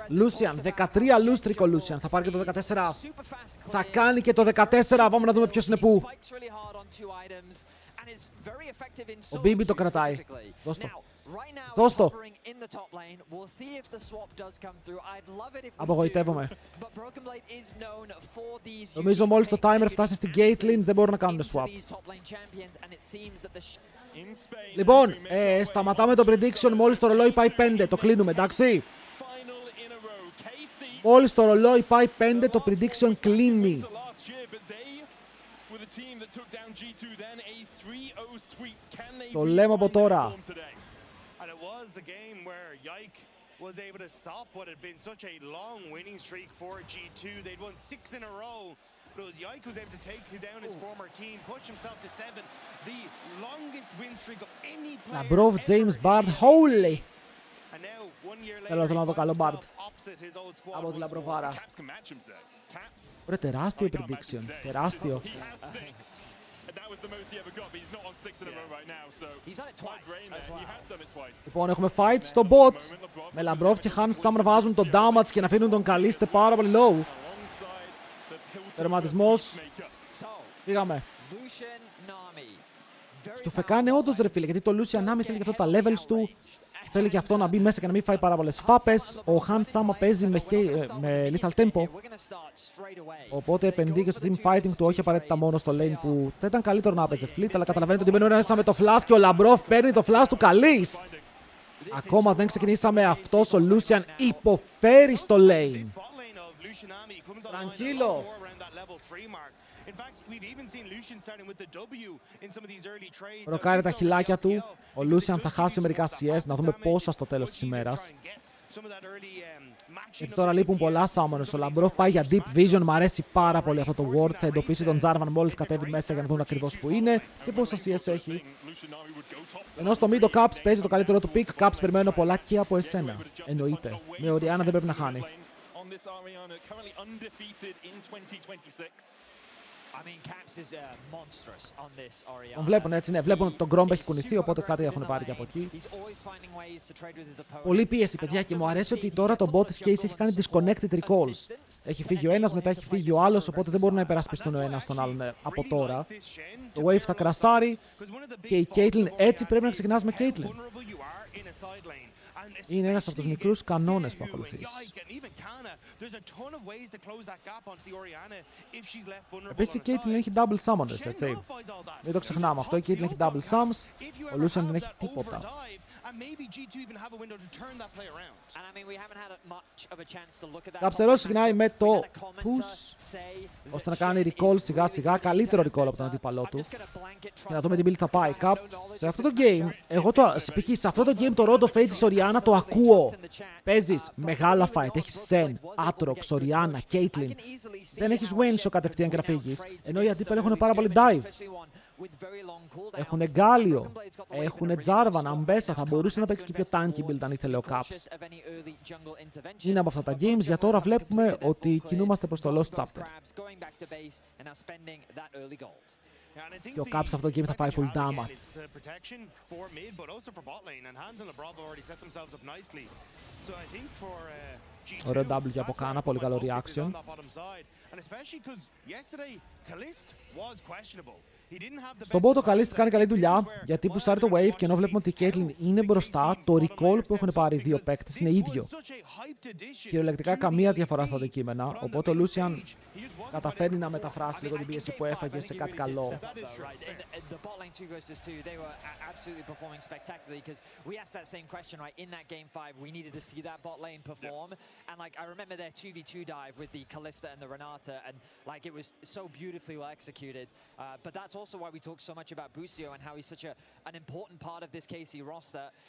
Λούσιαν, 13 λούστρικο Λούσιαν. Θα πάρει και το 14. Θα κάνει και το 14. Πάμε να δούμε ποιος είναι πού. Ο Μπίμπι το κρατάει. Δώσ' το. Δώσ' το. Απογοητεύομαι. Νομίζω μόλις το timer φτάσει στην Caitlyn δεν μπορούν να κάνουν swap. Λοιπόν, σταματάμε το prediction μόλις το ρολόι πάει 5. Το κλείνουμε, εντάξει. Μόλις το ρολόι πάει 5, το prediction κλείνει. Το λέμε από τώρα. Was able to stop what had been such a long winning streak for G2. They'd won 6 in a row. But it was Yike who was able to take down his former team, push himself to 7. The longest win streak of any player. Labrov, James Bard, holy! And now, 1 year later, θέλω να δω καλό Bard από τη Λαμπροβάρα. Ωραία, τεράστιο prediction. Τεράστιο. Λοιπόν, έχουμε fight στο bot. Με Λαμπρόφ και Hans Sam να βάζουν τον damage και να αφήνουν τον Καλίστε πάρα πολύ low. Τερματισμός. Φύγαμε. Στο φεκάνε όντως ρε φίλε, γιατί το Lucian Nami θέλει και αυτό τα levels του. Θέλει και αυτό να μπει μέσα και να μην φάει πάρα πολλές φάπες. Ο Hans Sama παίζει με lethal tempo. Οπότε επενδύει και στο team fighting του, όχι απαραίτητα μόνο στο lane που θα ήταν καλύτερο να παίζει fleet. Αλλά καταλαβαίνετε ότι μπαίνουν μέσα με το flash και ο Λαμπρόφ παίρνει το flash του Καλίστ. Ακόμα δεν ξεκινήσαμε, αυτός ο Lucian υποφέρει στο lane. Τρανκύλο. Ροκάρει τα χιλάκια του. Ο Lucian θα χάσει μερικά CS. Να δούμε πόσα στο τέλος της ημέρας. Γιατί τώρα λείπουν πολλά summoners. Ο Λαμπρόφ πάει για deep vision. Μ' αρέσει πάρα πολύ αυτό το word. Θα εντοπίσει τον Jarvan μόλις κατέβει μέσα για να δουν ακριβώς που είναι και πόσα CS έχει. Ενώ στο mid ο Caps παίζει το καλύτερο του pick. Caps περιμένω πολλά και από εσένα. Εννοείται. Με Orianna δεν πρέπει να χάνει. Τον βλέπουν έτσι, ναι. Βλέπουν ότι τον Gromp έχει κουνηθεί, οπότε κάτι έχουν πάρει και από εκεί. Πολύ πίεση, παιδιά, και μου αρέσει ότι τώρα το bot της Case έχει κάνει disconnected recalls. Έχει φύγει ο ένας, μετά έχει φύγει ο άλλος, οπότε δεν μπορούν να υπερασπιστούν ο ένας τον άλλον από τώρα. Το wave θα κρασάρει και η Caitlyn έτσι πρέπει να ξεκινάς με Caitlyn. Είναι ένας από τους μικρούς κανόνες που ακολουθείς. Επίσης η Caitlyn έχει double summoners, έτσι. Μην το ξεχνάμε αυτό, η Caitlyn έχει double sums, ο Lucian δεν έχει τίποτα. Καψερός ξεκινάει με το push, ώστε να κάνει recall σιγά σιγά, καλύτερο recall από τον αντίπαλό του. Και να δούμε τι build θα πάει. Σε αυτό το game, εγώ σε αυτό το game το Rod of Ages της Orianna το ακούω. Παίζεις μεγάλα fight, έχεις Sen, Aatrox, Orianna, Caitlyn. Δεν έχεις Wensho κατευθείαν και να φύγεις. Ενώ οι αντίπαλοι έχουν πάρα πολύ dive. Έχουνε Γκάλιο, έχουνε Jarvan, Αμπέσα, θα μπορούσε να παίξει και πιο tanky build αν ήθελε ο Caps. Είναι από αυτά τα games, για τώρα βλέπουμε ότι κινούμαστε προς το Lost Chapter. Και ο Caps σε αυτό το game θα πάει full damage. Ωραίο W από Κάνα, πολύ καλό reaction. Στον bot ο Καλίστ κάνει καλή δουλειά, γιατί πουσάρει το wave και ενώ βλέπουμε ότι η Caitlyn είναι μπροστά, το recall που έχουν πάρει οι δύο παίκτες είναι ίδιο. Κυριολεκτικά καμία διαφορά στα αντικείμενα, οπότε ο Lucian καταφέρνει να μεταφράσει λίγο την πίεση που έφαγε σε κάτι καλό.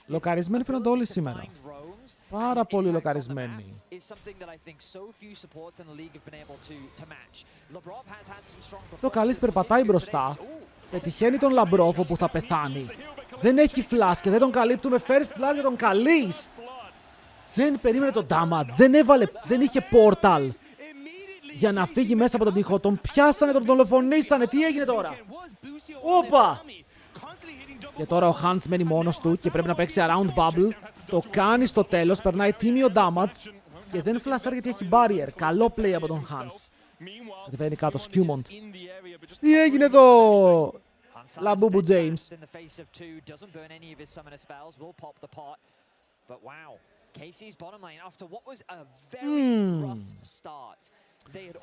Λοκαρισμένοι φαίνονται όλοι σήμερα. Πάρα πολύ λοκαρισμένοι. Το Καλίστ περπατάει μπροστά. Πετυχαίνει τον Λαμπρόφ που θα πεθάνει. Δεν έχει flash και δεν τον καλύπτουμε first blood για τον Καλίστ. Δεν περίμενε το damage. Δεν είχε portal για να φύγει μέσα από τον τοίχο. Τον πιάσανε, τον δολοφονήσανε. Τι έγινε τώρα? Όπα! Και τώρα ο Hans μένει μόνος του και πρέπει να παίξει around bubble. Το κάνει στο τέλος, περνάει τίμιο damage και δεν φλασάρει γιατί έχει barrier. Καλό play από τον Hans. Κατεβαίνει κάτω, Skewmont. Τι έγινε εδώ, Λαμπούμπου James.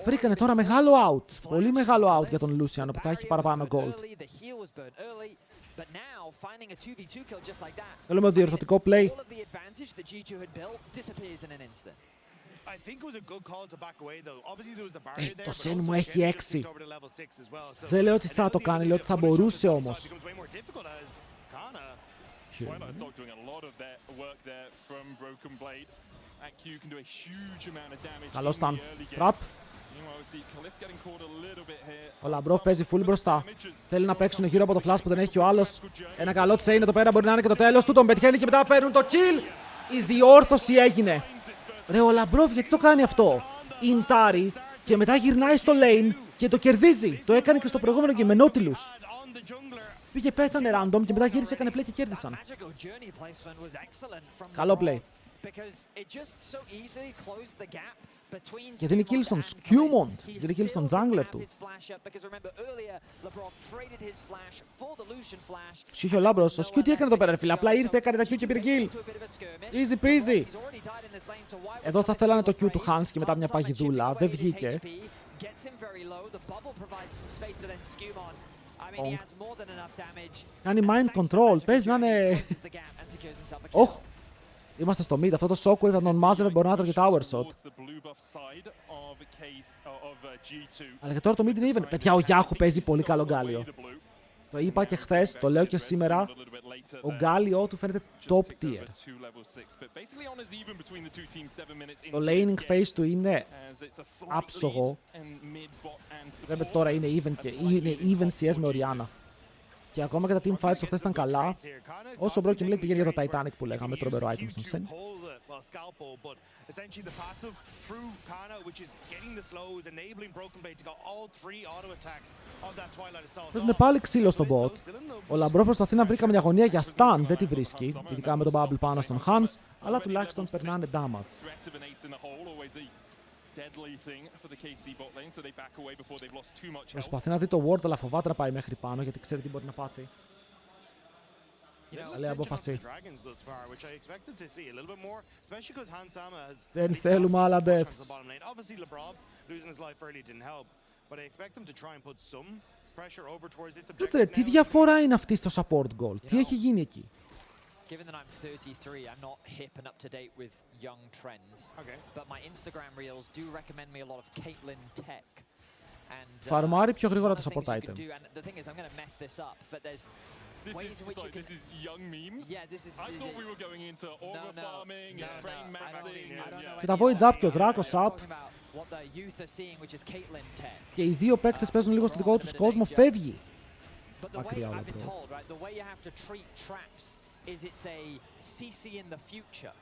Βρήκανε τώρα μεγάλο out. Πολύ μεγάλο out για τον Lucian που θα έχει παραπάνω gold. Θέλουμε διορθωτικό play. Το Sen μου έχει 6. Δεν λέω ότι θα το κάνει, λέω ότι θα μπορούσε όμως. Καλό stun. Trap. Ο Λαμπρόφ παίζει full μπροστά. Θέλει να παίξουν γύρω από το flash που δεν έχει ο άλλος. Ένα καλό chain εδώ πέρα μπορεί να είναι και το τέλος του. Τον πετυχαίνει και μετά παίρνουν το kill. Η διόρθωση έγινε. Ρε, ο Λαμπρόφ γιατί το κάνει αυτό? Ιντάρει και μετά γυρνάει στο lane και το κερδίζει. Το έκανε και στο προηγούμενο και με Nautilus. Πήγε, πέθανε random και μετά γύρισε, έκανε play και κέρδισαν. Καλό play. Και δίνει kill στον Skewmont. Δίνει kill στον jungler του. Είχε ο Λάμπρος. Ο Skew τι έκανε εδώ πέρα, ρε φίλε? Απλά ήρθε, έκανε τα Q και πήρε kill. Easy peasy. Εδώ θα θέλανε το Q του Hans και μετά μια παγιδούλα. Δεν βγήκε. Κάνει mind control. Παίζει να είναι... Όχ. Είμαστε στο mid. Αυτό το shockwave θα τον μάζευε, μπορεί να τρώγει tower shot. Αλλά και τώρα το mid είναι even. Παιδιά, ο Yahoo παίζει πολύ καλό γκάλιο. Το είπα και χθες, το λέω και σήμερα. Ο γκάλιο του φαίνεται top tier. Το laning phase του είναι άψογο. Βέβαια τώρα είναι even και είναι even CS με Orianna. Και ακόμα και τα team fights χθες ήταν καλά. Όσο Broken Blade πηγαίνει για το Titanic που λέγαμε, τρομερό item στον Sen. Παίζουν πάλι ξύλο στο bot. Ο Λαμπρό προσπαθεί να βρει καμιά γωνία για stun, δεν τη βρίσκει. Ειδικά με τον bubble πάνω στον Hans, αλλά τουλάχιστον περνάνε damage. Προσπαθεί να δει το ward, αλλά φοβάται να πάει μέχρι πάνω γιατί ξέρει τι μπορεί να πάθει. Καλή απόφαση. Δεν θέλουμε άλλα deaths. Κάτσε ρε, τι διαφορά είναι αυτή στο support goal? Τι έχει γίνει εκεί? Given that I'm 33, I'm not hip and up to date with young trends. Okay. But my Instagram reels do recommend me a lot of Caitlyn tech. And Φαρμάρει πιο γρήγορα το support item. The thing is, I'm going to mess this up, but there's ways in which you can... This is young memes? Yeah, this is... I thought we were going into aura farming and frame maxing. Και τα void up και ο Dracos up. Και οι δύο παίκτες παίζουν λίγο στο δικό τους κόσμο, φεύγει. Μακριά όλα εδώ. Is it's a CC in the future.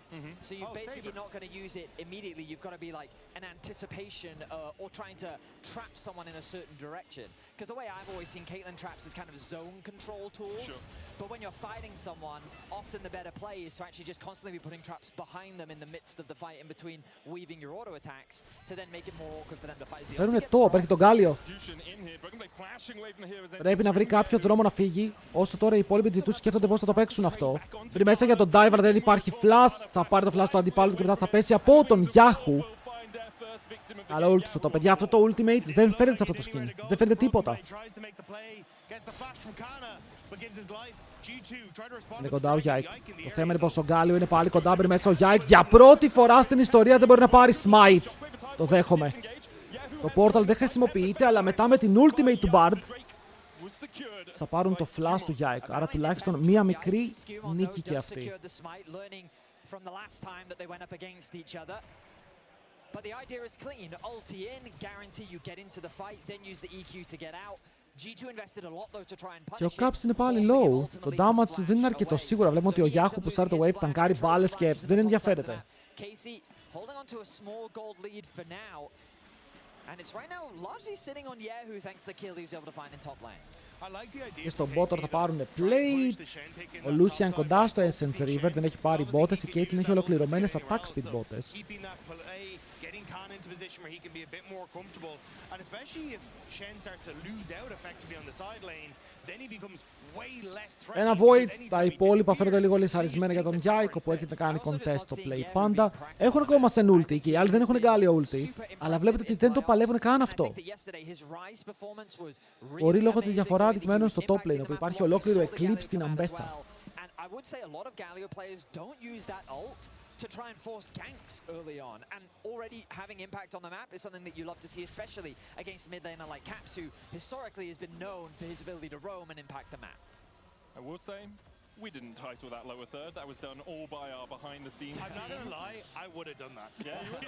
So you're basically not going to use it immediately. You've got to be like an anticipation or trying to trap someone in a certain direction. Because the way I've always seen Caitlyn traps is kind of zone control tools. Sure. But when you're fighting someone, often the better play is to actually just constantly be putting traps behind them in the midst of the fight, in between weaving your auto attacks, to then make it more awkward for them to fight. Παίρνουν top, έρχεται τον Γκάλιο. Πρέπει να βρει κάποιο δρόμο να φύγει. Όσο τώρα οι υπόλοιποι G2 σκέφτονται πώς θα το παίξουν αυτό. Βρει μέσα για τον diver, δεν υπάρχει flash. Θα πάρει το flash του αντιπάλου του και μετά θα πέσει από τον Yahoo. Αλλά ult αυτό, παιδιά, αυτό το ultimate δεν φαίνεται σε αυτό το skin. Δεν φαίνεται τίποτα. Είναι κοντά ο Yike. Το θέμα είναι πως ο Γκάλιο είναι πάλι κοντά, μπρι μέσα ο Yike. Για πρώτη φορά στην ιστορία δεν μπορεί να πάρει smite. Το δέχομαι. Το portal δεν χρησιμοποιείται, αλλά μετά με την ultimate του Bard θα πάρουν το flash του Yike. Άρα τουλάχιστον μία μικρή νίκη και αυτή. But the idea is clean. Ulti in, guarantee you get into the fight, then use the EQ to get out. G2 invested a lot though to try and punish. Και ο Caps είναι πάλι low. Το damage του δεν είναι αρκετό. Σίγουρα βλέπουμε ότι ο Yahoo που σάρει το wave ταγκάρει μπάλες και δεν ενδιαφέρεται. And it's right now largely sitting on Yahoo thanks to the kill he was able to find in top lane. Και στον bot θα πάρουν plate. Ο Lucian κοντά στο Essence River, δεν έχει πάρει μπότες. Η Caitlyn έχει ολοκληρωμένες attack speed μπότες. Ένα void, τα υπόλοιπα φαίνονται λίγο λυσαρισμένα για τον Γιάικο που έρχεται να κάνει contest στο play πάντα. Έχουν ακόμα σε ulti και οι άλλοι δεν έχουν εγκάλιο ulti. Αλλά βλέπετε ότι δεν το παλεύουν καν αυτό. Μπορεί λόγω τη διαφορά αντικειμένων στο top lane, όπου υπάρχει ολόκληρο eclipse στην Αμπέσα. To try and force ganks early on, and already having impact on the map is something that you love to see, especially against a mid laner like Caps, who historically has been known for his ability to roam and impact the map. I will say, we didn't title that lower third. That was done all by our behind-the-scenes team. I'm not gonna lie, I would have done that. Yeah, you would.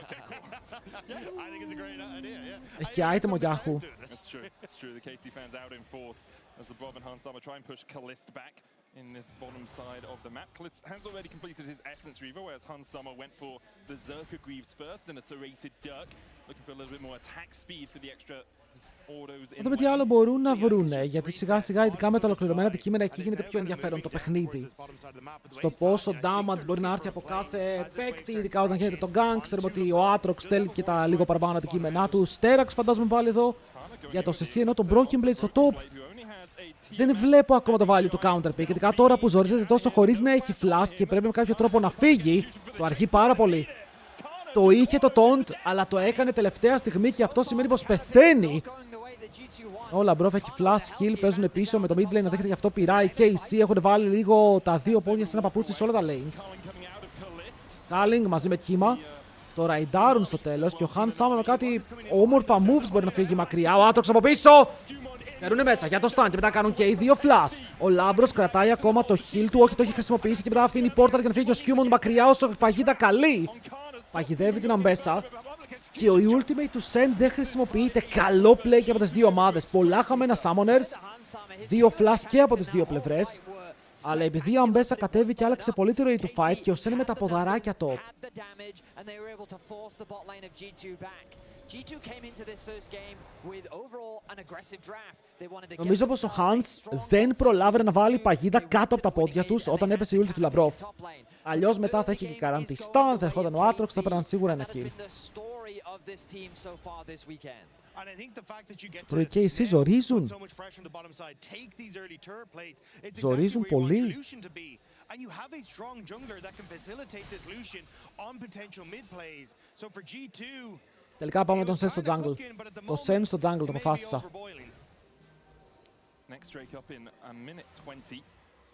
I think it's a great idea, yeah. Έχει και item ο Yahoo. That's true. It's true. The KC fans out in force as the Bob and Hansama try and push Kalist back in this bottom side of the map. Kalist has already completed his Essence Reaver, whereas Hansama went for the Zerka Greaves first and a serrated Dirk, looking for a little bit more attack speed for the extra autos. Να δούμε τι άλλο μπορούν να βρούνε, γιατί σιγά σιγά ειδικά με τα ολοκληρωμένα αντικείμενα εκεί γίνεται πιο ενδιαφέρον το παιχνίδι. Στο πόσο damage μπορεί να έρθει από κάθε παίκτη, ειδικά όταν γίνεται το gank. Ξέρουμε ότι ο Aatrox θέλει και τα λίγο παραπάνω αντικείμενά του. Sterax φαντάζομαι πάλι εδώ για το CC, ενώ το Broken Blade στο top. Δεν βλέπω ακόμα το value του counter pick, ειδικά τώρα που ζορίζεται τόσο χωρίς να έχει flash και πρέπει με κάποιο τρόπο να φύγει. Το αργεί πάρα πολύ. Το είχε το taunt, αλλά το έκανε τελευταία στιγμή και αυτό σημαίνει πως πεθαίνει. Ο Λαμπρόφ έχει flash heal, παίζουν πίσω με το mid lane να δέχεται γι' αυτό πειρά. Οι KC έχουν βάλει λίγο τα δύο πόδια σε ένα παπούτσι σε όλα τα lanes. Καλίνγκ μαζί με κύμα. Το ραϊντάρουν στο τέλος και ο Hans Sama με κάτι όμορφα moves μπορεί να φύγει μακριά. Ο Aatrox από πίσω! Μπαίνουνε μέσα για το stun και μετά κάνουν και οι δύο flash. Ο Λάμπρος κρατάει ακόμα το heal του, όχι το έχει χρησιμοποιήσει και μετά αφήνει portal για να φύγει ο Skirmishes μακριά όσο παγίδα καλή. Παγιδεύει την Αμπέσα. Και ο ultimate του Sen δεν χρησιμοποιείται. Καλό play και από τις δύο ομάδες. Πολλά χαμένα summoners. Δύο flash και από τις δύο πλευρές. Αλλά επειδή η Αμπέσα κατέβει και άλλαξε πολύ τη ροή του fight και ο Sen με τα ποδαράκια top. Νομίζω πως ο Hans δεν προλάβαινε να βάλει παγίδα κάτω από τα πόδια τους όταν έπεσε η ulti του Λαμπρόφ. Αλλιώς μετά θα είχε και καράντη stun, θα ερχόταν ο Aatrox, θα έπαιρναν σίγουρα ένα kill. Προ οι KC ζορίζουν. Ζορίζουν πολύ. Τελικά πάμε με τον Sen στο jungle. Το Sen στο jungle το αποφάσισα. Next Drake up in a minute 20.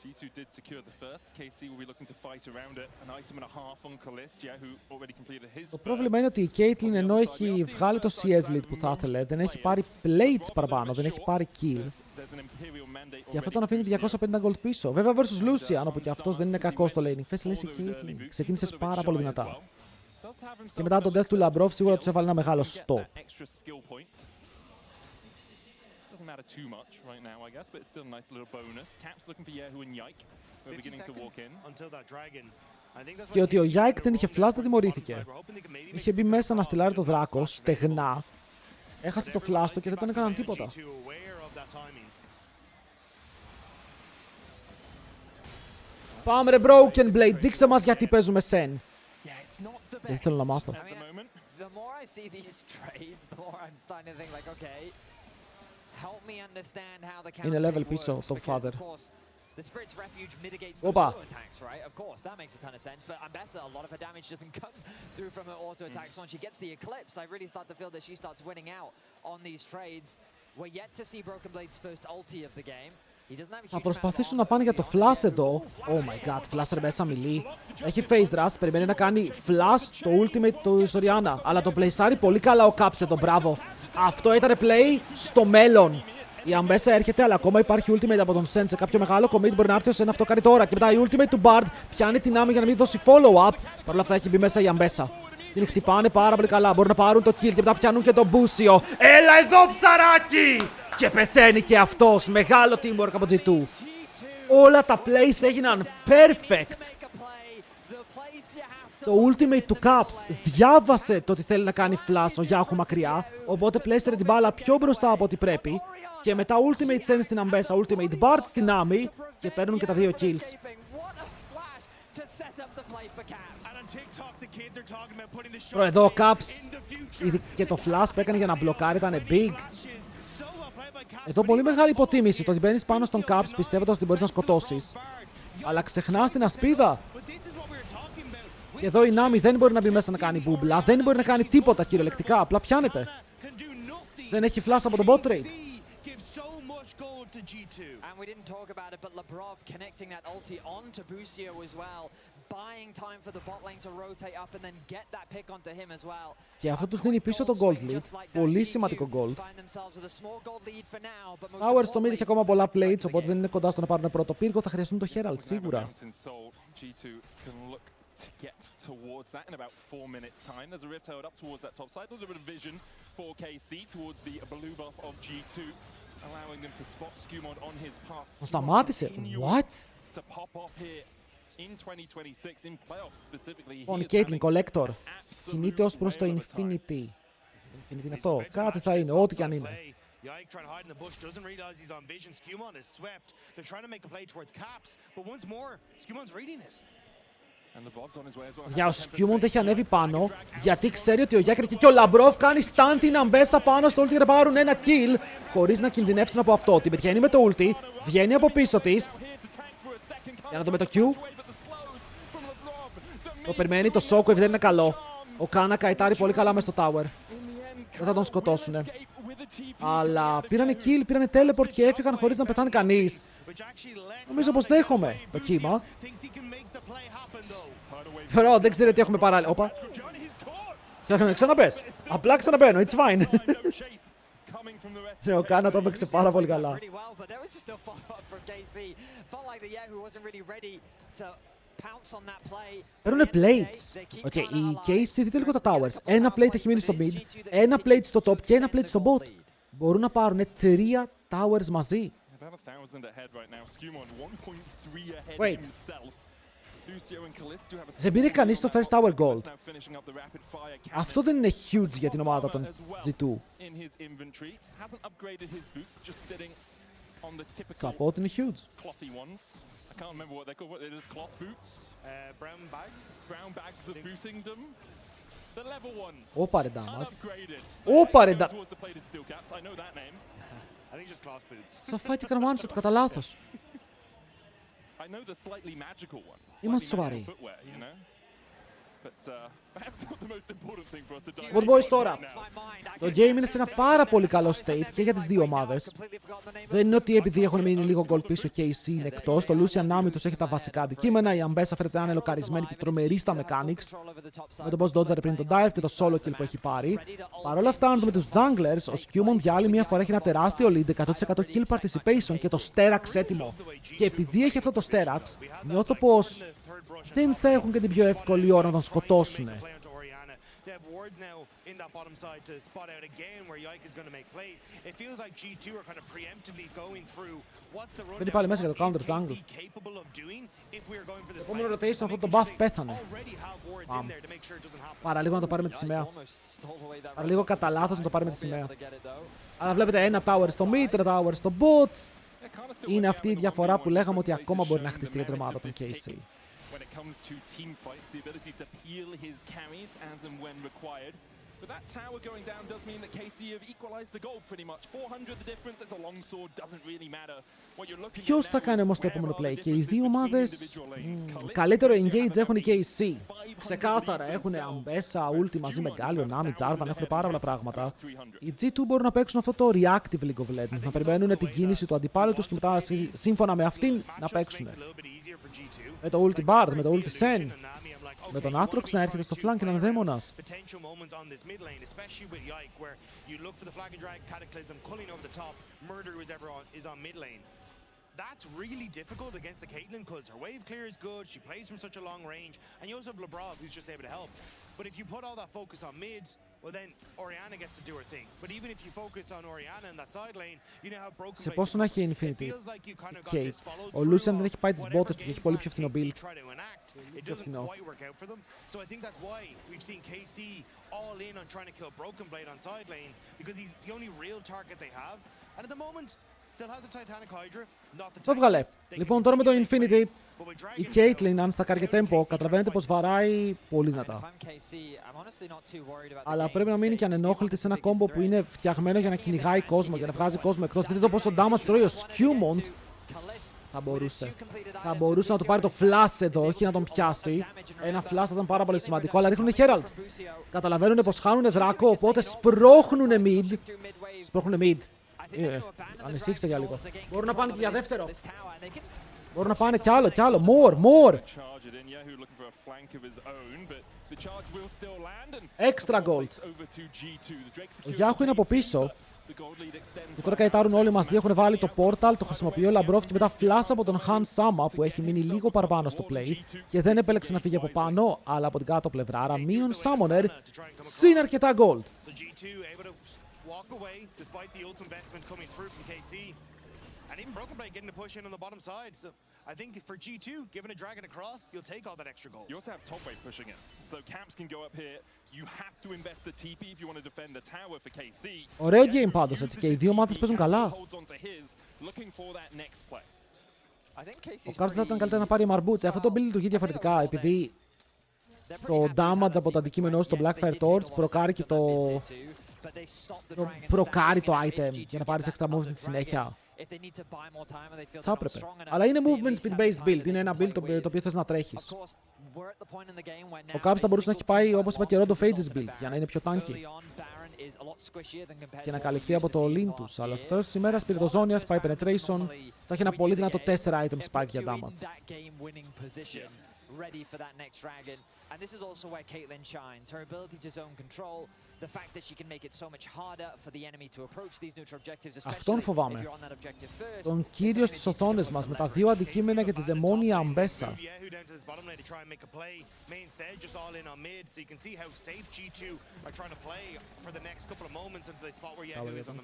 G2 did secure the first. KC will be looking to fight around it. An item and a half on Kalist, who already completed his. Το πρόβλημα είναι ότι η Caitlyn ενώ έχει βγάλει το CS lead που θα ήθελε, δεν έχει πάρει plates παραπάνω, δεν έχει πάρει kill. Και αυτό τον αφήνει 250 gold πίσω. Βέβαια versus Lucian, όπου και αυτός δεν είναι κακός στο laning. Φες λες η Caitlyn, ξεκίνησες πάρα πολύ δυνατά. Και μετά τον death του Λαμπρόφ σίγουρα τους έβαλε ένα μεγάλο stop. Doesn't matter too much right now, I guess, but it's still a nice little bonus. Caps looking for Yahoo and Yike, who are beginning to walk in. Και ότι ο Yike δεν είχε flash δεν τιμωρήθηκε. Είχε μπει μέσα να στυλάρει το δράκο, στεγνά. Έχασε το flash του και δεν τον έκαναν τίποτα. Πάμε ρε Broken Blade, δείξε μας γιατί παίζουμε Sen. Γιατί θέλω να μάθω. Είναι level πίσω, Top Father. Όπα! Θα προσπαθήσουν να πάνε για το flash εδώ. Oh my god, flasher μέσα μιλεί. Έχει face rush, περιμένει να κάνει flash το ultimate του Soriana. Αλλά το playsάρει πολύ καλά ο Caps εδώ, μπράβο. Αυτό ήταν play στο μέλλον. Η Αμπέσα έρχεται, αλλά ακόμα υπάρχει ultimate από τον Sen σε κάποιο μεγάλο commit. Μπορεί να έρθει ο Sen, αυτό κάνει τώρα. Και μετά η ultimate του Bard πιάνει την άμυνα για να μην δώσει follow-up. Παρ' όλα αυτά έχει μπει μέσα η Αμπέσα. Την χτυπάνε πάρα πολύ καλά. Μπορούν να πάρουν το kill και μετά πιάνουν και τον Μπούσιο. Έλα εδώ ψαράκι! Και πεθαίνει και αυτός. Μεγάλο teamwork από G2. Όλα τα plays έγιναν perfect. Το ultimate του Caps διάβασε το ότι θέλει να κάνει flash ο Yahoo μακριά, οπότε πλέσαιρε την μπάλα πιο μπροστά από ό,τι πρέπει και μετά ultimate send στην Ambessa, ultimate Bard στην Άμι και παίρνουν και τα 2 kills. Εδώ ο Caps και το flash που έκανε για να μπλοκάρει ήταν big. Εδώ πολύ μεγάλη υποτίμηση, το ότι μπαίνεις πάνω στον Caps πιστεύοντας ότι μπορείς να σκοτώσεις. Αλλά ξεχνάς την ασπίδα. Και εδώ η Nami δεν μπορεί να μπει μέσα να κάνει μπούμπλα, δεν μπορεί να κάνει τίποτα κυριολεκτικά, απλά πιάνεται. Δεν έχει flash από το bot trade. And we didn't talk about it, but Labrov connecting that ulti onto Busio as well, buying time for the bot lane to rotate up and then get that pick onto him as well. Και αυτό τους δίνει πίσω το gold lead, πολύ σημαντικό gold. Towers στο mid έχει ακόμα πολλά plates, οπότε δεν είναι κοντά στο να πάρουν πρώτο πύργο, θα χρειαστούν το Herald σίγουρα. To get towards that in about 4 minutes time. There's a rift held up towards that top side. There's a bit of vision for KC towards the blue buff of G2, allowing them to spot Skewmon on his path. Τον σταμάτησε. What? To pop off here in 2026 in playoffs specifically. Λοιπόν, Caitlyn Collector κινείται ως προς το Infinity. Infinity είναι αυτό. Κάτι θα είναι, ό,τι κι αν είναι. Yike trying to hide in the bush, doesn't realize he's on vision. Skewmon is swept. They're trying to make a play towards Caps, but once more, Skewmon's reading this. Για ο Skewmon έχει ανέβει πάνω, γιατί ξέρει ότι ο Γιάκερ και ο Λαμπρόφ κάνει stun την Ambessa πάνω στο ulti για να πάρουν ένα kill, χωρίς να κινδυνεύσουν από αυτό. Την πετυχαίνει με το ulti, βγαίνει από πίσω της. Για να δούμε το Q. Το περιμένει, το Shockwave δεν είναι καλό. Ο Κάνα καητάρει πολύ καλά μέσα στο tower. Δεν θα τον σκοτώσουνε. Αλλά πήρανε kill, πήρανε teleport και έφυγαν χωρίς να πεθάνει κανείς. Νομίζω πως δέχομαι το κύμα. Pero, δεν ξέρω τι έχουμε παράλληλα. Όπα. Ξαναμπες. Απλά ξαναμπαίνω. It's fine. Ο Κάνα το έπαιξε πάρα πολύ καλά. Παίρνουνε plates. Οκ, η KC δείτε λίγο τα towers. Ένα plate έχει μείνει στο mid, ένα plate στο top και ένα plate στο bot. Μπορούν να πάρουν 3 towers μαζί. Wait. Δεν πήρε κανείς το first tower gold. Αυτό δεν είναι huge για την ομάδα των G2. Θα πω ότι είναι huge. I can't remember what they're called. What it is, cloth boots? Brown bags? Brown bags of bootingdom? The level ones. Όπα ρε damage. Όπα ρε damage. Towards the plated steel caps. I know that name. I think just cloth boots. Θα φάει την Karmine Corp κατά λάθος. I know the slightly magical ones. Είμαστε σοβαροί. Good boys τώρα. Το game είναι σε ένα πάρα πολύ καλό state και για τις δύο ομάδες. Δεν είναι ότι επειδή έχουν μείνει λίγο gold πίσω και η C είναι εκτός. Το Lucian Nami τους έχει τα βασικά αντικείμενα. Η Ambessa φαίνεται να είναι λοκαρισμένη και τρομερή στα mechanics. Με τον boss dodger πριν τον dive και το solo kill που έχει πάρει. Παρ' όλα αυτά, αν δούμε τους junglers, ο Skewmon για άλλη μια φορά έχει ένα τεράστιο lead, 100% kill participation και το Sterax έτοιμο. Και επειδή έχει αυτό το Sterax, νιώθω πως δεν θα έχουν και την πιο εύκολη ώρα να τον σκοτώσουν. Μπαίνει πάλι μέσα για το counter jungle. Το επόμενο rotation αυτό το buff πέθανε. Παραλίγο να το πάρει με τη σημαία. Παραλίγο κατά λάθος να το πάρει με τη σημαία. Αλλά βλέπετε ένα tower στο mid, ένα tower στο bot. Είναι αυτή η διαφορά που λέγαμε ότι ακόμα μπορεί να χτιστεί για την ομάδα των KC. When it comes to team fights, the ability to peel his carries as and when required. But that tower going down does mean that KC have equalized the goal pretty much. 400 the difference, it's a long sword, doesn't really matter. What you're looking at Ποιος θα κάνει όμως το επόμενο play? Και οι δύο ομάδες καλύτερο engage έχουν οι KC. Ξεκάθαρα έχουν Ambessa, ulti μαζί με Galio, Nami, Jarvan, έχουν πάρα πολλά πράγματα. Οι G2 μπορούν να παίξουν αυτό το reactive League of Legends, να περιμένουν την κίνηση του αντιπάλου τους και μετά σύμφωνα με αυτήν να παίξουν. Με το ulti Bard, με το ulti Sen, με τον Aatrox να έρχεται στο flank και να είναι δαίμονας. That's really difficult against the Caitlyn because her wave clear is good, she plays from such a long range, and you also have Labrov who's just able to help. But if you put all that focus on mid, well then Orianna gets to do her thing. But even if you focus on Orianna in that side lane, you know how broken Σε πόσο να έχει Infinity feels like you kind of got Kate. this followed Ο through Lucian δεν of έχει πάει τις whatever μπότες του και game έχει πολύ plan πιο φθηνό KC build. try to enact. It πιο doesn't φθηνό. quite work out for them. So I think that's why we've seen KC all in on trying to kill Broken Blade on side lane, because he's the only real target they have. And at the moment, still has a Titanic Hydra, not the Το βγάλε. tankiest. They can Λοιπόν, τώρα με το continue to make Infinity, plays, but with η Dragon Caitlyn, αν στα καρκε tempo, καταλαβαίνετε πως βαράει πολύ δυνατά. Αλλά πρέπει να μείνει και ανενόχλητη σε ένα κόμπο που είναι φτιαγμένο για να κυνηγάει κόσμο, για να βγάζει κόσμο εκτός. Δείτε το πόσο damage τρώει ο Skirmishes. Θα μπορούσε. Θα μπορούσε να του πάρει το flash εδώ, όχι να τον πιάσει. Ένα flash θα ήταν πάρα πολύ σημαντικό, αλλά ρίχνουν Herald. Καταλαβαίνουν πως χάνουν δράκο, οπότε σπρώχνουν mid. Σπρώχνουν mid. Ανησύχησε για λίγο. Μπορούν να πάνε και για δεύτερο. Μπορούν να πάνε κι άλλο, κι άλλο. More. Extra gold. Ο Yahoo είναι από πίσω. Και τώρα καητάρουν όλοι μαζί, έχουν βάλει το portal, το χρησιμοποιεί ο Λαμπρόφ και μετά flash από τον Han Sama που έχει μείνει λίγο παραπάνω στο play και δεν επέλεξε να φύγει από πάνω, αλλά από την κάτω πλευρά. Άρα μείον Summoner, συν αρκετά gold. walk away despite the ult investment coming through from KC. And even Broken Blade getting a push in on the bottom side. So I think for G2, given a dragon across, you'll take all that extra gold. You also have top wave pushing it. So Caps can go up here. You have to invest a TP if you want to defend the tower for KC. Ωραίο game πάντως, έτσι, και οι δύο ομάδες παίζουν καλά. Ο Caps θα ήταν καλύτερα να πάρει Marbuts. Αυτό το build λειτουργεί διαφορετικά, επειδή το damage από το αντικείμενο στο Blackfire Torch προκάρει και προκάρει το item για να πάρεις extra moves στη συνέχεια. Θα έπρεπε. Αλλά είναι movement speed based build. Είναι ένα build το οποίο θες να τρέχεις. Ο Caps θα μπορούσε να έχει πάει, όπως είπα, και Road of Ages build για να είναι πιο tanky και να καλυφθεί από το lean τους. Αλλά στο τέλος της ημέρας πήρε το Zonias, πάει penetration. Θα έχει ένα πολύ δυνατό 4 item spike για damage. Ready for that next dragon. And this is also where Caitlyn shines. Her ability to zone control, the fact that she can make it so much harder for the enemy to approach these neutral objectives, especially if you're on that objective first. Τον κύριο στις οθόνες μας με τα δύο αντικείμενα και τη δαιμόνια αμπέσα.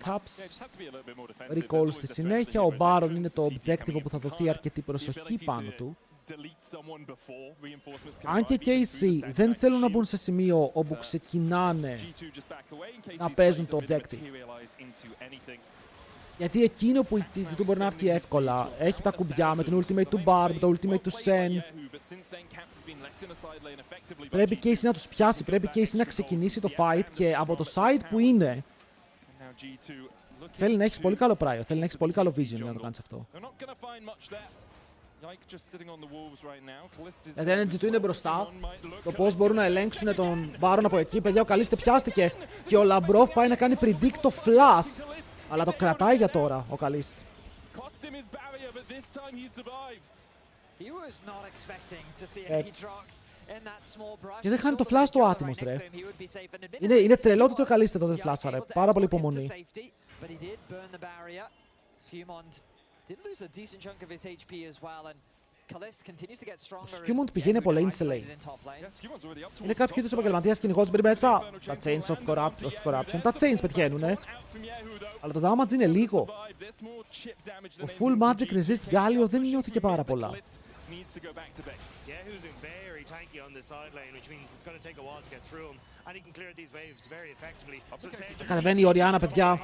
Caps. Recall στη συνέχεια. Ο Baron είναι το objective που θα δοθεί αρκετή προσοχή πάνω του. Αν και KC δεν θέλουν να μπουν σε σημείο όπου ξεκινάνε να παίζουν το objective. Γιατί εκείνο που του μπορεί να έρθει εύκολα, έχει τα κουμπιά με την ultimate του Bar, με το ultimate του Sen. Πρέπει KC να τους πιάσει, πρέπει KC να ξεκινήσει το fight και από το side που είναι θέλει να έχεις πολύ καλό prior, θέλει να έχεις πολύ καλό vision για να το κάνεις αυτό. Το energy του είναι μπροστά. Το πώς μπορούν να ελέγξουν τον Baron από εκεί. Παιδιά, ο Καλίστε πιάστηκε και ο Λαμπρόφ πάει να κάνει predict το flash. Αλλά το κρατάει για τώρα ο Καλίστε. Και δεν χάνει το flash το άτιμος, ρε. Είναι τρελό ότι ο Καλίστε το δεν φλάσαρε. Πάρα πολύ υπομονή. Ο Skirmishes πηγαίνει από lane σε lane. Είναι κάποιο είδους επαγγελματίας κυνηγός μπει μέσα. Τα chains of corruption. Τα chains πετυχαίνουνε. Αλλά το damage είναι λίγο. Ο full magic resist Galio δεν νιώθηκε πάρα πολλά. Κατεβαίνει η Orianna, παιδιά.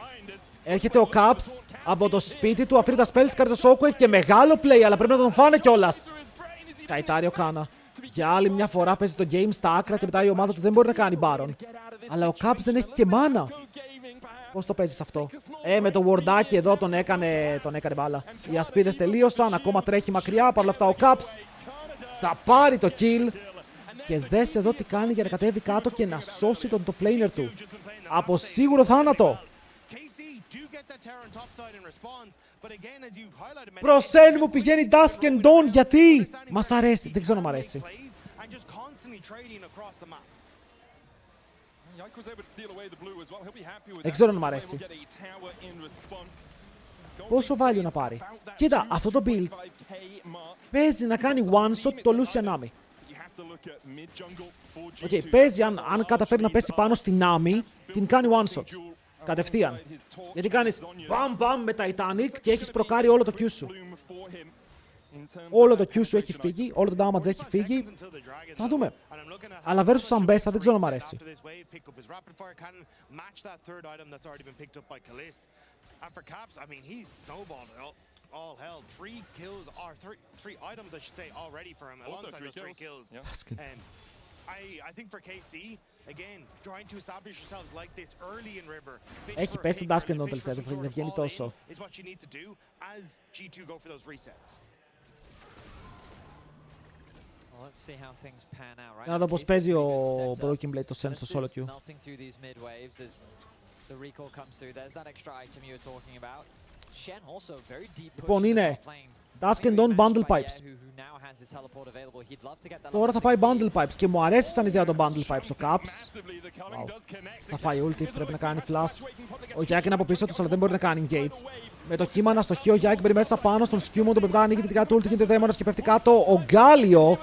Έρχεται ο Caps από το σπίτι του, αφήνει τα spells, κάνει το shockwave και μεγάλο play, αλλά πρέπει να τον φάνε κιόλας. Καητάρει ο Κάνα. Για άλλη μια φορά παίζει το game στα άκρα και μετά η ομάδα του δεν μπορεί να κάνει Baron. Αλλά ο Caps δεν έχει και mana. Πώς το παίζεις αυτό? Με το wardάκι εδώ τον έκανε μπάλα. Οι ασπίδες τελείωσαν, ακόμα τρέχει μακριά, παρ' όλα αυτά ο Caps θα πάρει το kill. Και δες εδώ τι κάνει για να κατέβει κάτω και να σώσει τον top laner του. Από σίγουρο θάνατο. Προσέν μου πηγαίνει Dusk and Dawn, γιατί? Μας αρέσει, δεν ξέρω να μ' αρέσει. Δεν ξέρω να μ' αρέσει. Πόσο value να πάρει? Κοίτα, αυτό το build παίζει να κάνει one shot το Lucian Army. Οκ, παίζει αν καταφέρει να πέσει πάνω στην Nami, την κάνει one shot. Κατευθείαν. Γιατί κάνεις μπαμ με Titanic και έχεις προκάρει όλο το Q σου. Όλο το Q σου έχει φύγει, όλο το damage έχει φύγει. Θα δούμε. Αλλά versus Ambessa δεν ξέρω να μ' αρέσει. All held. 3 kills, or three items, I should say, already for him, alongside those 3 kills. And I think for KC, again, trying to establish yourselves like this early in River. Έχει πέσει τον Duskendon τελευταία, δεν βγαίνει τόσο. Is what you need to do as G2 go for those resets. Για να δω πώς παίζει ο Broken Blade το Sen στο solo queue. Λοιπόν, είναι Duskendon Bundle Pipes. Τώρα θα πάει Bundle Pipes και μου αρέσει σαν ιδέα το Bundle Pipes ο Caps. Wow. Θα φάει ulti, πρέπει να κάνει flash. Ο Jack είναι από πίσω τους αλλά δεν μπορεί να κάνει engage. Με το κύμα να στοχεί ο Jack μπαίνει μέσα πάνω στον Skewmon, το πεπτά ανοίγει την δικά του ulti, γίνεται δαίμονας και πέφτει κάτω ο Γκάλιο.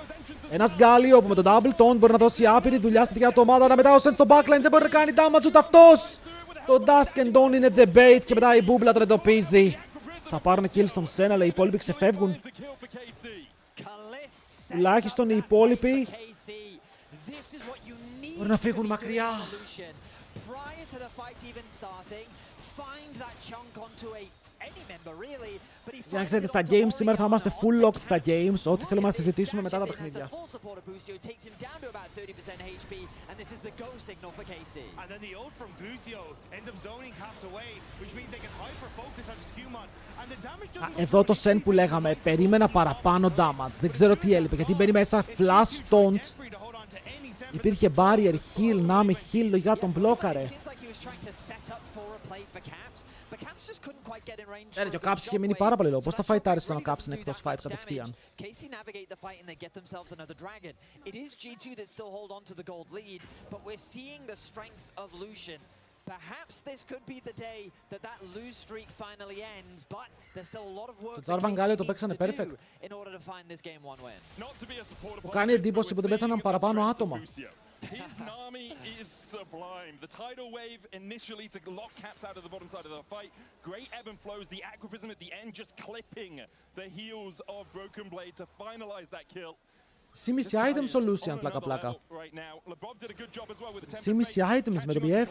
Ένας Γκάλιο που με τον double taunt μπορεί να δώσει άπειρη δουλειά στη δικιά του ομάδα, αλλά μετά ο Sen στο backline δεν μπορεί να κάνει damage ούτε αυτός. Το Duskendon είναι debate και μετά η μπούμπλα τον εντοπίζει. Θα πάρουν kill στον Sen, αλλά οι υπόλοιποι ξεφεύγουν. Τουλάχιστον οι υπόλοιποι μπορούν να φύγουν μακριά. Για να ξέρετε, στα games σήμερα θα είμαστε full locked στα games, ό,τι θέλουμε να συζητήσουμε μετά τα παιχνίδια. Εδώ το Sen που λέγαμε, περίμενα παραπάνω damage. Δεν ξέρω τι έλειπε, γιατί μπαίνει μέσα flash taunt. Υπήρχε barrier, heal, Nami heal, λογικά τον μπλόκαρε. Ναι, και ο Caps είχε μείνει πάρα πολύ λόγο. Πώς θα φαϊτάρεις όταν ο Caps είναι εκτός fight κατευθείαν. Το Jarvan Galio το παίξανε perfect. Μου κάνει εντύπωση που δεν πέθαναν παραπάνω άτομα. His Nami is sublime. The tidal wave initially to lock Caps out of the bottom side of the fight. Great ebb and flows. The Aqua Prism at the end just clipping the heels of Broken Blade to finalize that kill. Σίμιση items ο Lucian, πλάκα. Σίμιση items με το BF.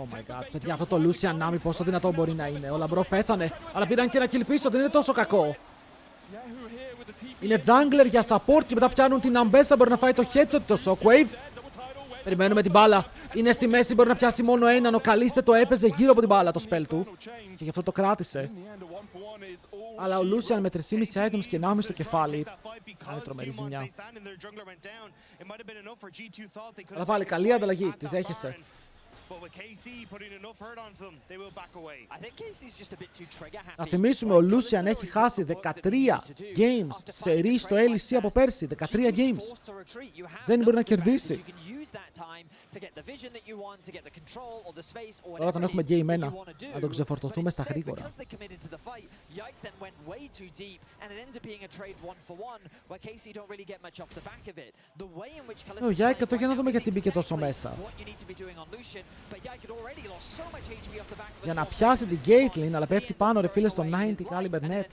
Oh my god, παιδιά, αυτό το Lucian Nami πόσο δυνατό μπορεί να είναι. Ο Λαμπρό πέθανε, αλλά πήραν και ένα kill πίσω, δεν είναι τόσο κακό. Είναι jungler για support και μετά πιάνουν την Ambessa, μπορεί να φάει το headshot, το shockwave. Περιμένουμε την μπάλα. Είναι στη μέση, μπορεί να πιάσει μόνο έναν. Ο Καλίστε το έπαιζε γύρω από την μπάλα το spell του. Και γι' αυτό το κράτησε. Αλλά ο Lucian με 3,5 items και 1,5 στο κεφάλι κάνει τρομερή ζημιά. Αλλά πάλι καλή ανταλλαγή, τη δέχεσαι. Να θυμίσουμε, ο Lucian έχει χάσει 13 games σε ρί στο LEC από πέρσι. 13 games. Δεν μπορεί να κερδίσει. Τώρα όταν έχουμε game 1, να τον ξεφορτωθούμε στα γρήγορα. Ο Γιάκ, το για να δούμε γιατί μπήκε τόσο μέσα. Για να πιάσει την Caitlyn, αλλά πέφτει πάνω ρε φίλε στο 90 caliber net.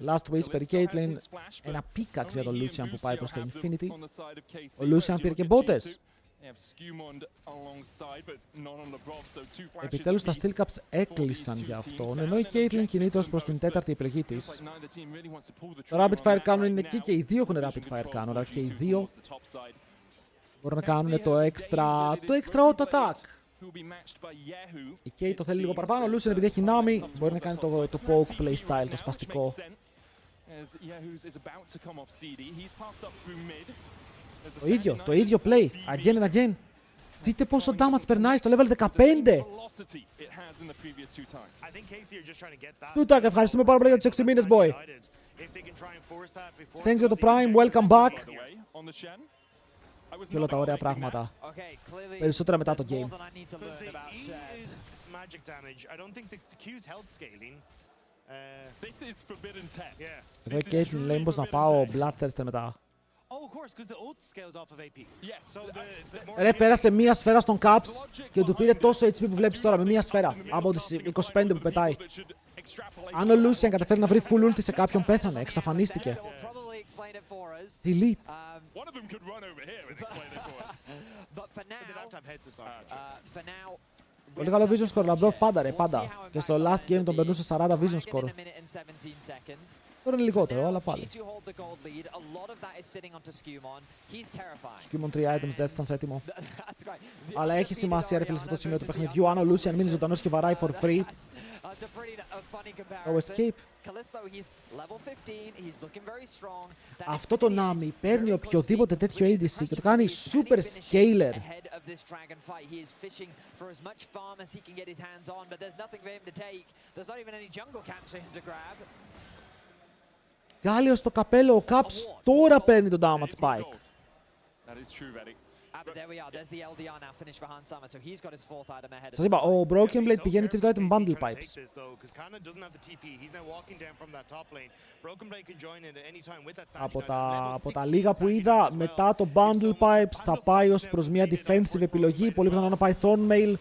Last whisper η Caitlyn. Ένα pickaxe για τον Lucian που πάει προς το Infinity. Ο Lucian πήρε και μπότες. Επιτέλους τα steel caps έκλεισαν για αυτόν, ενώ η Caitlyn κινείται ως προς την τέταρτη επιλογή της. Το rapid fire cannon είναι εκεί και οι δύο έχουν rapid fire cannon, αλλά και οι δύο μπορούν να κάνουν το extra auto attack. Η Kate το θέλει λίγο παραπάνω, ο Lucian επειδή έχει Nami μπορεί να κάνει το poke play style, το σπαστικό. Το ίδιο play, again and again. Δείτε πόσο damage περνάει στο level 15. Τούτακ, ευχαριστούμε πάρα πολύ για τους 6 μήνες, boy. Thanks για το Prime, welcome back. Και όλα τα ωραία πράγματα. Περισσότερα μετά το game. magic damage. I don't think the Q's health scaling. This is forbidden tech. Yeah. Εδώ η Caitlyn λέει μήπως να πάω Bloodthirster μετά. Oh, of course, because the ult scales off of AP. Yes. So the more Ρε, πέρασε μία σφαίρα στον Caps και του πήρε τόσο HP που βλέπεις τώρα με μία σφαίρα από τις 25 που πετάει. Αν ο Lucian καταφέρει να βρει full ulti σε κάποιον, πέθανε, εξαφανίστηκε. Delete. One of them could run over here and explain it for us. But for they don't now, have headsets on. for now, Πολύ καλό vision score, Λαμπρόφ πάντα ρε, πάντα. Και στο last game τον περνούσε 40 vision score. Τώρα είναι λιγότερο, αλλά πάλι. Skirmishes 3 items, death stance έτοιμο. Αλλά έχει σημασία ρε φίλε σε αυτό το σημείο του παιχνιδιού. Αν ο Lucian μείνει ζωντανός και βαράει for free, το escape. Αυτό το Nami παίρνει οποιοδήποτε τέτοιο ADC και το κάνει super scaler. Γκάλιος στο καπέλο, ο Caps τώρα παίρνει τον damage spike. Σας είπα, ο Broken Blade πηγαίνει τρίτο item Bundle Pipes. Από τα λίγα που είδα, μετά το Bundle Pipes θα πάει ως προς μια defensive επιλογή. Πολύ πιθανό να πάει Thornmail.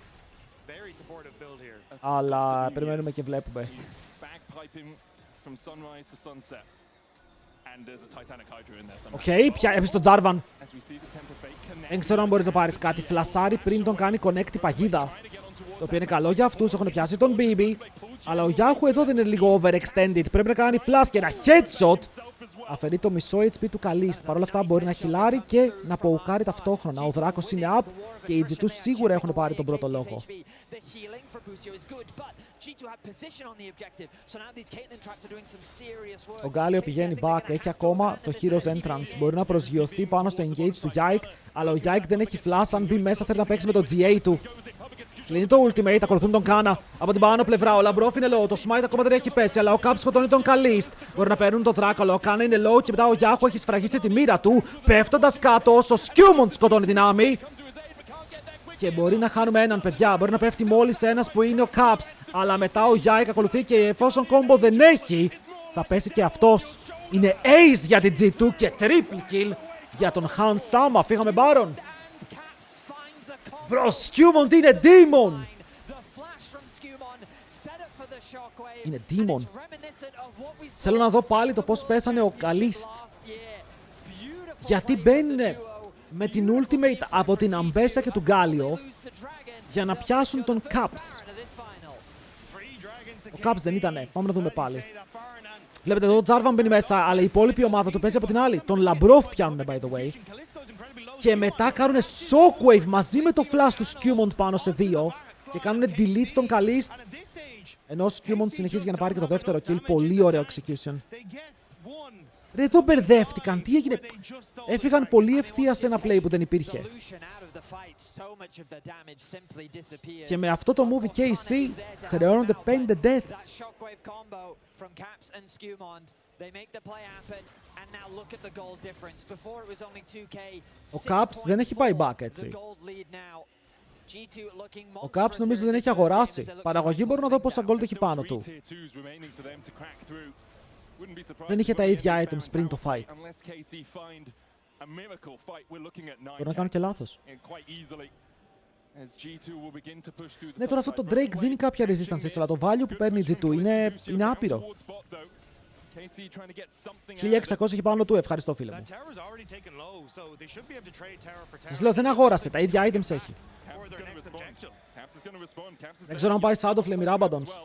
Αλλά περιμένουμε και βλέπουμε. Οκ, πια έπεσε τον Jarvan. Δεν ξέρω αν μπορείς να πάρεις κάτι. Φλασάρι πριν τον κάνει connect η παγίδα. Το οποίο είναι καλό για αυτούς. Έχουν πιάσει τον BB. Αλλά ο Yahoo εδώ δεν είναι λίγο overextended. Πρέπει να κάνει flash και ένα headshot. Αφαιρεί το μισό HP του Kalist. Παρ' όλα αυτά μπορεί να χιλάρει και να ποουκάρει ταυτόχρονα. Ο Δράκος είναι up και οι G2 σίγουρα έχουν πάρει τον πρώτο λόγο. Ο Γκάλιο πηγαίνει back, έχει ακόμα το Hero's Entrance. Μπορεί να προσγειωθεί πάνω στο engage του Yike, αλλά ο Yike δεν έχει flash. Αν μπει μέσα θέλει να παίξει με το GA του. Κλείνει το ultimate, ακολουθούν τον Κάνα από την πάνω πλευρά. Ο Λαμπρόφ είναι low, το smite ακόμα δεν έχει πέσει, αλλά ο Caps σκοτώνει τον Kalist. Μπορεί να παίρνουν τον Δράκολο, ο Κάνα είναι low και μετά ο Yahoo έχει σφραγίσει τη μοίρα του. Πέφτοντας κάτω, όσο Skirmishes σκοτώνει την Nami. Και μπορεί να χάνουμε έναν, παιδιά. Μπορεί να πέφτει μόλις ένας που είναι ο Caps. Αλλά μετά ο Yike ακολουθεί και εφόσον combo δεν έχει, θα πέσει και αυτός. Είναι ace για την G2 και triple kill για τον Han Sama. Φύγαμε Baron. Bro, Skirmishes είναι demon! Είναι demon. Θέλω να δω πάλι το πώς πέθανε ο Kalist. Γιατί μπαίνουν με την ultimate από την Αμπέσα και του Γκάλιο για να πιάσουν τον Caps. Ο Caps δεν ήτανε. Πάμε να δούμε πάλι. Βλέπετε εδώ ο Jarvan μπαίνει μέσα, αλλά η υπόλοιπη ομάδα του παίζει από την άλλη. Τον Λαμπρόφ πιάνουνε, by the way. Και μετά κάνουνε shockwave μαζί με το flash του Skirmishes πάνω σε δύο. Και κάνουνε delete τον Kalist. Ενώ ο Skirmishes συνεχίζει για να πάρει και το δεύτερο kill. Πολύ ωραίο execution. Ρε, εδώ μπερδεύτηκαν. Τι έγινε? Έφυγαν πολύ ευθεία σε ένα play που δεν υπήρχε. Και με αυτό το move KC χρεώνονται 5 deaths. Ο Caps δεν έχει πάει back έτσι. Ο Caps νομίζω δεν έχει αγοράσει. Παραγωγή μπορώ να δω πόσα gold έχει πάνω του. Δεν είχε τα ίδια items πριν το fight. Μπορεί να κάνω και λάθος. Ναι, τώρα αυτό το Drake δίνει κάποια resistance, αλλά το value που παίρνει η G2 είναι άπειρο. 1600 έχει πάνω του, ευχαριστώ φίλε μου. Σας λέω, δεν αγόρασε, τα ίδια items έχει. Δεν ξέρω αν πάει Shadow Flame ή Rabadons.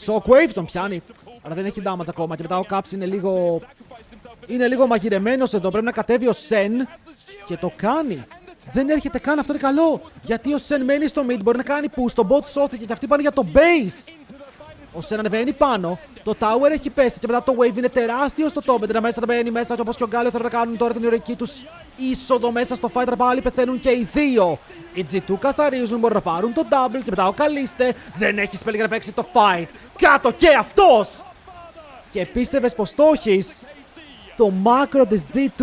Shockwave τον πιάνει, αλλά δεν έχει damage ακόμα. Και μετά ο Caps είναι λίγο μαγειρεμένος εδώ. Πρέπει να κατέβει ο Sen και το κάνει. Δεν έρχεται καν, αυτό είναι καλό. Γιατί ο Sen μένει στο mid, μπορεί να κάνει push. Το bot σώθηκε και αυτοί πάνε για το base. Ο Sen ανεβαίνει πάνω, το tower έχει πέσει και μετά το wave είναι τεράστιο στο top. Δεν μέσα, θα μπαίνει μέσα και όπως και ο Γκάλιο θέλουν να κάνουν τώρα την ηρωική τους είσοδο μέσα στο fight. Πάλι πεθαίνουν και οι δύο. Οι G2 καθαρίζουν, μπορούν να πάρουν το double και μετά ο Kalist δεν έχει spell για να παίξει το fight. Κάτω και αυτός! Και πίστευες πως το έχεις. Το μάκρο της G2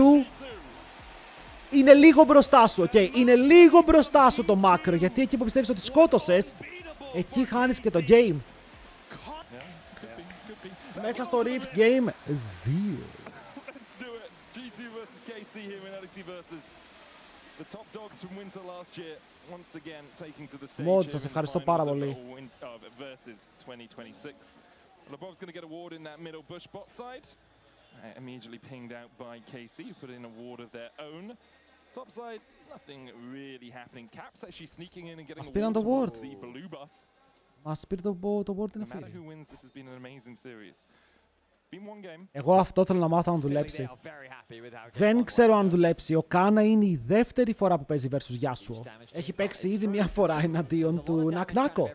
Είναι λίγο μπροστά σου, okay. Είναι λίγο μπροστά σου το μάκρο. Γιατί εκεί που πιστεύεις ότι σκότωσες, εκεί χάνεις και το game. Μέσα στο Rift Game 2. Mod, σας ευχαριστώ πάρα πολύ. Lebov's going to get a ward in that middle bush bot side. Immediately pinged out by KC, who put in a ward of their own. Top side, nothing really happening. Caps actually sneaking in and getting a ward towards the blue buff. Μας πήρε το ward την No matter ευθύνη. who wins, this has been an amazing series. Been one game. Εγώ αυτό θέλω να μάθω αν δουλέψει. Δεν ξέρω αν δουλέψει. Ο Κάνα είναι η δεύτερη φορά που παίζει versus Yasuo. Έχει παίξει ήδη μια φορά εναντίον του Νακνάκο.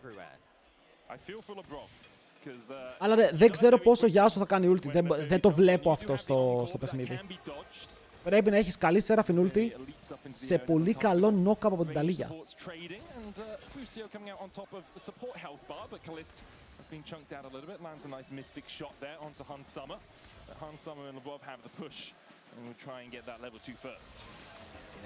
Αλλά δεν ξέρω πόσο Yasuo θα κάνει ulti. Δεν το βλέπω αυτό στο παιχνίδι. Πρέπει να έχεις καλή Seraphine ulti σε πολύ καλό knock-up από την Ταλίγια. Being chunked out a little bit, lands a nice mystic shot there onto Hans Summer. But Hans Summer and Lebov have the push, and we'll try and get that level 2 first.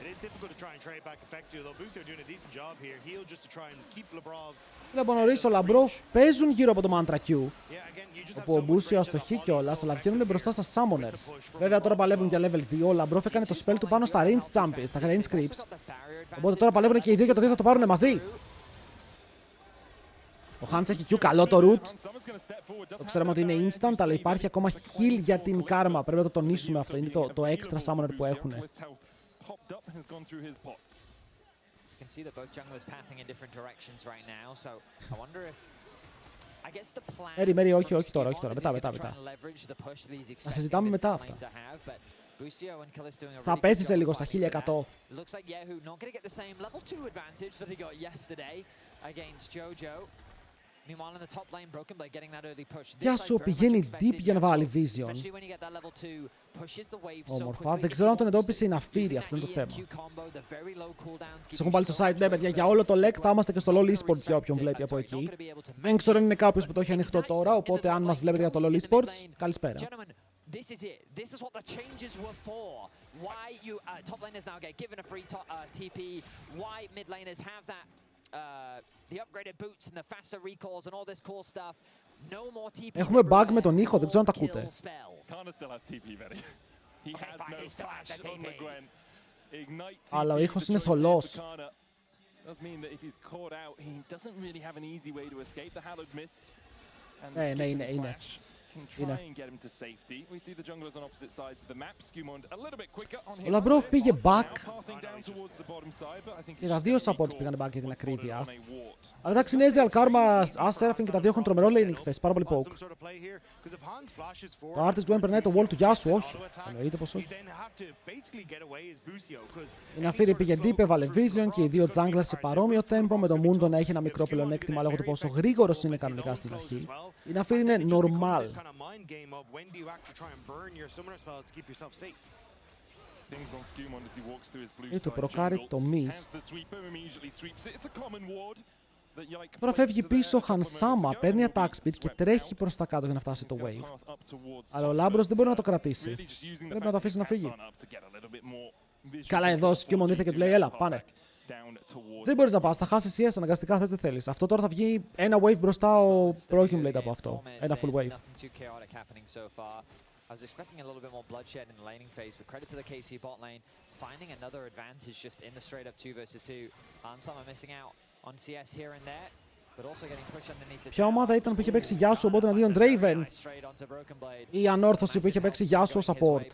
It is difficult to try and trade back effective, though Busio doing a decent job here. He'll just to try and keep Lebrov. Βλέπω νωρίς ο Λαμπρόφ παίζουν γύρω από το Mantra Q. Όπου ο Μπούσιο αστοχεί κιόλας, αλλά βγαίνουν μπροστά στα Summoners. Βέβαια τώρα παλεύουν για level 2. Ο Λαμπρόφ έκανε το spell του πάνω στα range champions, στα range creeps. Οπότε τώρα παλεύουν και οι δύο για το τι θα το πάρουν μαζί. Ο Hans έχει Q καλό το root. Το ξέρουμε ότι είναι instant, αλλά υπάρχει ακόμα heal για την Karma. Πρέπει να το τονίσουμε αυτό. Είναι το extra summoner που έχουν. Μέρι, όχι τώρα. Μετά. Θα συζητάμε μετά αυτά. Θα πέσει σε λίγο στα 1100. Yasuo πηγαίνει deep για να βάλει vision. Όμορφα. Δεν ξέρω αν τον εντόπισε η Ναφύρη, αυτό είναι το θέμα. Σε έχουν πάλι στο site, ναι παιδιά, για όλο το LEC θα είμαστε και στο LoL Esports για όποιον βλέπει από εκεί. Δεν ξέρω αν είναι κάποιος που το έχει ανοιχτό τώρα, οπότε αν μας βλέπετε για το LoL Esports, καλησπέρα. This is it. This is what the changes were for. Why you top laners now get given a free TP. Why mid laners have that the upgraded boots and the faster recalls and all this cool stuff. No more TP. Έχουμε bug με τον ήχο, δεν ξέρω αν τα ακούτε. Αλλά ο ήχος είναι θολός. Ναι, είναι. Ο Λαμπρόφ πήγε back. Και τα δύο supports πήγαν back για την ακρίβεια. Αλλά εντάξει, είναι Ezreal, Karma, Seraphine και τα δύο έχουν τρομερό laning phase, πάρα πολύ poke. Το Artist Gwen περνάει το wall του Yasuo, όχι. Εννοείται πως όχι. Η Ναφύρη πήγε deep, έβαλε vision και οι δύο junglers σε παρόμοιο tempo, με το Mundo να έχει ένα μικρό πλεονέκτημα λόγω του πόσο γρήγορος είναι κανονικά στην αρχή. Η Ναφύρη είναι normal. Ή το προκάρει το miss. Τώρα φεύγει πίσω ο Hansama, παίρνει attack speed και τρέχει προς τα κάτω για να φτάσει το wave. Αλλά ο Λάμπρος δεν μπορεί να το κρατήσει. Πρέπει να το αφήσει να φύγει. Καλά, εδώ ο Skirmishes ήρθε και του λέει έλα, πάνε. Δεν μπορείς να πας, θα χάσεις CS αναγκαστικά, θες δεν θέλεις. Αυτό τώρα θα βγει ένα wave μπροστά ο Broken Blade από αυτό. Ένα full wave. I was expecting a little bit more bloodshed in the laning phase, but credit to the KC bot lane, finding another advantage just in the straight up 2 versus 2. Hansama missing out on CS here and there, but also getting pushed underneath the. Ποια ομάδα ήταν που είχε παίξει Yasuo οπότε εναντίον Draven? Η ανόρθωση που είχε παίξει Yasuo support.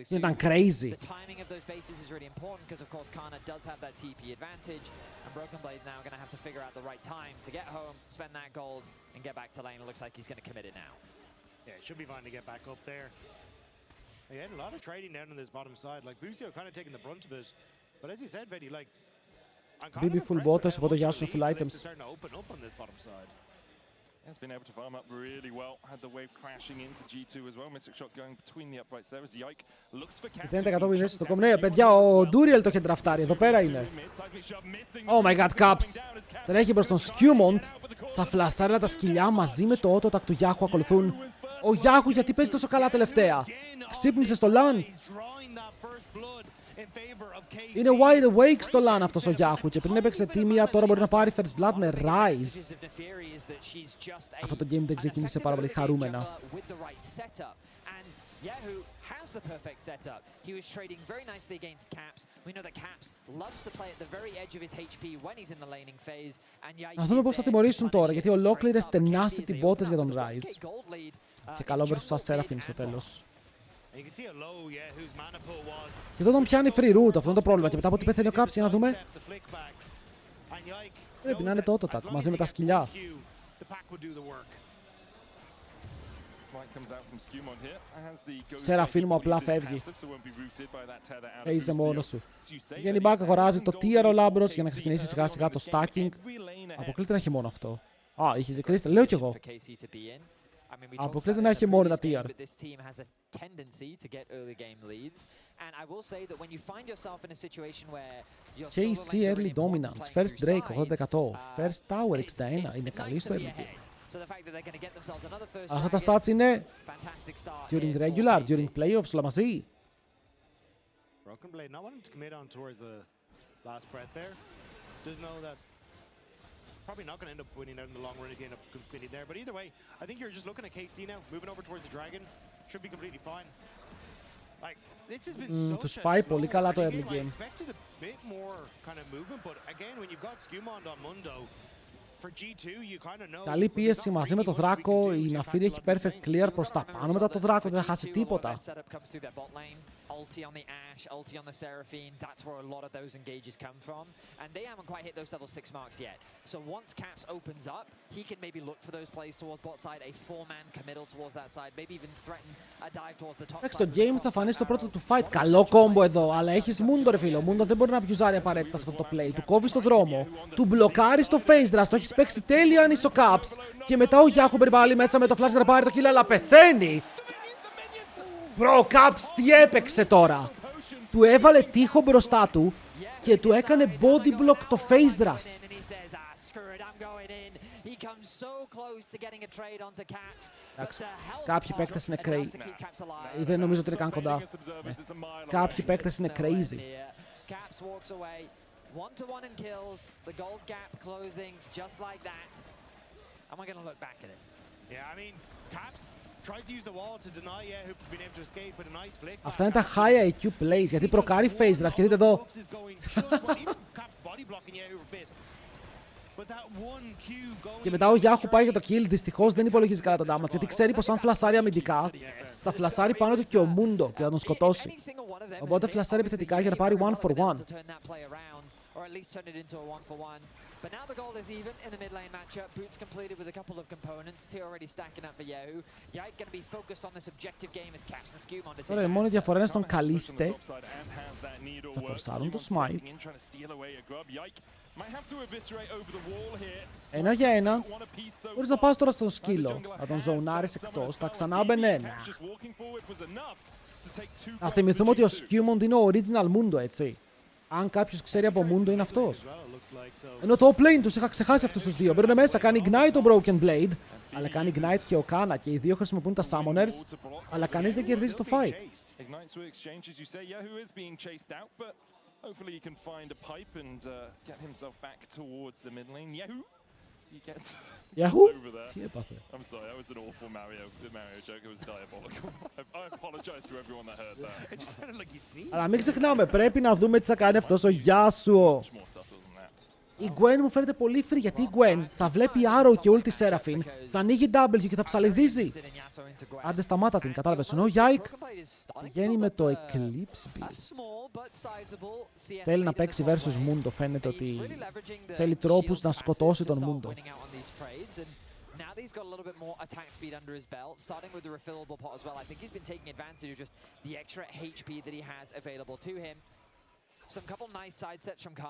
Ήταν crazy. The timing of those bases is really important because of course Karna does have that TP advantage, and Broken Blade now going to have to figure out the right time to get home, spend that gold, and get back to lane. It looks like he's going to commit it now. Yeah, it should be fine to get back up there. They had a lot of trading down on this bottom side. Like Busio kind of taking the brunt of it. But as you said, Vedi, like I'm kind BB of full bottom, οπότε Yasuo full items. starting to open up on this bottom side. Has been able to farm up really well. Had the wave crashing into G2 as well. Mystic shot going between the uprights there as Yike looks for capture. 0% στο κομμ. Ναι, παιδιά, ο Duriel το είχε ντραφτάρει. Εδώ πέρα είναι. Oh my god, Caps. Τρέχει προς τον Skirmishes. Θα φλασάρει τα σκυλιά μαζί με το auto-attack του Yahoo ακολουθούν. Ο Yahoo γιατί παίζει τόσο καλά τελευταία. Ξύπνησε στο LAN. Είναι wide awake στο LAN αυτός ο Yahoo και πριν έπαιξε τίμια, τώρα μπορεί να πάρει first blood με Rise. Αυτό το game δεν ξεκίνησε πάρα πολύ χαρούμενα. Yahoo has the perfect setup. He was trading very nicely against Caps. We know that Caps loves to play at the very edge of his HP when he's in the laning phase. Να δούμε πώς θα τιμωρήσουν τώρα, γιατί ολόκληρες tenacity botες για τον Rise. Και καλό versus Seraphine στο τέλος. Και εδώ τον πιάνει free root, αυτό είναι το πρόβλημα. Και μετά από ό,τι πεθαίνει ο Caps, για να δούμε. Πρέπει να είναι το Autotac μαζί με τα σκυλιά. Σεραφίν μου απλά φεύγει. Είσαι μόνος σου. Βγαίνει back, αγοράζει το tier ο Λάμπρος για να ξεκινήσει σιγά σιγά το stacking. Αποκλείται να έχει μόνο αυτό. Α, είχε κρίστη. Λέω κι εγώ. Αποκλείται να έχει μόνο ένα tier. KC early dominance. First Drake 80%. First Tower 61%. Είναι καλή στο early game. Αυτά τα stats είναι during regular, during playoffs, όλα μαζί. Broken Blade not wanting to commit on towards the last breath there. Does know that probably not going to end up winning out in the long run if you end up committing there. But either way, I think you're just looking at KC now, moving over towards the dragon. Should be completely fine. Like this has been such τους πάει πολύ καλά το early game. I expected a bit more kind of movement, but again when you've got Skewmond on Mundo. Καλή πίεση μαζί με το Δράκο. Η Ναφίρη έχει perfect clear προς τα πάνω. Μετά το Δράκο δεν θα χάσει τίποτα. Εντάξει, το game θα φανεί στο πρώτο του fight. Καλό κόμπο εδώ, αλλά έχεις Mundo ρε φίλε. Ο Mundo δεν μπορεί να αμπιουζάρει απαραίτητα σε αυτό το play. Του κόβει στο δρόμο, του μπλοκάρει στο face rush, το έχεις παίξει τέλεια αν είσαι ο Caps. Και μετά ο Yahoo περιβάλλει μέσα με το flash για να πάρει το kill, αλλά πεθαίνει. Bro, Caps τι έπαιξε τώρα. Του έβαλε τείχο μπροστά του και του έκανε body block το face rush. Εντάξει, κάποιοι παίκτες είναι crazy. Δεν νομίζω ότι είναι καν κοντά. Κάποιοι παίκτες είναι crazy. One-to-one in kills, the gold gap closing just like that. Am I going to look back at it? Yeah, I mean, Caps tries to use the wall to deny Yahoo from being able to escape with a nice flick. Αυτά είναι τα high IQ plays, γιατί προκάρει face rush και δείτε εδώ. Και μετά ο Yahoo πάει για το kill, δυστυχώς δεν υπολογίζει καλά το damage, γιατί ξέρει πως αν φλασάρει αμυντικά, θα φλασάρει πάνω του και ο Mundo και θα τον σκοτώσει. Οπότε φλασάρει επιθετικά για να πάρει 1-for-1. Or at least turn it into a 1-for-1. But now the goal is even in the mid lane matchup. Boots completed with a couple of components. T already stacking up for Yahoo. Yike going to be focused on this objective game as Caps and Skewmond. Τώρα η μόνη διαφορά είναι στον Καλίστε. Θα φορσάρουν το smite. Ένα για ένα. Μπορείς να πας τώρα στον σκύλο. Να τον ζωνάρεις εκτός. Θα ξανά μπαινε. Να θυμηθούμε ότι ο Skewmond είναι ο original Mundo, έτσι. Αν κάποιος ξέρει από Mundo είναι αυτός. Ενώ το lane τους είχα ξεχάσει αυτούς τους δύο. Μπαίνουν μέσα, κάνει ignite το Broken Blade, αλλά κάνει ignite και ο Kana και οι δύο χρησιμοποιούν τα summoners, αλλά κανείς δεν κερδίζει το fight. Yahoo! Τι έπαθε? I'm sorry, that was an awful Mario joke. It was diabolical. I apologize to everyone that heard that. It just sounded like you sneezed. Αλλά μην ξεχνάμε, πρέπει να δούμε τι θα κάνει αυτός ο Yasuo. Η Gwen μου φαίνεται πολύ free, γιατί η Gwen θα βλέπει Arrow και ulti Seraphine, θα ανοίγει W και θα ψαλιδίζει. Άντε σταμάτα την, κατάλαβες. Ενώ ο Yike πηγαίνει με το Eclipse Build. Θέλει να παίξει versus Mundo, φαίνεται ότι θέλει τρόπους να σκοτώσει τον Mundo. Now that he's got a little bit more attack speed under his belt, starting with the refillable pot as well, I think he's been taking advantage of just the extra HP that he has available to him.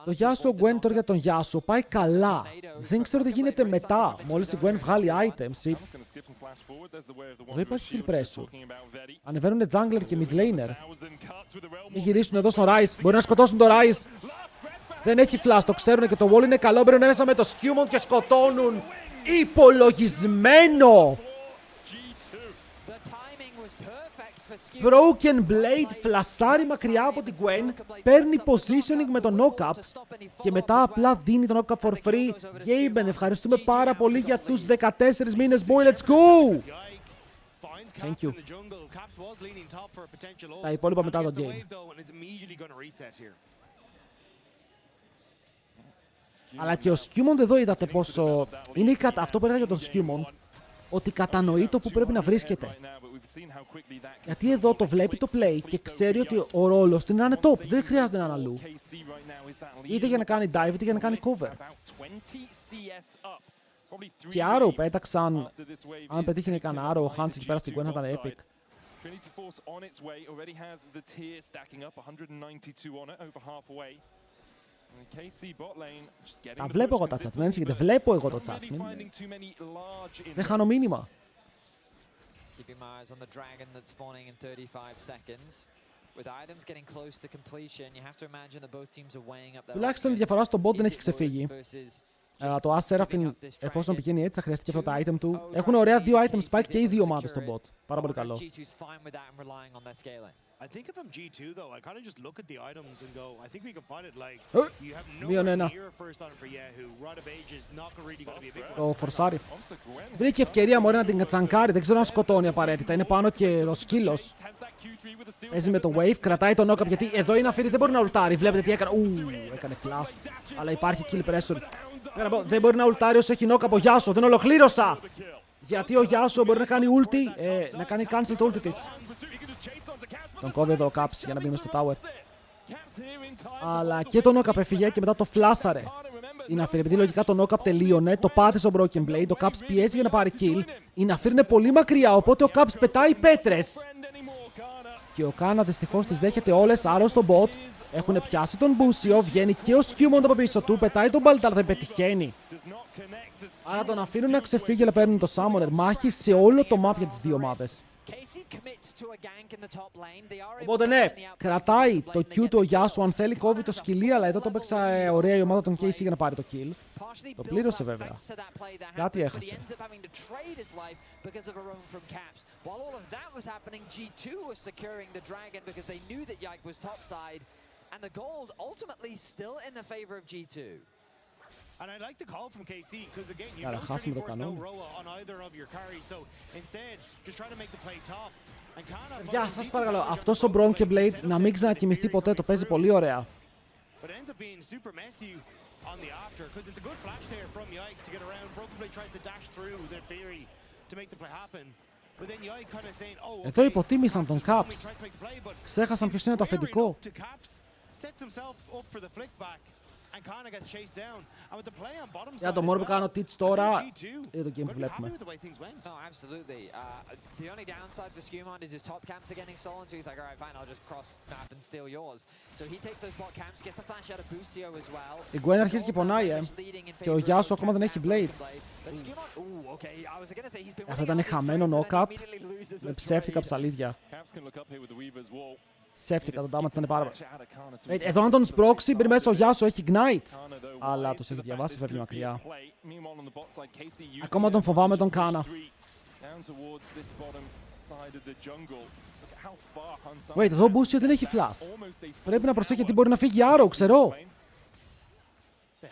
Το Yasuo Gwen τώρα για τον Yasuo πάει καλά. Δεν ξέρω τι γίνεται μετά. Μόλις η Gwen βγάλει items. Εδώ υπάρχει kill pressure. Ανεβαίνουν jungler και mid laner. Μην γυρίσουν εδώ στον Ryze. Μπορεί να σκοτώσουν τον Ryze. Δεν έχει flash, το ξέρουν και το wall είναι καλό. Μπαίνουν μέσα με το Skewmond και σκοτώνουν. Υπολογισμένο. Broken Blade φλασάρει μακριά από την Gwen, παίρνει positioning με το knock-up και μετά απλά δίνει το knock-up for free. Gaben, ευχαριστούμε πάρα πολύ για τους 14 μήνες, boy, let's go! Thank you. Τα υπόλοιπα μετά το game. Αλλά και ο Skirmishes εδώ είδατε πόσο... Είναι αυτό που έλεγα για τον Skirmishes, ότι κατανοεί το που πρέπει να βρίσκεται. Γιατί εδώ το βλέπει το play και ξέρει ότι ο ρόλος του είναι να είναι top. Δεν χρειάζεται να είναι αλλού. Είτε για να κάνει dive, είτε για να κάνει cover. Και Arrow πέταξαν... Αν πετύχαινε κανένα Arrow, ο Hans εκεί πέρα στην Gwen θα ήταν epic. Τα βλέπω εγώ τα chat, μην ανησυχείτε. Βλέπω εγώ το chat. Δεν χάνω μήνυμα. Τουλάχιστον η διαφορά στο bot δεν έχει ξεφύγει. Το As Seraphim, εφόσον πηγαίνει έτσι, θα χρειαστεί και αυτό το item του. Έχουν ωραία δύο item spike και οι δύο ομάδες στο bot. Πάρα πολύ καλό. Μείον ένα. Το φορσάρι. Βρήκε ευκαιρία μωρέ να την κατσανκάρει. Δεν ξέρω αν σκοτώνει απαραίτητα. Είναι πάνω και ο σκύλος. Παίζει με το wave, κρατάει το knock-up γιατί εδώ είναι αφήρη, δεν μπορεί να ουλτάρει. Βλέπετε τι έκανε. Έκανε flash. Αλλά υπάρχει kill pressure. Δεν μπορεί να ουλτάρει όσο έχει knock-up ο Yasuo. Δεν ολοκλήρωσα. Γιατί ο Yasuo μπορεί να κάνει ulti, να κάνει cancel το ulti της. Τον κόβει εδώ ο Caps για να μπει μες στο tower. Αλλά και το knock-up έφυγε και μετά το φλάσαρε. Η Ναφύρ, επειδή λογικά το knock-up τελείωνε, το πάτησε ο Broken Blade, το Caps πιέζει για να πάρει kill. Η Ναφύρ είναι πολύ μακριά, οπότε ο Caps πετάει πέτρες. Και ο Κάνα δυστυχώς τις δέχεται όλες, άρα στο bot. Έχουν πιάσει τον Μπούσιο, βγαίνει και ο Skirmishes από πίσω του, πετάει τον Baltar, δεν πετυχαίνει. Άρα τον αφήνουν να ξεφύγει, αλλά παίρνουν το Summoner. Μάχη σε όλο το map για τις δύο ομάδες. Οπότε ναι, κρατάει το Q του ο Yasuo, αν θέλει κόβει το σκυλί, αλλά εδώ το παίξα ωραία η ομάδα των KC για να πάρει το kill. Το πλήρωσε βέβαια. Κάτι έχασε. And I like the call from KC because again you don't force no Roa on either of your carries, so instead just try to make the play top. Γεια σας παρακαλώ, αυτός ο Broken Blade να μην ξανακοιμηθεί ποτέ, το παίζει πολύ ωραία. But it ends up being super messy on the after because it's a good flash there from Yike to get around. Broken Blade tries to dash through their theory to make the play happen. But then Yike kind of saying, oh, εδώ υποτίμησαν τον Caps. Ξέχασαν ποιος είναι το αφεντικό. Sets himself up for the flick back. Για το μόνο που κάνω teach τώρα είναι το game που βλέπουμε. Η Gwen αρχίζει και πονάει, και ο Yasuo ακόμα δεν έχει blade. Αυτό ήταν χαμένο knock-up με ψεύτικα ψαλίδια. Ψεύτικα, το damage ήταν πάρα πολύ. Εδώ αν τον σπρώξει, μπει μέσα ο Yasuo, έχει ignite. Αλλά τους έχει διαβάσει, φεύγει μακριά. Ακόμα τον φοβάμαι τον Κάνα. Wait, εδώ ο Μπούσιο δεν έχει flash. Πρέπει να προσέχει γιατί μπορεί να φύγει Arrow, ξέρω. Ναι.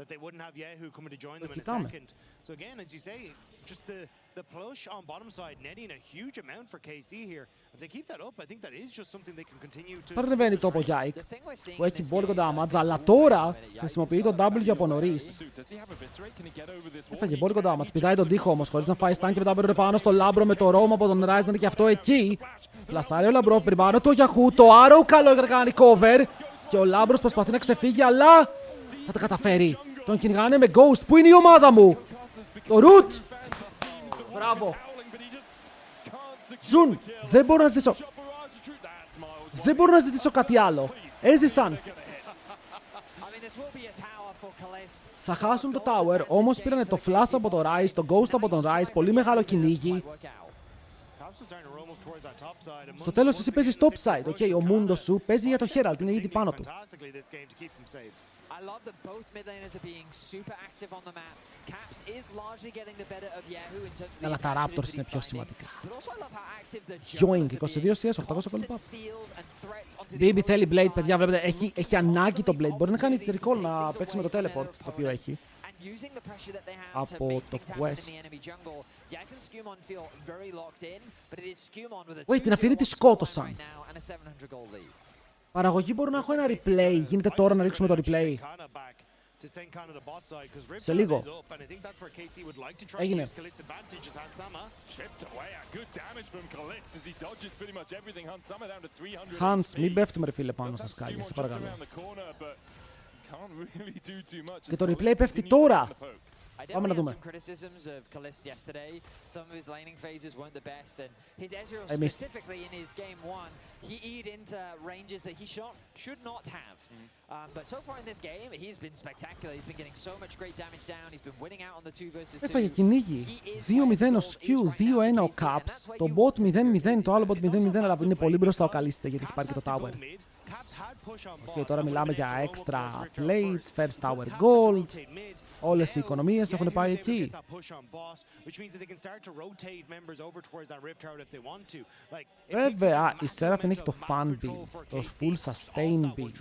That they wouldn't have Yahoo coming to join them in a second. So again, as you say, just the push on bottom side netting a huge amount for KC here. If they keep that up, I think that is just something they can continue to... Παρνεβαίνει το από Yike, που έχει μπόλικο damage, αλλά τώρα χρησιμοποιεί το W από νωρίς. Έφαγε μπόλικο damage, πηδάει τον τοίχο όμως, χωρίς να φάει stun και μετά μπαίνουν πάνω στο Λάμπρο με το Rome από τον Ryze, και αυτό εκεί. Φλασάρει ο Λαμπρό, περιμένω το Yahoo, το Arrow καλό για να κάνει cover. Και ο Λάμπρος προσπαθεί να ξεφύγει, αλλά θα τα καταφέρει. Τον κυνηγάνε με Ghost. Πού είναι η ομάδα μου? Το Root. Μπράβο. Ζουν. Δεν μπορώ να ζητήσω. Δεν μπορώ να ζητήσω κάτι άλλο. Έζησαν. Θα χάσουν το tower, όμως πήρανε το flash από το Ryze, το Ghost από τον Ryze, πολύ μεγάλο κυνήγι. Στο τέλος εσύ παίζεις top side, ο Mundo σου παίζει για το Herald, είναι ήδη πάνω του. I love that both mid laners are being super active on the map. Caps is largely getting the better of Yahoo in terms of the Αλλά τα advantages Raptors that είναι he's πιο finding. σημαντικά. But also I love how active the Yoink, junglers are 22 CS, being. 800 gold Constant pop. steals and threats onto the BB θέλει opposing Blade, παιδιά, side. βλέπετε, έχει ανάγκη το Blade. Μπορεί να κάνει Opportunities to recall take να things παίξει με το away from their teleport, το οποίο opponent. έχει. And using the pressure that they have to Από make το things happen in Quest. the enemy jungle, Yak and Skewmon feel very locked in, but it is Skewmon with a Wait, την αφήρη τη 2-0 σκότωσαν. right now and a 700 gold lead. Παραγωγή μπορώ να έχω ένα replay. Γίνεται τώρα να ρίξουμε το replay. Σε λίγο. Έγινε. Hans, μην πέφτουμε ρε φίλε πάνω στα σκάλια, σε παρακαλώ. Και το replay πέφτει τώρα. Πάμε να δούμε. Εμείς. Έφαγε κυνήγι. 2-0 ο Skew, 2-1 ο Caps. Το bot 0-0, το άλλο bot 0-0, αλλά είναι πολύ μπροστά ο Καλίστε γιατί έχει πάρει και το tower. Και τώρα μιλάμε για extra plates, first tower gold. Όλες οι οικονομίες έχουν πάει εκεί. Βέβαια, η Seraphine έχει το fun build, το full sustain build.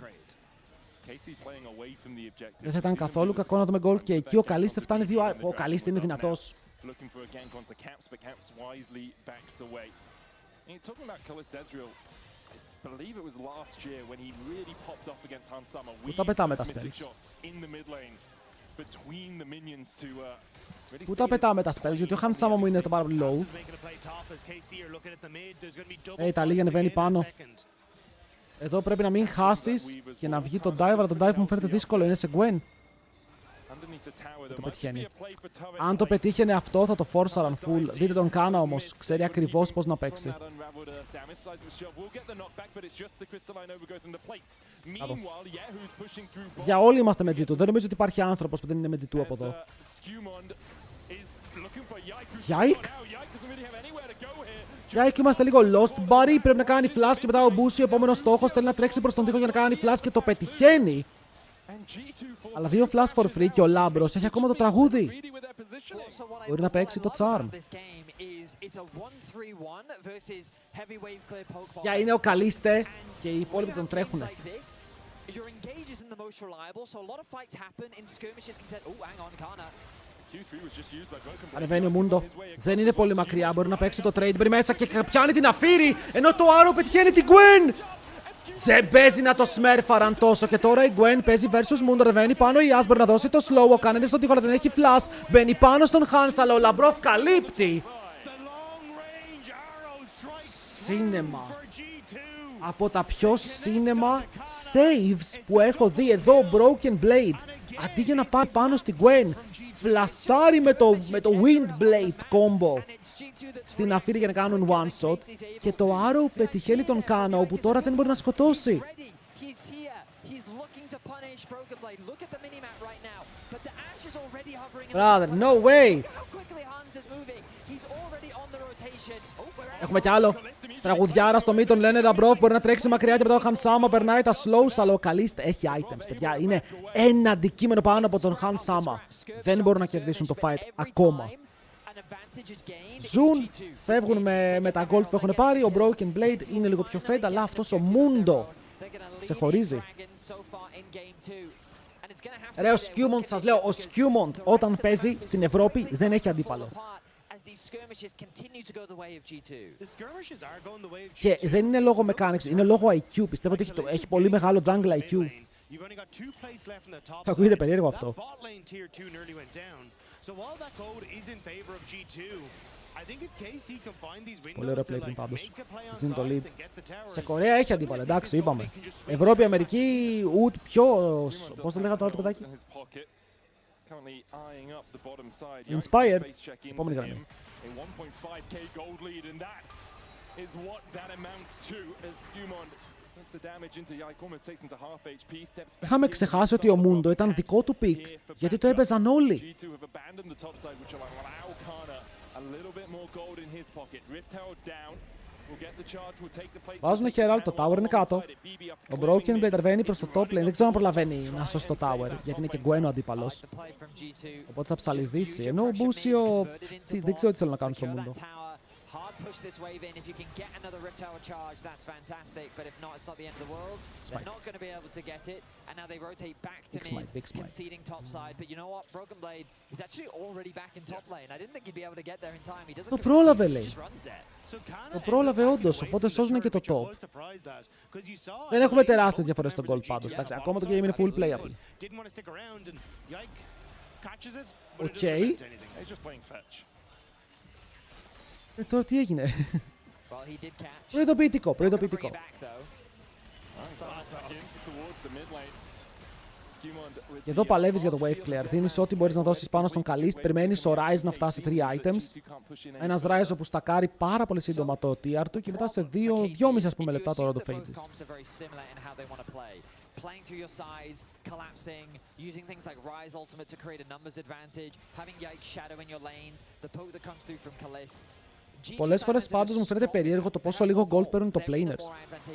Δεν θα ήταν καθόλου κακό να δούμε gold και εκεί ο Καλίστε φτάνει 2. Ο Καλίστε είναι δυνατός. Πού τα πετάμε τα spells. Πού τα πετάμε τα spells, γιατί ο Han Sama μου είναι πάρα πολύ low. Τα λίγα ανεβαίνει πάνω. Εδώ πρέπει να μην χάσεις και να βγει το dive, αλλά το dive μου φαίνεται δύσκολο, είναι σε Gwen. Δεν το πετυχαίνει. Αν το πετύχαινε αυτό θα το forcearan full. Δείτε τον Κάνα όμως, ξέρει ακριβώς πώς να παίξει. Για όλοι είμαστε με G2, δεν νομίζω ότι υπάρχει άνθρωπος που δεν είναι με G2 από εδώ. Yike! Yike, είμαστε λίγο lost buddy, πρέπει να κάνει flash και μετά ο Bushi, ο επόμενος στόχος, θέλει να τρέξει προς τον τοίχο για να κάνει flash και το πετυχαίνει. Αλλά 2 flash for free και ο Λάμπρος έχει ακόμα το τραγούδι. Μπορεί να παίξει το charm. Για είναι ο Καλίστε και οι υπόλοιποι τον τρέχουνε. Ανεβαίνει ο Μούντο. Δεν είναι πολύ μακριά. Μπορεί να παίξει το trade. Μπρει μέσα και πιάνει την αφήρη. Ενώ το Arrow πετυχαίνει την Gwen. Δεν παίζει να το σμέρφαραν τόσο. Και τώρα η Gwen παίζει versus Mundo. Ρεβαίνει πάνω η As. Μπορεί να δώσει το slow. Ο Κάνενε στον τοίχο, αλλά δεν έχει flash. Μπαίνει πάνω στον Hans, αλλά ο Λαμπρόφ καλύπτει. Σίνεμα. Από τα πιο σίνεμα saves που έχω δει. Εδώ Broken Blade. Αντί για να πάει πάνω στην Gwen, φλασάρει με το Wind Blade combo στην αφήρη για να κάνουν one shot και το Arrow πετυχαίνει τον Κάνα, όπου τώρα δεν μπορεί να σκοτώσει. Brother, no way! Έχουμε κι άλλο. Τραγουδιάρα στο mid, τον λένε Λαμπρόφ, μπορεί να τρέξει μακριά και μετά ο Han Sama περνάει τα slows, αλλά ο Καλίστε έχει items, παιδιά. Είναι ένα αντικείμενο πάνω από τον Han Sama. Δεν μπορούν να κερδίσουν το fight ακόμα. Ζουν, φεύγουν με τα gold που έχουν πάρει. Ο Broken Blade είναι λίγο πιο fade, αλλά αυτός ο Mundo ξεχωρίζει. Ρε, ο Skewmon, σας λέω, ο Skewmon όταν παίζει στην Ευρώπη δεν έχει αντίπαλο. Και δεν είναι λόγω mechanics, είναι λόγω IQ. Πιστεύω ότι έχει πολύ μεγάλο jungle IQ. Θα ακούγεται περίεργο αυτό. Πολύ ωραίο play πριν πάντως. Δίνει το lead. Σε Κορέα έχει αντίπαλο, εντάξει, είπαμε. Ευρώπη, Αμερική, ούτε πιο... Πώς το λέγατε το άλλο το παιδάκι? Inspired. Επόμενη γραμμή. Είχαμε ξεχάσει ότι ο Μούντο ήταν δικό του πικ, γιατί το έπαιζαν όλοι. Βάζουν Herald, το tower είναι κάτω. Ο Broken Blade ρεβαίνει προς το top lane. Δεν ξέρω αν προλαβαίνει να σώσει το tower, γιατί είναι και Gwen ο αντίπαλος. Οπότε θα ψαλιδίσει. Ενώ ο Μπούσιο δεν ξέρω τι θέλω να κάνω στο Mundo. Push this wave in. If you can get another Rift Tower charge, that's fantastic. But if not, it's not the end of the world. They're not going to be able to get it. And now they rotate back to mid, conceding top side. But you know what? Broken Blade is actually already back in top lane. I didn't think he'd be able to get there in time. He doesn't. Το πρόλαβε, λέει. Just runs there. Το πρόλαβε όντως, οπότε σώζουν και το top. Δεν έχουμε τεράστιες διαφορές στο gold πάντως. Εντάξει, ακόμα το game είναι full playable. Οκ. Τώρα τι έγινε. Προειδοποιητικό, προειδοποιητικό. Και εδώ παλεύεις για το wave clear. Δίνεις ό,τι μπορείς να δώσεις πάνω στον Kalist. Περιμένεις ο Ryze να φτάσει 3 items. Ένας Ryze όπου στακάρει πάρα πολύ σύντομα το TR του και μετά σε 2,5 ας πούμε λεπτά το Road of Ages. Playing through your sides, collapsing, using things like Rise Ultimate to create a numbers advantage, having Yike Shadow in your lanes, the poke that comes through from Kalist. Πολλές φορές πάντως μου φαίνεται περίεργο το πόσο λίγο gold παίρνουν το planers.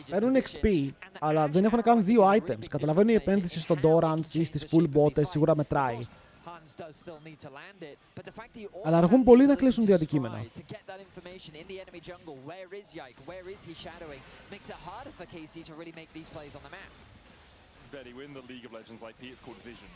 Παίρνουν XP, αλλά δεν έχουν κάνει 2 items. Καταλαβαίνω η επένδυση στο Dorans ή στις full bots σίγουρα μετράει. Αλλά αργούν πολύ να κλείσουν δύο αντικείμενα. In the League of Legends IP, it's called vision.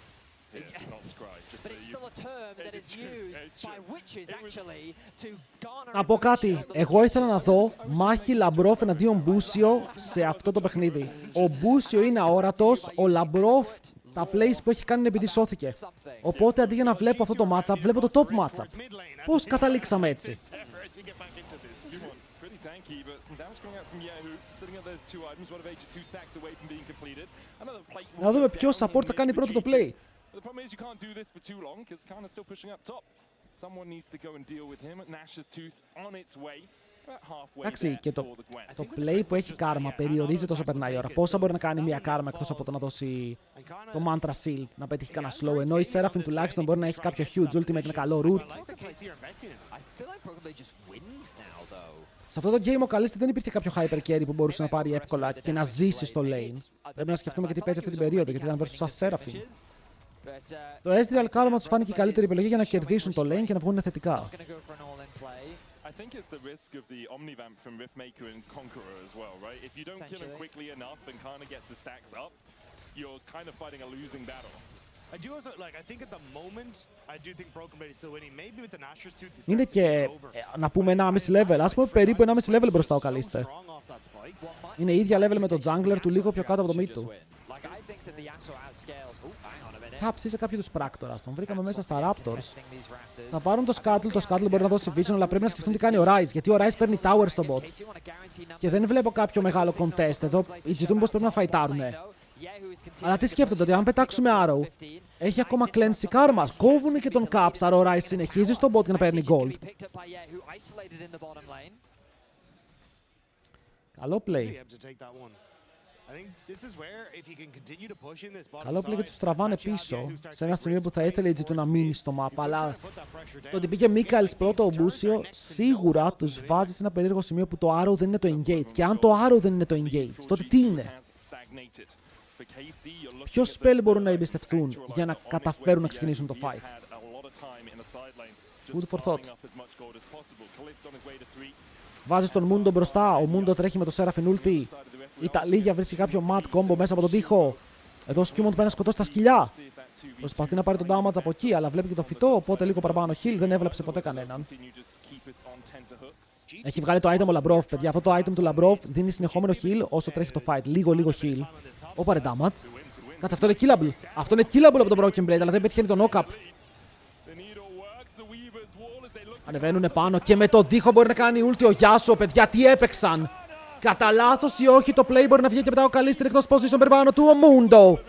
Not scribe. But it's still a term that is used by witches actually to garner. Να πω κάτι. Εγώ ήθελα να δω μάχη Λαμπρόφ εναντίον Μπούσιο σε αυτό το παιχνίδι. Ο Μπούσιο είναι αόρατος, ο Λαμπρόφ τα plays που έχει κάνει είναι επειδή σώθηκε. Οπότε αντί για να βλέπω αυτό το matchup, βλέπω το top matchup. Πώς καταλήξαμε έτσι. Να δούμε ποιο support θα κάνει πρώτο το play. Εντάξει, και το play που έχει Karma περιορίζεται όσο περνάει η ώρα. Πόσα μπορεί να κάνει μια Karma εκτός από το να δώσει το Mantra Shield, να πετύχει κανένα slow. Ενώ η Seraphine τουλάχιστον μπορεί να έχει κάποιο huge ultimate με καλό root. Σε αυτό το game ο Kalist δεν υπήρχε κάποιο hyper carry που μπορούσε να πάρει εύκολα και να ζήσει στο lane. Πρέπει να σκεφτούμε και τι παίζει αυτή την περίοδο, γιατί ήταν versus Seraphine. Το Ezreal Karma τους φάνηκε η καλύτερη επιλογή για να κερδίσουν το lane και να βγουν θετικά. I think it's the risk of the Omnivamp from Riftmaker and Conqueror as well, right? If you don't kill him quickly enough and Kana gets the stacks up, you're kind of fighting a losing battle. I do also like. I think at the moment, I do think Broken Blade is still winning. Maybe with the Nashor's Tooth, Είναι και να πούμε 1,5 level. Ας πούμε περίπου 1,5 level μπροστά ο Kalist. Είναι ίδια level με το jungler του, λίγο πιο κάτω από το mid του. Θα ψήσει κάποιο τους πράκτορας. Τον βρήκαμε μέσα στα Raptors. Θα πάρουν το Scuttle. Το Scuttle μπορεί να δώσει vision, αλλά πρέπει να σκεφτούν τι κάνει ο Ryze. Γιατί ο Ryze παίρνει tower στο bot. Και δεν βλέπω κάποιο μεγάλο contest εδώ. Οι G2 πως πρέπει να φαϊτάρουνε. Αλλά τι σκέφτονται, ότι αν πετάξουμε Arrow, έχει ακόμα cleanse Karma. Κόβουνε και τον Caps, άρα ο Ryze συνεχίζει στο bot για να παίρνει gold. Καλό play. Καλό play, γιατί τους τραβάνε πίσω σε ένα σημείο που θα ήθελε η G2 να μείνει στο map. Αλλά το ότι πήγε Mikaels πρώτο ο Μπούσιο σίγουρα τους βάζει σε ένα περίεργο σημείο που το Arrow δεν είναι το engage. Και αν το Arrow δεν είναι το engage, τότε τι είναι? Ποιο spell μπορούν να εμπιστευτούν για να καταφέρουν να ξεκινήσουν το fight? Food for thought. Βάζεις τον Mundo μπροστά, ο Mundo τρέχει με το Seraphine ulti. Η Ταλίγια βρίσκει κάποιο mat combo μέσα από τον τοίχο. Εδώ ο Skimon πάει να σκοτώσει τα σκυλιά. Προσπαθεί να πάρει τον damage από εκεί, αλλά βλέπει και το φυτό, οπότε λίγο παραπάνω heal, δεν έβλεψε ποτέ κανέναν. Έχει βγάλει το item ο Labrov, παιδιά. Αυτό το item του Labrov δίνει συνεχόμενο heal όσο τρέχει το fight. Λίγο heal. Όπαρε damage. Κάτσε, αυτό είναι killable. Αυτό είναι killable από τον Broken Blade, αλλά δεν πετυχαίνει τον knock-up. Ανεβαίνουνε πάνω και με τον τοίχο μπορεί να κάνει ulti ο Yasuo, παιδιά. Τι έπαιξαν! Κατά λάθος ή όχι, το play μπορεί να βγει και μετά ο Kalist εκτός position περιπάνω του, ο Mundo.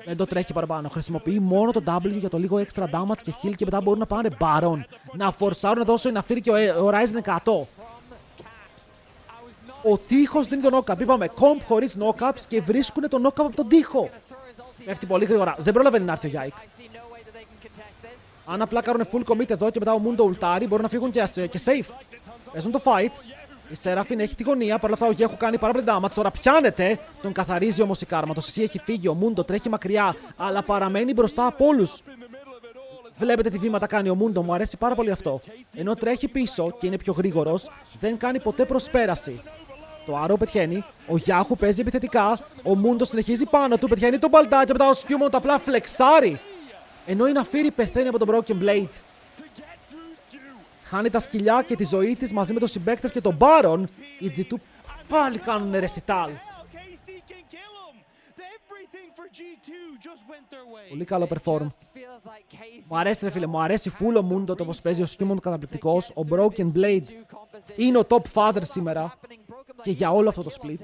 Δεν το τρέχει παραπάνω. Χρησιμοποιεί μόνο το W για το λίγο extra damage και heal και μετά μπορούν να πάνε Baron. Να φορσάρουν να δώσουν να φύρει και ο Ryze είναι 100. Ο τείχος δίνει τον knock-up. Είπαμε comp χωρίς knock-ups και βρίσκουν τον knock-up από τον τοίχο. Πέφτει πολύ γρήγορα. Δεν προλαβαίνει να έρθει ο Yike. Αν απλά κάνουν full commit εδώ και μετά ο Mundo ultari μπορούν να φύγουν και safe. Παίζουν το fight. Η Σέραφιν έχει τη γωνία, παρ' όλα αυτά ο Γέχου κάνει πάρα πολύ damage. Τώρα πιάνεται, τον καθαρίζει όμως η Κάρμα. Το CC έχει φύγει, ο Μούντο τρέχει μακριά, αλλά παραμένει μπροστά από όλους. Βλέπετε τι βήματα κάνει ο Μούντο, μου αρέσει πάρα πολύ αυτό. Ενώ τρέχει πίσω και είναι πιο γρήγορος, δεν κάνει ποτέ προσπέραση. Το Arrow πετυχαίνει, ο Γιάχου παίζει επιθετικά, ο Μούντο συνεχίζει πάνω του, πετυχαίνει τον μπαλτάκι και μετά ο Σκιούμοντ απλά φλεξάρει. Ενώ η Ναφίρη πεθαίνει από τον Broken Blade. Χάνει τα σκυλιά και τη ζωή της μαζί με τους συμπαίκτες και τον Baron. Οι G2 πάλι κάνουν ρεσιτάλ. Πολύ καλό perform. Μου αρέσει ρε φίλε, μου αρέσει full ο Mundo το πως παίζει, ο Σκιούμοντ καταπληκτικός. Ο Broken Blade είναι ο top father σήμερα και για όλο αυτό το split.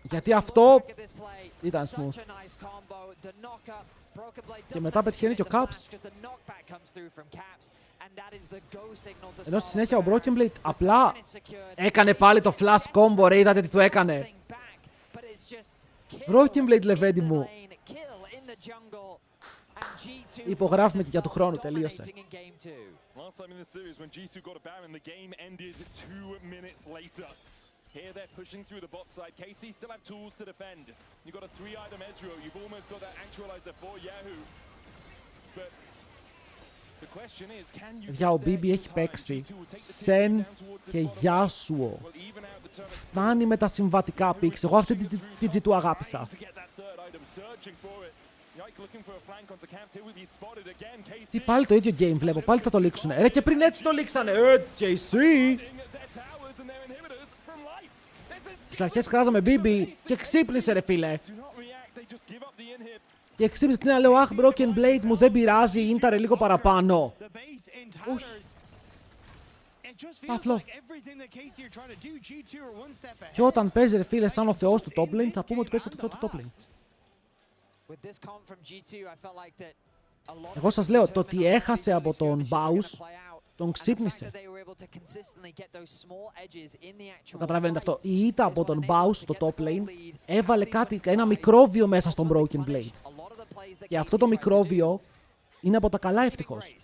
Γιατί αυτό ήταν smooth. Και μετά πετυχαίνει και ο Caps. Ενώ στη συνέχεια ο Broken Blade απλά έκανε πάλι το flash combo, ρε, είδατε τι του έκανε. Broken Blade, λεβέντη μου. Υπογράφουμε και για του χρόνου, τελείωσε. Here they're pushing through the bot side. KC still have tools to defend. You've got a 3-item Ezreal. You've almost got that actualizer for Yahoo. But the question is, can you... Για ο BB έχει παίξει Σεν και Γιάσουο. Φτάνει με τα συμβατικά picks. Εγώ αυτή την G2 αγάπησα. Τι πάλι το ίδιο game βλέπω. Πάλι θα το λήξουνε. Ρε και πριν έτσι το λήξανε. JC. Στις αρχές κράζαμε BB και ξύπνησε ρε φίλε. Και ξύπνησε την λέω αχ Broken Blade μου δεν πειράζει, ίνταρε λίγο παραπάνω. Όχι. Παφλό. Και όταν παίζει ρε φίλε σαν ο θεός του top lane θα πούμε ότι παίζει το θεό του top lane. Εγώ σας λέω το ότι έχασε από τον Baus τον ξύπνησε. Το καταλαβαίνετε αυτό. Η ήττα από τον Baus στο top lane έβαλε ένα μικρόβιο μέσα στον Broken Blade. Και αυτό το μικρόβιο είναι από τα καλά ευτυχώς.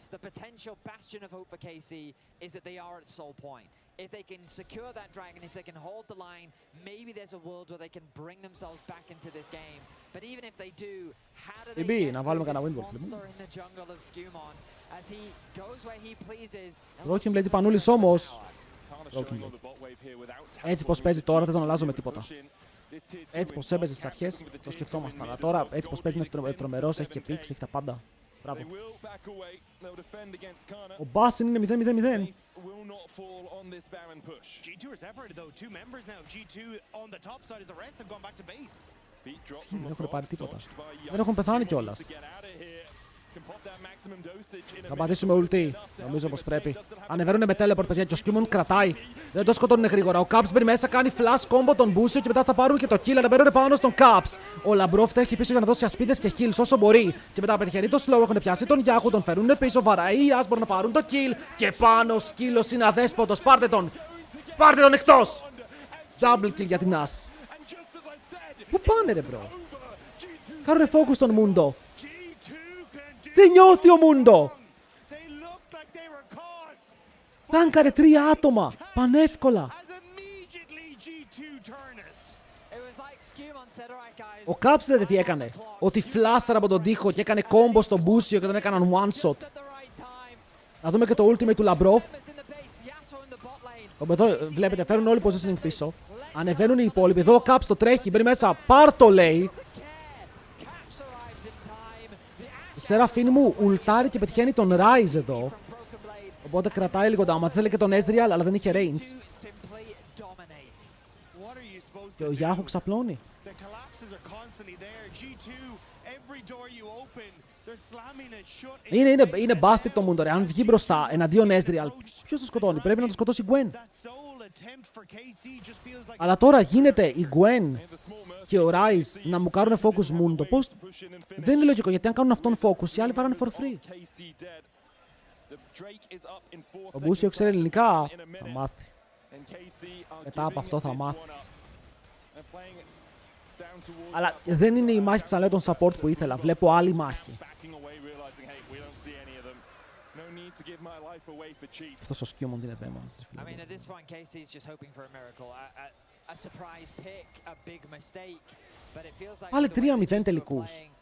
If they can secure that dragon, if they can hold the line, maybe there's a world where they can bring themselves back into this game. But even if they do, how do they get this monster in the jungle of Skewmon as he goes where he pleases? Broken Blade Πανούλης όμως. Έτσι πως παίζει τώρα δεν τον αλλάζω με τίποτα. Έτσι πως έπαιζε στις αρχές το σκεφτόμασταν. Αλλά τώρα έτσι πως παίζει είναι τρομερός, έχει και picks, έχει τα πάντα. Μπράβο. Ο Μπάσιν είναι 0-0-0. Δεν έχουν πάρει τίποτα. Δεν έχουν πεθάνει κιόλας. Θα πατήσουμε ulti. Νομίζω πως πρέπει. Ανεβαίνουνε με teleport, παιδιά, και ο Skewmon κρατάει. Δεν το σκοτώνουν γρήγορα. Ο Caps μπαίνει μέσα, κάνει flash combo τον Booster και μετά θα πάρουν και το kill. Ανεβαίνουν πάνω στον Caps. Ο Λαμπρόφ τρέχει πίσω για να δώσει ασπίδες και heals όσο μπορεί. Και μετά πετυχαίνει το slow, έχουν πιάσει τον Yahoo, τον φέρουν πίσω. Βαραΐας μπορούν να πάρουν το kill. Και πάνω ο σκύλος είναι αδέσποτος. Πάρτε τον! Πάρτε τον εκτός! Double kill για την As. Πού πάνε ρε μπρο? Κάνουνε focus τον Mundo. Δεν νιώθει ο Mundo. Τάνκαρε 3 άτομα. Πανεύκολα. Ο Caps δεν τι έκανε. Ότι φλάσταρα από τον τοίχο και έκανε κόμπο στον Μπούσιο και τον έκαναν one shot. Να δούμε και το ultimate του Λαμπρόφ. Εδώ βλέπετε φέρουν όλοι positioning πίσω. Ανεβαίνουν οι υπόλοιποι. Εδώ ο Caps το τρέχει. Μπαίνει μέσα. Πάρ' το λέει. Η Σεραφίν μου ουλτάρει και πετυχαίνει τον Rise εδώ. Οπότε κρατάει λίγο damage. Θέλει και τον Ezreal αλλά δεν είχε range. Και ο Yahoo ξαπλώνει. Είναι busted το Mundo. Αν βγει μπροστά εναντίον Ezreal, ποιος το σκοτώνει? Πρέπει να το σκοτώσει η Gwen. Αλλά τώρα γίνεται η Gwen και ο Rise να μου κάνουν focus Mundo. Πώς? Δεν είναι λογικό, γιατί αν κάνουν αυτόν focus, οι άλλοι βάρανε for free. Ο Μπούσιο ξέρει ελληνικά, θα μάθει. Μετά από αυτό θα μάθει. Αλλά δεν είναι η μάχη, ξαναλέω, των support που ήθελα. Βλέπω άλλη μάχη. Αυτός ο Σκιούμοντ είναι δαίμονας. I mean, at this point, Casey's just hoping for a miracle. A surprise pick, a big mistake. But it feels like Πάλι the way the 3-0 Chiefs were τελικούς. playing,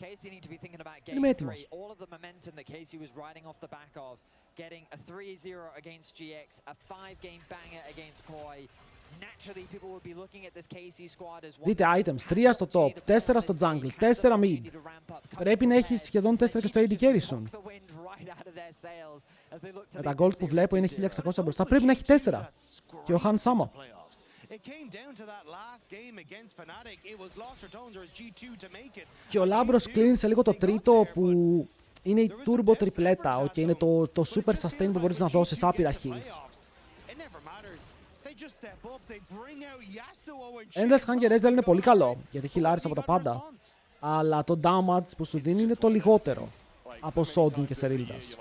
Casey need to be thinking about Είμαι game έτοιμος. 3. All of the momentum that Casey was riding off the back of, getting a 3-0 against GX, a 5-game banger against Koi. Naturally, people would be looking at this Casey squad as one. Δείτε items, 3 στο top, 4 στο jungle, 4 mid. Πρέπει να έχει σχεδόν 4 και στο AD carry soon. Με τα gold που βλέπω είναι 1600 μπροστά, πρέπει να έχει 4. Και ο Han Sama. Και ο Λάμπρος κλείνει σε λίγο το τρίτο που είναι η turbo τριπλέτα. Okay, είναι το super sustain που μπορείς να δώσεις άπειρα heals. Endless Hunger Ezreal είναι πολύ καλό, γιατί χιλάρεις από τα πάντα. Αλλά το damage που σου δίνει είναι το λιγότερο από Sojin και Seryldas.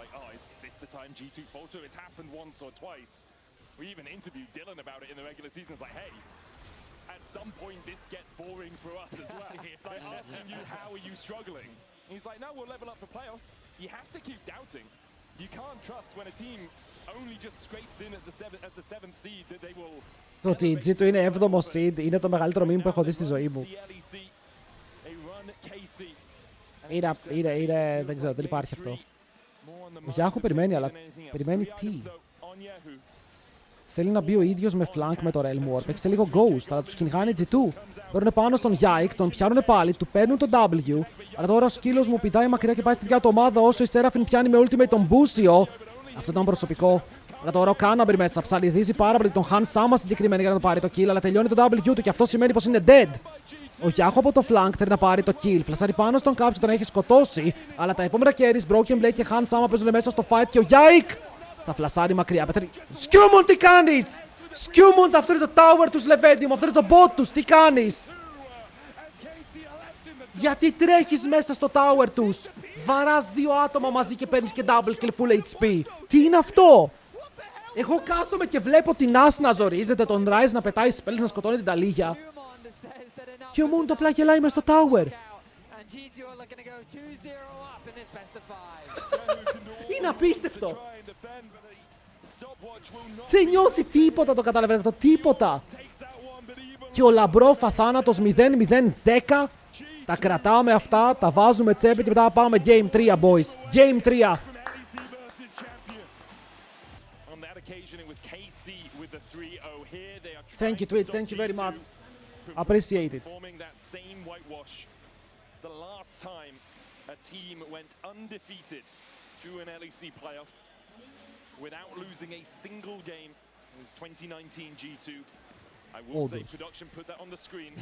We even interviewed Dylan about it in the regular season. It's like, hey, at some point this gets boring for us as well. Like asking you, how are you struggling? And he's like, no, we'll level up for playoffs. You have to keep doubting. You can't trust when a team only just scrapes in at the seventh seed that they will. Το ότι η G2 είναι 7ο seed είναι το μεγαλύτερο meme που έχω δει στη ζωή μου. Είναι, δεν ξέρω, δεν υπάρχει αυτό. Ο Γιάχου περιμένει, αλλά περιμένει τι. Θέλει να μπει ο ίδιος με flank με το Realm Warp. Έχει λίγο ghost, αλλά τους κυνηγάνε G2. Παίρνουν πάνω στον Yike, τον πιάνουν πάλι, του παίρνουν τον W. Αλλά τώρα ο σκύλος μου πηδάει μακριά και πάει στη δικιά του ομάδα όσο η Seraphine πιάνει με ultimate τον Μπούσιο. Αυτό ήταν προσωπικό. Αλλά τώρα ο Κάναμπρι μέσα ψαλιδίζει πάρα πολύ τον Han Sama συγκεκριμένα για να το πάρει το kill, αλλά τελειώνει το W του και αυτό σημαίνει πως είναι dead. Ο Γιάχο από το flank θέλει να πάρει το kill. Φλασάρει πάνω στον κάποιον, τον έχει σκοτώσει. Αλλά τα επόμενα carries, Broken Blade και Han Sama παίζουν μέσα στο fight και ο Yike θα φλασάρει μακριά. Σκιούμοντ, τι κάνεις! Σκιούμοντ, αυτό είναι το tower τους, Λεβέντι μου, αυτό είναι το bot τους, τι κάνεις! Γιατί τρέχεις μέσα στο tower τους! Βαράς 2 άτομα μαζί και παίρνεις και double kill full HP. Τι είναι αυτό! Εγώ κάθομαι και βλέπω την As να ζορίζεται, τον Ryze να πετάει spells, να σκοτώνει την ταλίγια. Και ο Moon το απλά γελάει μες στο tower. Είναι απίστευτο! Δεν νιώθει τίποτα, το καταλαβαίνετε αυτό, τίποτα! Και ο Λαμπρόφ αθάνατος 0-0-10. Τα κρατάμε αυτά, τα βάζουμε τσέπη και μετά πάμε Game 3, boys. Game 3! Thank you, Twitch. Thank you very much. Appreciate it. The last time a team went undefeated through an LEC playoffs without losing a single game was 2019 G2. I will say production put that on the screen.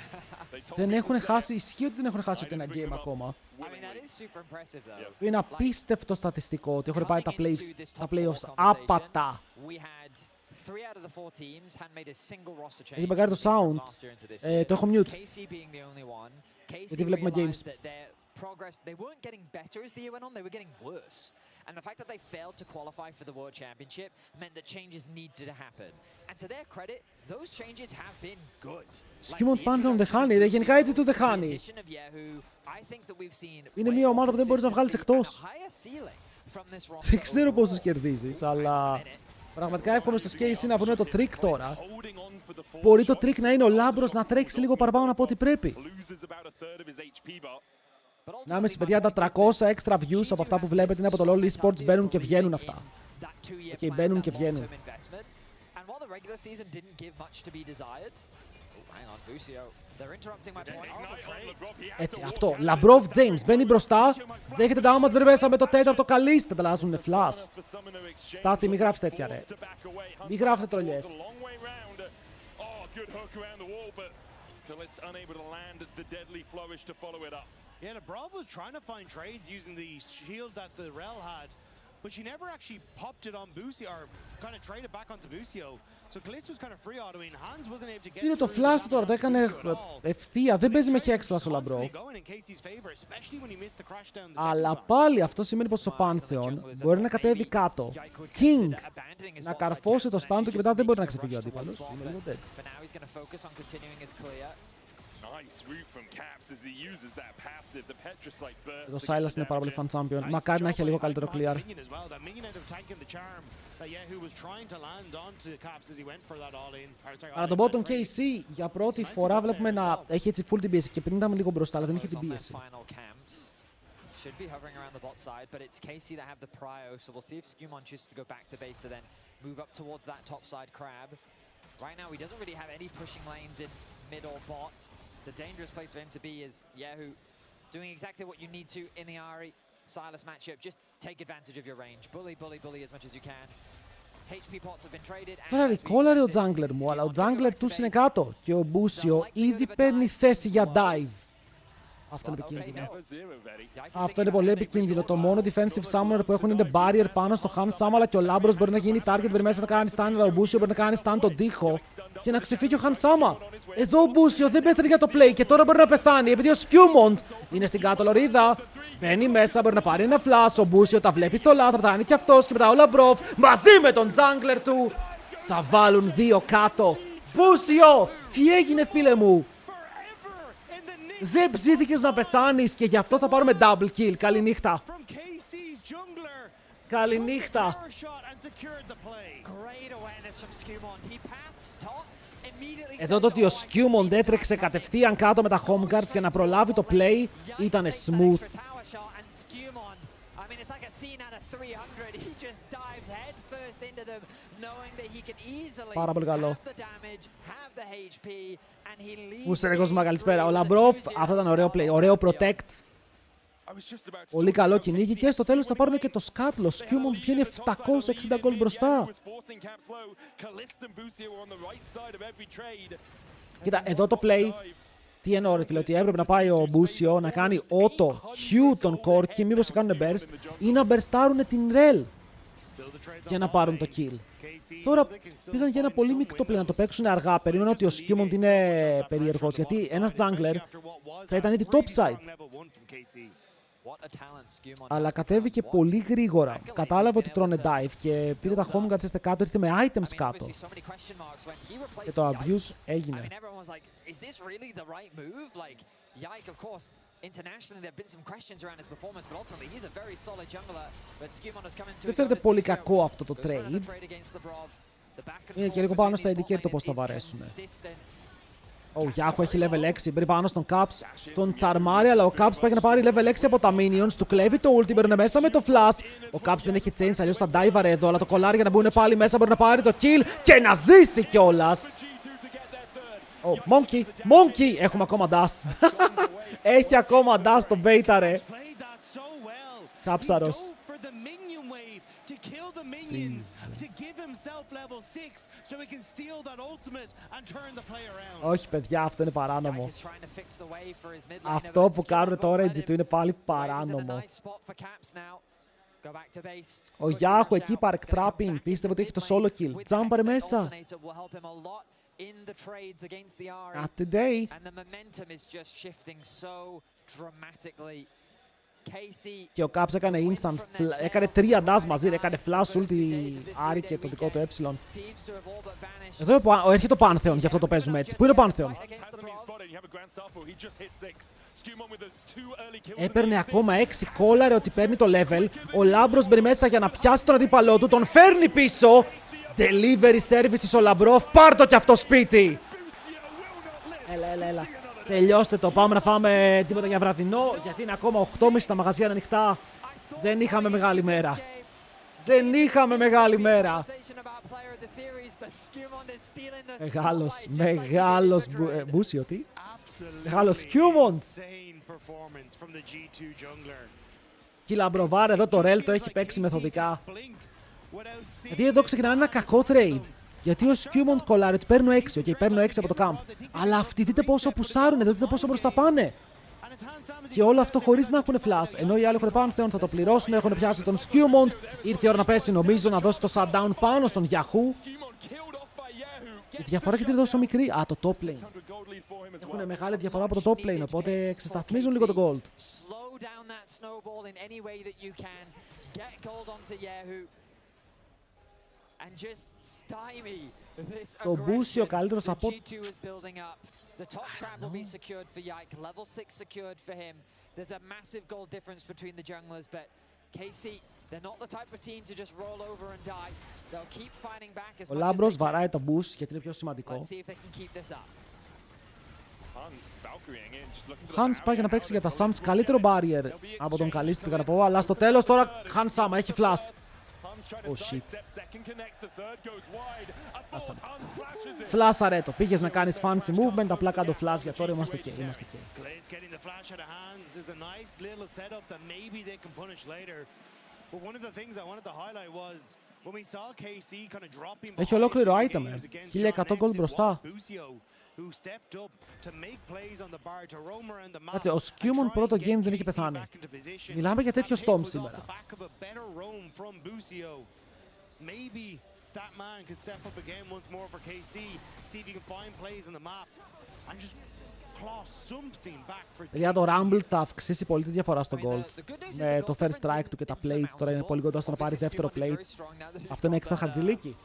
Δεν έχουν χάσει, ισχύει ότι δεν έχουν χάσει ούτε ένα game ακόμα. Είναι απίστευτο στατιστικό ότι έχουν πάρει τα playoffs άπατα. Έχει μπαγκάρει το sound. Το έχω mute. Γιατί βλέπουμε games. They weren't getting better as the year went on, they were getting worse. And the fact that they failed to qualify for the World Championship meant that changes needed to happen. And to their credit, those changes have been good. Σκίμον Πάντων δεν χάνει, ρε. Γενικά έτσι του δεν χάνει. Είναι μια ομάδα που δεν μπορείς να βγάλεις εκτός. Δεν ξέρω πόσους κερδίζεις, αλλά πραγματικά εύχομαι στο Casey να βρουν το trick τώρα. Μπορεί το trick να είναι ο Λάμπρος να τρέξει λίγο παραπάνω από ό,τι πρέπει. Να είμαι στην παιδιά, τα 300 extra views από αυτά που βλέπετε είναι από το LoL Esports, μπαίνουν και βγαίνουν αυτά. Και μπαίνουν και βγαίνουν. Έτσι, αυτό. Λαμπρόφ James μπαίνει μπροστά, δέχεται damage, μπαίνει μέσα με το τέταρτο καλύστε, τα αλλάζουν flash. Στάτη, μη γράφεις τέτοια ρε. Μη γράφετε τρολιές. Yeah, the Brav was trying to find trades using the shield that the Rel had, but she never actually popped it on Busio, or kind of traded back onto Busio. So Kalista was kind of free autoing. Hans wasn't able to get. Είναι το flash του τώρα, το έκανε ευθεία, δεν παίζει με hex flash ο Λαμπρόφ. Αλλά πάλι αυτό σημαίνει πως ο Pantheon μπορεί να κατέβει κάτω. King να καρφώσει το stand του και μετά δεν μπορεί να ξεφύγει ο αντίπαλος. Είναι λίγο dead. Το Silas είναι πάρα πολύ fan champion. Μακάρι να έχει λίγο καλύτερο clear. Αλλά τον bottom KC για πρώτη φορά βλέπουμε να έχει έτσι full την πίεση και πριν ήταν λίγο μπροστά, αλλά δεν είχε την πίεση. Should be hovering around the bot side, but it's KC that have the prio, so we'll see if Skewmon chooses to go back to base to then move up towards that top side crab. Right now, he doesn't really have any pushing lanes in mid or bot. It's a dangerous place for him to be as Yahoo doing exactly what you need to in the Ari Silas matchup. Just take advantage of your range. Bully, bully, bully as much as you can. HP pots have been traded. Τώρα ρικόλαρε ο jungler μου, αλλά ο jungler του είναι κάτω και ο Μπούσιο ήδη παίρνει θέση για dive. Αυτό είναι επικίνδυνο. Αυτό είναι πολύ επικίνδυνο. Το μόνο defensive summoner που έχουν είναι barrier πάνω στο Hans Sama, αλλά και ο Labros μπορεί να γίνει target, μπορεί μέσα να κάνει stun, αλλά ο Μπούσιο μπορεί να κάνει stun τον τοίχο και να ξεφύγει ο Hans Sama. Εδώ ο Μπούσιο δεν πέθανε για το play και τώρα μπορεί να πεθάνει επειδή ο Skewmon είναι στην κάτω λωρίδα. Μπαίνει μέσα, μπορεί να πάρει ένα flash. Ο Μπούσιο τα βλέπει θολά, θα πεθάνει κι αυτός και μετά ο Labrov μαζί με τον jungler του θα βάλουν 2 κάτω. Μπούσιο, τι έγινε φίλε μου? Δεν ψήθηκες να πεθάνεις και γι' αυτό θα πάρουμε double kill. Καληνύχτα. Καληνύχτα. Εδώ το ότι ο Skewmon έτρεξε κατευθείαν κάτω με τα home guards για να προλάβει το play ήταν smooth. Πάρα πολύ καλό. Μουσερεγόσμα, καλησπέρα. Ο Labrov, αυτό ήταν ωραίο play, ωραίο protect. Πολύ καλό κυνήγι και στο τέλος θα πάρουν και το Scuttle. Ο Skewmon βγαίνει 760 gold μπροστά. Κοίτα, εδώ το play, τι εννοώ ρε φίλε, ότι έπρεπε να πάει ο Μπούσιο να κάνει auto Q τον Core και μήπως κάνουν burst ή να burstάρουν την Rel για να πάρουν το kill. Τώρα πήγαν για ένα πολύ μικρό play να το παίξουν αργά. Περίμενα ότι ο Skewmon είναι περίεργος, γιατί ένας jungler θα ήταν ήδη topside. Αλλά κατέβηκε πολύ γρήγορα. Κατάλαβε ότι τρώνε dive και πήρε τα home guards κάτω, ήρθε με items κάτω. Και το abuse έγινε. Δεν φαίνεται πολύ κακό αυτό το trade. Είναι και λίγο πάνω στα indicator το πώς θα βαρέσουν. Ο Yahoo έχει level 6, μπρει πάνω στον Caps, τον τσαρμάρει, αλλά ο Caps πάει να πάρει level 6 από τα minions, του κλέβει το ulti, μπαίνει μέσα με το flash. Ο Caps δεν έχει change, αλλιώς θα dive εδώ, αλλά το κολλάρι για να μπουν πάλι μέσα μπορεί να πάρει το kill και να ζήσει κιόλας. Monkey, Monkey! Έχουμε ακόμα dash. Έχει ακόμα dash το beta ρε. Κάψαρος. Όχι παιδιά, αυτό είναι παράνομο. Αυτό που κάνουν τώρα οι G2 είναι πάλι παράνομο. Ο Yahoo εκεί πάρε trapping, πίστευε ότι έχει το solo kill. Τζάμπαρε μέσα. Not today. Και ο Caps έκανε instant, έκανε 3 dash μαζί, έκανε flash ulti Άρη και το δικό του ε. Εδώ έρχεται το Pantheon, γι' αυτό το παίζουμε έτσι. Πού είναι ο Pantheon? Έπαιρνε ακόμα 6, κόλλαρε ότι παίρνει το level. Ο Labros μπαίνει μέσα για να πιάσει τον αντίπαλό του, τον φέρνει πίσω. Delivery services ο Labrov, πάρ' το κι αυτό σπίτι! Έλα. Τελειώστε το, πάμε να φάμε τίποτα για βραδινό, γιατί είναι ακόμα 8.30 τα μαγαζιά ανοιχτά. Δεν είχαμε μεγάλη μέρα. Μεγάλος Μπούσιο, τι? Μεγάλος Skewmon. Και η Λαμπροβάρ εδώ το Rel το έχει παίξει μεθοδικά. Γιατί εδώ ξεκινάει ένα κακό trade. Γιατί ο Skewmon κολλάρει ότι παίρνω 6, okay, παίρνω 6 από το camp. Αλλά αυτοί δείτε πόσο πουσάρουν, δείτε πόσο μπροστά πάνε. Και όλο αυτό χωρίς να έχουν flash. Ενώ οι άλλοι έχουν Pantheon, θα το πληρώσουν, έχουν πιάσει τον Skewmon. Ήρθε η ώρα να πέσει, νομίζω, να δώσει το shutdown πάνω στον Yahoo. Η διαφορά γιατί είναι τόσο μικρή. Α, το top lane. Έχουν μεγάλη διαφορά από το top lane, οπότε ξεσταθμίζουν λίγο το gold. Το Μπούσιο καλύτερος από... The top trap will be secured for Yike. Level 6 secured for him. There's a massive gold difference between the junglers, but KC, they're not the type of team to just roll over and die. They'll keep fighting back as Ο much as Λάμπρος they can. βαράει το boost γιατί είναι πιο σημαντικό. Let's see if they can keep this up. Hans πάει για να παίξει για τα Sams καλύτερο barrier από τον Kalist πήγα να πω, αλλά στο τέλος τώρα Hans Sama έχει flash. Oh shit. Φλάσαρε το. Πήγες να κάνεις fancy movement, απλά κάτω flash για τώρα είμαστε ok. Είμαστε ok. Έχει ολόκληρο item, 1100 gold μπροστά. Κάτσε, ο Skewmon πρώτο game δεν είχε πεθάνει. Μιλάμε για τέτοιο storm σήμερα. Για το Rumble θα αυξήσει πολύ τη διαφορά στο gold. Με το first strike του και τα plates τώρα είναι πολύ κοντά στο να πάρει δεύτερο plate. Αυτό είναι έξτρα χαρτζηλίκι.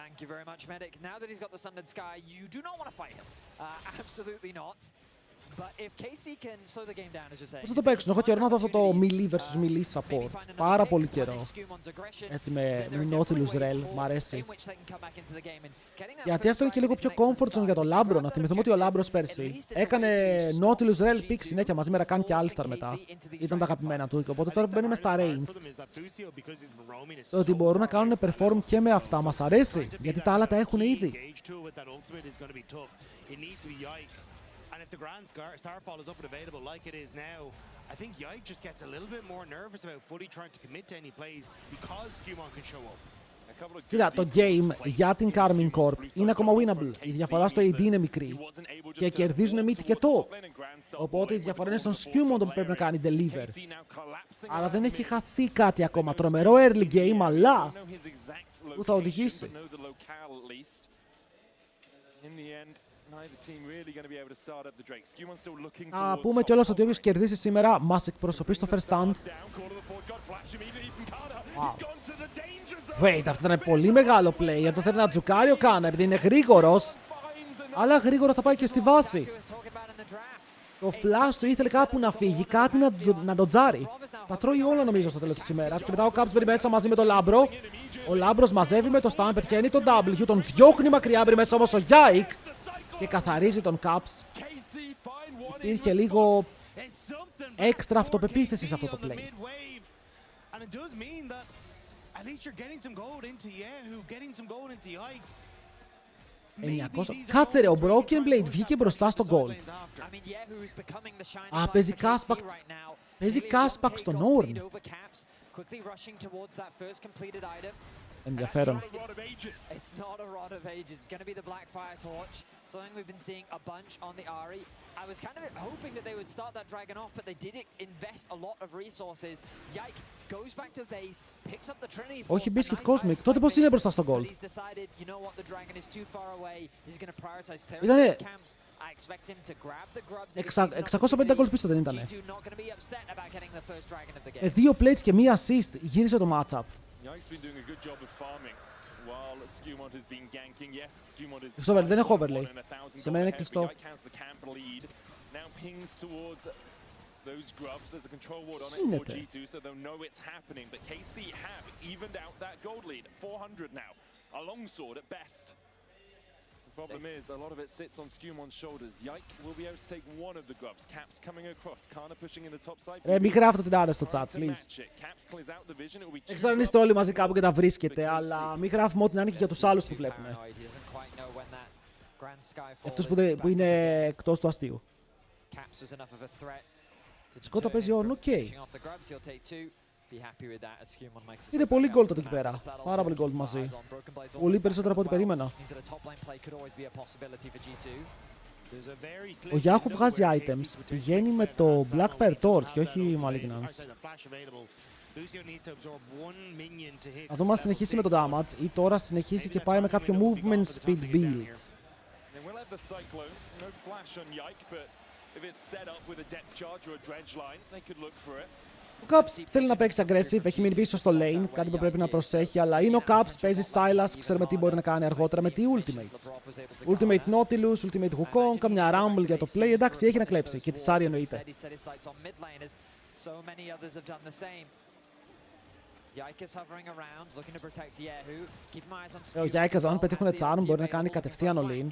Thank you very much, Medic. Now that he's got the Sundered Sky, you do not want to fight him. Absolutely not. But if KC can slow the game down, as you're saying. Πώς θα το παίξουν, έχω καιρό να δω αυτό το melee vs melee support. Πάρα πολύ καιρό. Έτσι με Nautilus Rel, μ' αρέσει. Γιατί αυτό είναι και λίγο πιο comfort zone για τον Λάμπρο. Να θυμηθούμε ότι ο Λάμπρος πέρσι έκανε Nautilus Rel pick συνέχεια μαζί με Rakan και Alistar μετά. Ήταν τα αγαπημένα του. Οπότε τώρα μπαίνουμε στα ranged. Το ότι μπορούν να κάνουν perform και με αυτά μας αρέσει. Γιατί τα άλλα τα έχουν ήδη. And if the Grand Starfall is up and available like it is now, I think Yike just gets a little bit more nervous about fully trying to commit to any plays because Skewmon can show up. Κοίτα, το game για την Karmine Corp είναι ακόμα winnable. Η διαφορά στο AD είναι μικρή. Και κερδίζουν mid και top. Οπότε η διαφορά είναι στον Skewmon που πρέπει να κάνει deliver. Αλλά δεν έχει χαθεί κάτι ακόμα. Τρομερό early game, αλλά που θα οδηγήσει. Να πούμε κιόλας ότι όποιος κερδίσει σήμερα μας εκπροσωπεί στο first stand. Wait, αυτό ήταν πολύ μεγάλο play. Αν το θέλει να τζουκάρει ο Κάνα επειδή είναι γρήγορος. Αλλά γρήγορα θα πάει και στη βάση. Το flash του ήθελε κάπου να φύγει, κάτι να το τζάρει. Τα τρώει όλα νομίζω στο τέλος της ημέρας. Και μετά ο Caps μπαίνει μέσα μαζί με τον Λάμπρο. Ο Λάμπρος μαζεύει με το stun, πετυχαίνει τον W, τον διώχνει μακριά, μπαίνει μέσα όμως ο Yike. Και καθαρίζει τον Caps. Υπήρχε λίγο έξτρα αυτοπεποίθηση σε αυτό το play. Κάτσε ρε, ο Broken Blade βγήκε μπροστά στο gold. Α, παίζει Caspack. Παίζει Caspack στον Ornn. Ενδιαφέρον. It's not a rod of ages. It's going to be the Blackfire Torch. Something we've been seeing a bunch on the Ahri. I was kind of hoping that they would start that dragon off, but they did invest a lot of resources. Yike goes back to base, picks up the Trinity Force. Όχι Biscuit Cosmic. Τότε πώς είναι μπροστά στο gold. He's decided, you know what, the dragon is too far away. He's going to prioritize clearing those camps. I expect him to grab the grubs. 650 gold πίσω δεν ήτανε. Δύο plates και μία assist γύρισε το matchup. Yike's been doing a good job of farming while Skewmon has been ganking. Yes, Skewmon is δεν έχω overlay. Σε μένα είναι κλειστό. Yike has the camp lead. Now pings towards those grubs. There's a control ward on it for G2, so they'll know it's happening. But KC have evened out that gold lead. 400 now. A longsword at best. The problem is, a lot of it sits on Skewmon's shoulders. Yike will be able to take one of the grubs. Caps coming across. Kana pushing in the top side. Μην γράφετε την άρεστο στο chat, please. Δεν ξέρω αν είστε όλοι μαζί κάπου και τα βρίσκετε, αλλά μην γράφουμε ό,τι να είναι και για τους άλλους που βλέπουμε. Αυτούς που είναι εκτός του αστείου. Σκότα παίζει on, οκ. Είναι πολύ gold εδώ εκεί πέρα. Πάρα πολύ gold μαζί. Πολύ περισσότερο από ό,τι περίμενα. Ο Yahoo βγάζει items, πηγαίνει με το Blackfire Torch και όχι Malignance. Να δούμε αν συνεχίσει με το damage ή τώρα συνεχίσει και πάει με κάποιο movement speed build. Ο Caps θέλει να παίξει aggressive, έχει μείνει πίσω στο lane, κάτι που πρέπει να προσέχει, αλλά είναι ο Caps, παίζει Silas, ξέρουμε τι μπορεί να κάνει αργότερα με τι ultimates. Ultimate Nautilus, Ultimate Wukong, καμιά Rumble για το play, εντάξει, έχει να κλέψει και τη Sari εννοείται. Ο Yike εδώ, αν πετύχουν charm, μπορεί να κάνει κατευθείαν all-in.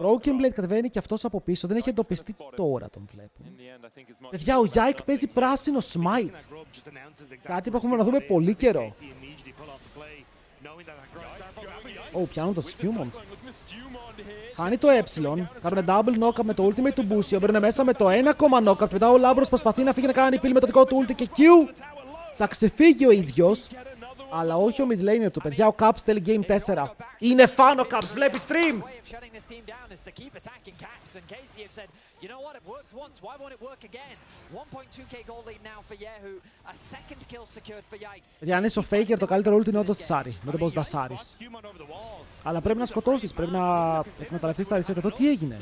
Broken Blade κατεβαίνει και αυτός από πίσω, δεν έχει εντοπιστεί τώρα, τον βλέπουν. Παιδιά, ο Yike παίζει πράσινο smite. Κάτι που έχουμε να δούμε πολύ καιρό. Πιάνουν το Skirmishes. Χάνει το κάνουν double knockup με το ultimate του Busio, μπαίνουν μέσα με το 1 knockup. Μετά ο Λάμπρος προσπαθεί να φύγει να κάνει πύλη με το δικό του ulti και Q. Θα ξεφύγει ο ίδιος, αλλά όχι ο mid laner του. Παιδιά, ο Caps θέλει game 4. Είναι φαν ο Caps, βλέπει stream! Παιδιά, αν είσαι ο Faker, το καλύτερο ult είναι όντως τη Sari, με τον boss Dasaris. Αλλά πρέπει να σκοτώσεις, πρέπει να εκμεταλλευτείς τα reset. Εδώ τι έγινε?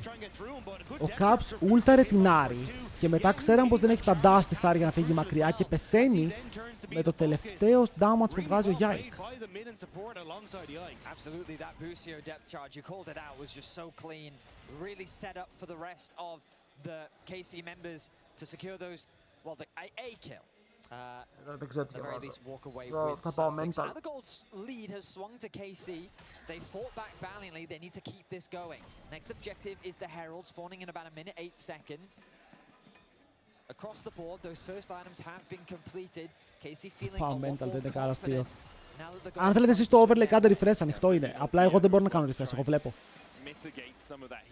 Ο Caps ulta ρετινάρει και μετά ξέραν πως δεν έχει τα dash τη Sari για να φύγει μακριά και πεθαίνει με το τελευταίο damage που βγάζει ο Yike. Δεν ξέρω τι διαβάζω. Θα πάω mental. The Gold's lead has swung to KC. They fought back valiantly. They need to keep this going. Next objective is the Herald, spawning in about a minute, 8 seconds. Across the board, those first items have been completed. KC feeling a lot more confident. Αν θέλετε εσείς το overlay, κάντε refresh, ανοιχτό είναι. Απλά εγώ δεν μπορώ να κάνω refresh, εγώ βλέπω.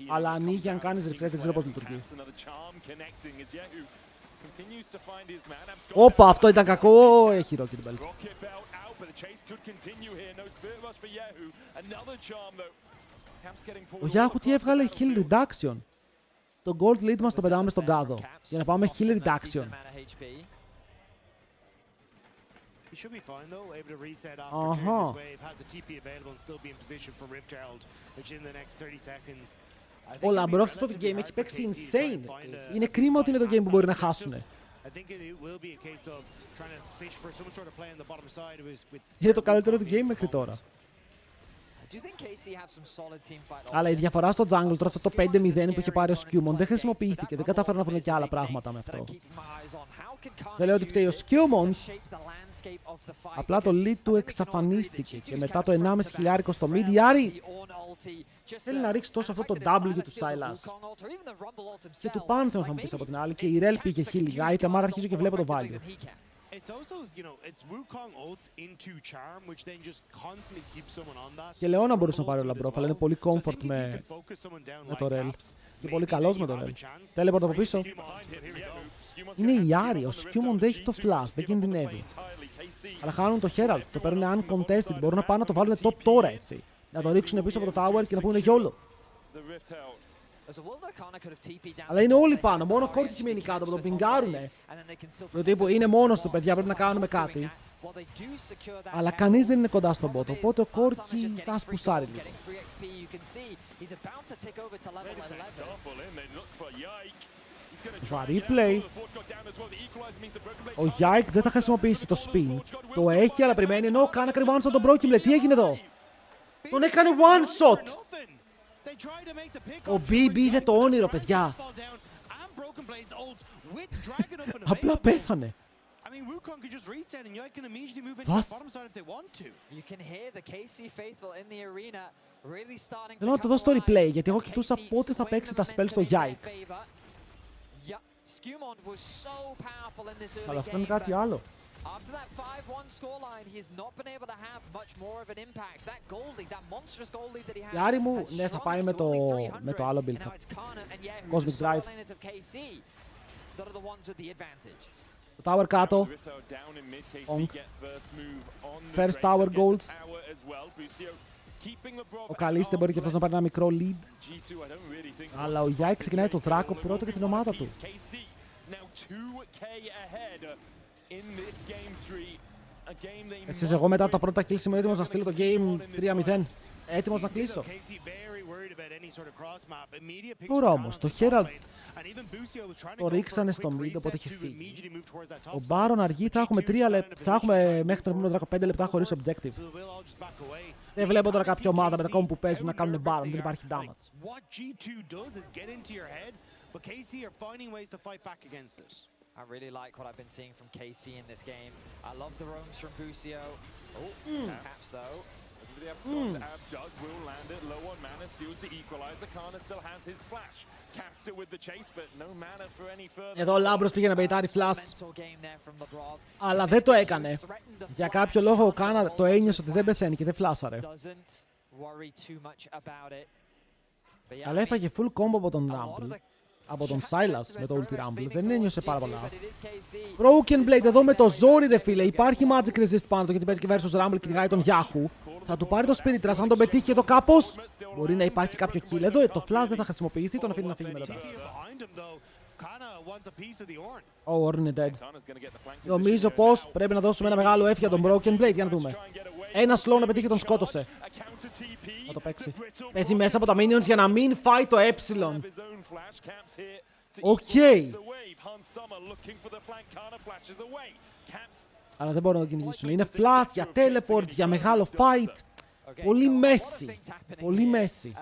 Αλλά ανοίγει αν κάνεις refresh, δεν ξέρω πώς λειτουργεί. Όπα, αυτό ήταν κακό. Έχει Rocket Belt. Ο Yahoo τι έβγαλε? Heal Reduction. Το Gold Lead μας το πετάμε στον κάδο. Για να πάμε Heal Reduction. Ο Λαμπρόφ στο game έχει παίξει insane. Είναι κρίμα ότι είναι το game που μπορεί να χάσουνε. Είναι το καλύτερο του game μέχρι τώρα. Αλλά η διαφορά στο jungle τώρα, αυτό το 5-0 που είχε πάρει ο Skirmishes δεν χρησιμοποιήθηκε. Δεν κατάφεραν να βρουν και άλλα πράγματα με αυτό. Δεν λέω ότι φταίει ο Skirmishes. Απλά το lead του εξαφανίστηκε και μετά το 1,5 χιλιάρικο στο mid, η Άρη θέλει να ρίξει τόσο αυτό το W του Silas. Και του Pantheon θα μου πεις από την άλλη, και η Rel πήγε heal λιγά, είτε μάρα αρχίζω και βλέπω το value. Και Leona μπορούσε να πάρει ο Λαμπρόφ, αλλά είναι πολύ comfort με το Rel. Και πολύ καλός με το Rel. Teleport από πίσω. Είναι η Άρη, ο Skirmishes έχει το flash, δεν κινδυνεύει. Αλλά χάνουν το Herald, το παίρνουν uncontested, μπορούν να πάνε να το βάλουν top τώρα έτσι. Να το ρίξουν πίσω από το tower και να πούνε YOLO. Αλλά είναι όλοι πάνω, μόνο ο Korki έχει μείνει κάτω που τον πιγκάρουνε. Το τύπου είναι μόνος του, παιδιά, πρέπει να κάνουμε κάτι. Αλλά κανείς δεν είναι κοντά στον bot, οπότε ο Korki θα σπουσάρει λίγο. Βαρύ play. Ο Yike δεν θα χρησιμοποιήσει το spin. Το έχει, αλλά περιμένει, ενώ κάνει one shot τον Broken Blade. Τι έγινε εδώ? Τον έκανε one shot! Ο BB είδε το όνειρο, παιδιά. Απλά πέθανε. Θέλω να το δώσω στο replay, γιατί εγώ κοιτούσα πότε θα παίξει τα spell στο Yike. Αλλά αυτό είναι κάτι άλλο. Η Άρη μου, ναι, θα πάει με το άλλο build. Cosmic Drive. Το tower κάτω. First tower gold. Ο Καλής δεν μπορεί και αυτός να πάρει ένα μικρό lead. Αλλά ο Yike ξεκινάει το δράκο πρώτο και την ομάδα του. Εσείς, εγώ μετά τα πρώτα kills είμαι έτοιμος να στείλω το game 3-0. Έτοιμος να κλείσω. Τώρα όμως, το Herald το ρίξανε στο mid, οπότε έχει φύγει. Ο Baron αργεί, θα έχουμε μέχρι τον επόμενο 15 λεπτά χωρίς objective. Δεν βλέπω τώρα κάποια ομάδα με τα κόμμα που παίζουν να κάνουν Baron, δεν υπάρχει damage. I really like what I've been seeing from KC in this game. I love the roams from Busio. Caps though. Doug will land it low on mana, steals the equalizer. Kana still has his flash. Caps still with the chase, but no mana for any further. Εδώ ο Λάμπρος πήγε να μπεϊτάρει flash, αλλά δεν το έκανε. Για κάποιο λόγο ο Κάνα το ένιωσε ότι δεν πεθαίνει και δεν φλάσαρε. Αλλά έφαγε full combo από τον Rumble. Από τον Silas με το Ulti Rumble. Δεν ένιωσε πάρα πολλά. Broken Blade εδώ με το ζόρι, ρε φίλε. Υπάρχει Magic Resist πάνω του γιατί παίζει και versus Rumble και κυνηγάει τον Yahoo. Θα του πάρει το Spirit Rush. Αν τον πετύχει εδώ κάπως, μπορεί να υπάρχει κάποιο kill εδώ. Το Flash δεν θα χρησιμοποιηθεί. Τον αφήνει να φύγει μετά. Ο Ornn είναι dead. Νομίζω πως πρέπει να δώσουμε ένα μεγάλο F για τον Broken Blade. Για να δούμε. Ένα slow να πετύχει, τον σκότωσε. Θα το παίξει. Παίζει μέσα από τα minions για να μην φάει το ε. Οκ. Αλλά δεν μπορούν να τον κυνηγήσουν. Είναι flash για teleports, για μεγάλο fight. Πολύ μέση. Πολύ μέση.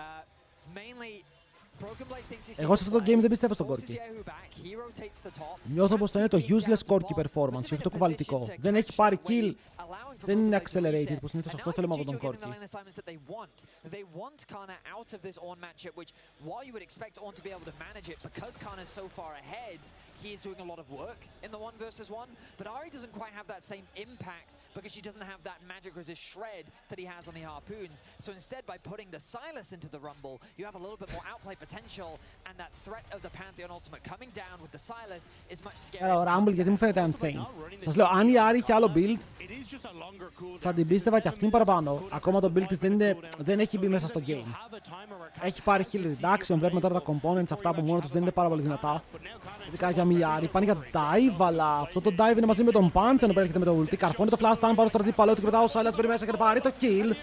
Εγώ σε αυτό το game δεν πιστεύω στον Corki. Νιώθω πως θα είναι το useless Corki performance και όχι το κουβαλτικό. Δεν έχει πάρει kill. Δεν είναι accelerated, πως συνήθως αυτό θέλουμε από τον Corki. He is doing a lot of work in the 1v1, but Ahri doesn't quite have that same impact because she doesn't have that magic resist shred that he has on the harpoons. So instead, by putting the Silas into the Rumble, you have a little bit more outplay potential, and that threat of the Pantheon ultimate coming down with the Silas is much scarier. Ο Rumble γιατί μου φαίνεται unchained. Σας λέω, αν η Ahri είχε άλλο build, θα την πίστευα και αυτήν παραπάνω. Ακόμα το build της δεν έχει μπει μέσα στο game. Έχει πάρει heal reduction, βλέπουμε τώρα τα components αυτά που μόνο τους δεν είναι πάρα πολύ δυνατά. Ειδικά για μια Ahri. Πάνε για dive, αλλά αυτό το dive είναι μαζί με τον Pantheon που έρχεται με το ulti. Καρφώνει το flash down πάνω στο αντίπαλο του και μετά ο Silas μπαίνει μέσα και πάρει το kill.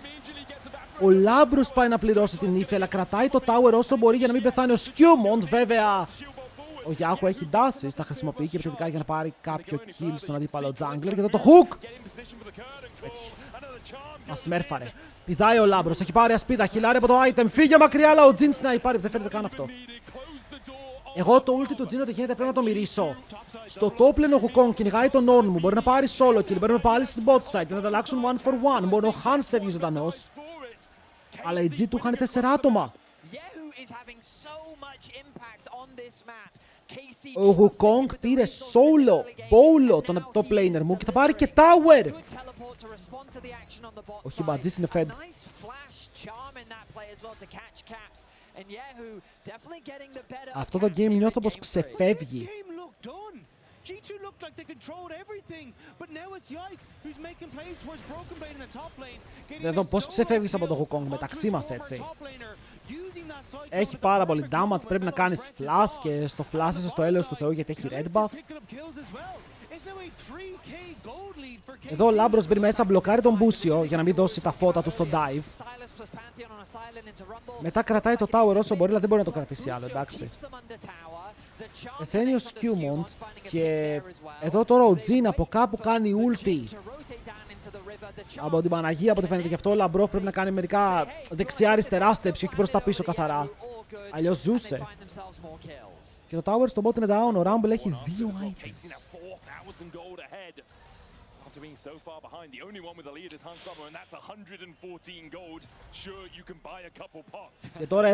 Ο Λάμπρος πάει να πληρώσει την ύφη, αλλά κρατάει το tower όσο μπορεί για να μην πεθάνει ο Skirmishes. Βέβαια, ο Yahoo έχει dashes, τα χρησιμοποιεί και επιθετικά για να πάρει κάποιο kill στον αντίπαλο jungler. Και εδώ το hook! Μας σμέρφαρε. Πηδάει ο Λάμπρος, έχει πάρει ασπίδα, χιλάρει από το item, φύγε μακριά, αλλά ο Jhin sniper, δεν φαίνεται καν αυτό. Εγώ το ulti του Jhin ότι γίνεται πρέπει να το μυρίσω. Στο top lane ο Wukong κυνηγάει τον Ornn μου, μπορεί να πάρει solo kill, μπορεί να πάλι στην bot side, να τα αλλάξουν 1 for 1, μόνο ο Hans φεύγει ζωντανός. Αλλά οι G του είχαν 4 άτομα. Ο Wukong πήρε solo, bolo τον top laner μου και θα πάρει και tower. Ο Hibajis είναι fed. Αυτό το game νιώθω πως ξεφεύγει. G2 looked like they controlled everything, but now it's Yike who's making plays towards Broken Blade in the top lane. Εδώ πώς ξεφεύγεις από το Wukong μεταξύ μας έτσι. Έχει πάρα πολύ damage, πρέπει να κάνεις flash και στο flash είσαι στο έλεος του Θεού γιατί έχει red buff. Εδώ ο Λάμπρος μπαίνει μέσα, μπλοκάρει τον Busio για να μην δώσει τα φώτα του στο dive. Μετά κρατάει το tower όσο μπορεί, αλλά δεν μπορεί να το κρατήσει άλλο, εντάξει. Πεθαίνει ο Skirmishes και εδώ τώρα ο Jhin από κάπου κάνει ulti. Από την Παναγία από ό,τι φαίνεται, γι' αυτό ο Λαμπρόφ πρέπει να κάνει μερικά δεξιά-αριστερά steps και όχι προς τα πίσω καθαρά. Αλλιώς ζούσε. Και το tower στο bot είναι down, ο Rumble έχει 2 items. Being so far behind, the only one with the lead is Hans Sommer, and that's 114 gold. Sure, you can buy a couple pots. Και τώρα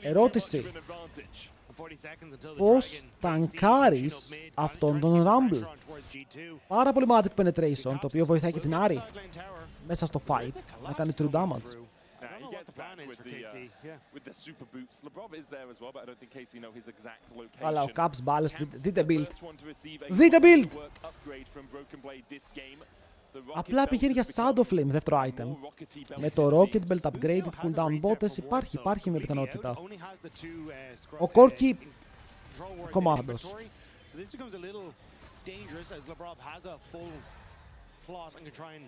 ερώτηση. Πώς τανκάρεις αυτόν τον Rumble? Πάρα πολύ magic penetration, το οποίο βοηθάει και την Ahri μέσα στο fight να κάνει true damage. Αλλά ο Caps μπάλες, δείτε build. Δείτε build! Απλά πηγαίνει για Shadow Flame, δεύτερο item. Με το Rocket Belt upgraded cooldown botes υπάρχει μια πιθανότητα. Ο Corki κομμάτος. plot and can try and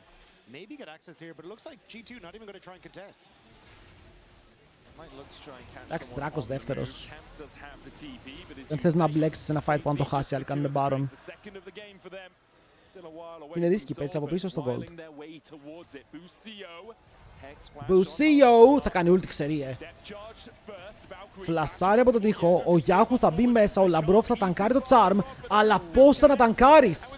maybe get access here, but it looks like G2 not even going to try and contest. Εντάξει, Δράκος δεύτερος. Δεν θες να μπλέξεις σε ένα fight που αν το χάσει, άλλοι κάνουν Baron. Είναι ρίσκι, παίζει από πίσω στο gold. Μπουσίο θα κάνει ulti ξερή, Φλασάρει από τον τοίχο, ο Yahoo θα μπει μέσα, ο Λαμπρόφ θα τανκάρει το charm, αλλά πώς θα να τανκάρεις.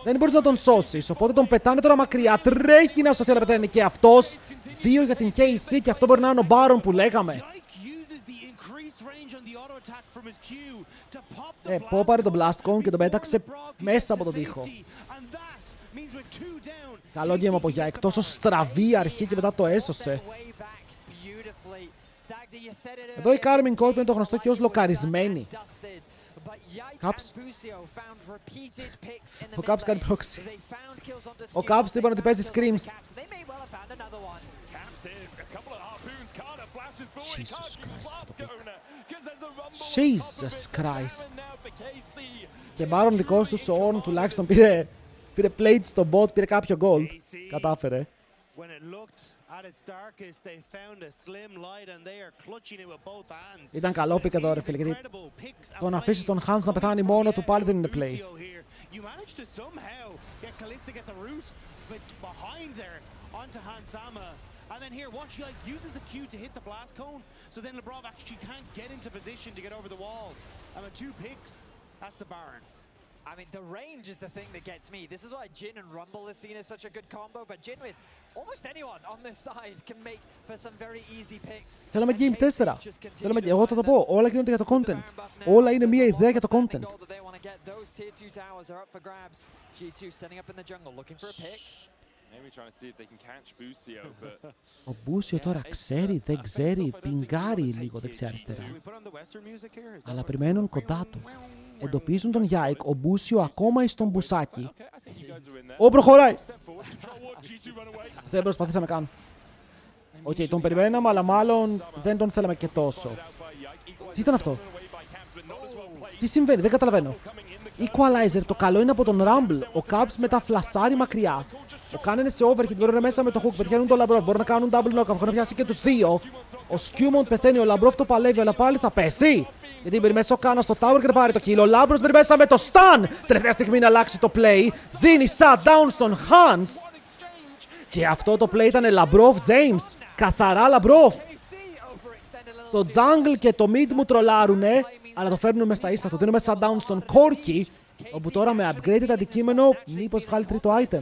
Δεν μπορείς να τον σώσεις, οπότε τον πετάνε τώρα μακριά, τρέχει να σωθεί, αλλά πετάνε και αυτός. 2 για την KC και αυτό μπορεί να είναι ο Baron που λέγαμε. Πόπαρε τον Blast Cone και τον πέταξε μέσα από τον τοίχο. Καλό game από Yike, τόσο στραβή αρχή και μετά το έσωσε. Εδώ η Karmine Corp είναι το γνωστό και ως λοκαρισμένη. Caps. Ο Caps κάνει πρόξη. Ο Caps του είπαν ότι παίζει screams. Jesus Christ, αυτό το pick. Jesus Christ. Και Baron δικός του, ο Ornn τουλάχιστον πήρε plate στο bot, πήρε κάποιο gold. Κατάφερε. Ήταν καλό pick εδώ ρε φίλε, γιατί το να αφήσεις τον Hans να πεθάνει μόνο του πάλι δεν είναι play. And then here, watch, he uses the Q to hit the blast cone, so then Labrov actually can't get into position to get over the wall. And with 2 picks, that's the Baron. I mean, the range is the thing that gets me. This is why Jhin and Rumble is seen as such a good combo, but Jhin with almost anyone on this side can make for some very easy picks. Θέλαμε Game 4. Εγώ θα το πω, όλα γίνονται για το content. Όλα είναι μία ιδέα για το content. Ο Μπούσιο τώρα ξέρει, δεν ξέρει, πιγκάρει λίγο δεξιά-αριστερά. Αλλά περιμένουν κοντά του. Εντοπίζουν τον Yike, ο Μπούσιο ακόμα εις τον μπουσάκι. Προχωράει! Δεν προσπαθήσαμε καν. Οκ, τον περιμέναμε, αλλά μάλλον δεν τον θέλαμε και τόσο. Τι ήταν αυτό? Τι συμβαίνει, δεν καταλαβαίνω. Equalizer, το καλό είναι από τον Rumble. Ο Caps μετά φλασάρει μακριά. Ο Khan είναι σε overhit, μπορούν μέσα με το hook, πετυχαίνουν τον Labrov, μπορούν να κάνουν double knock, έχουν πιάσει και τους δύο. Ο Skewmon πεθαίνει, ο Labrov το παλεύει, αλλά πάλι θα πέσει. Γιατί μπαίνει μέσα ο Khan στο tower και θα πάρει το kill. Ο Labrov μπαίνει μέσα με το stun. Τελευταία στιγμή να αλλάξει το play. Δίνει shutdown στον Hans. Και αυτό το play ήταν Labrov James. Καθαρά Labrov. Το jungle και το mid μου τρολάρουνε, αλλά το φέρνουν μες στα ίσα. Το δίνουμε shutdown στον Corki, όπου τώρα με upgraded αντικείμενο μήπως βγάλει τρίτο item.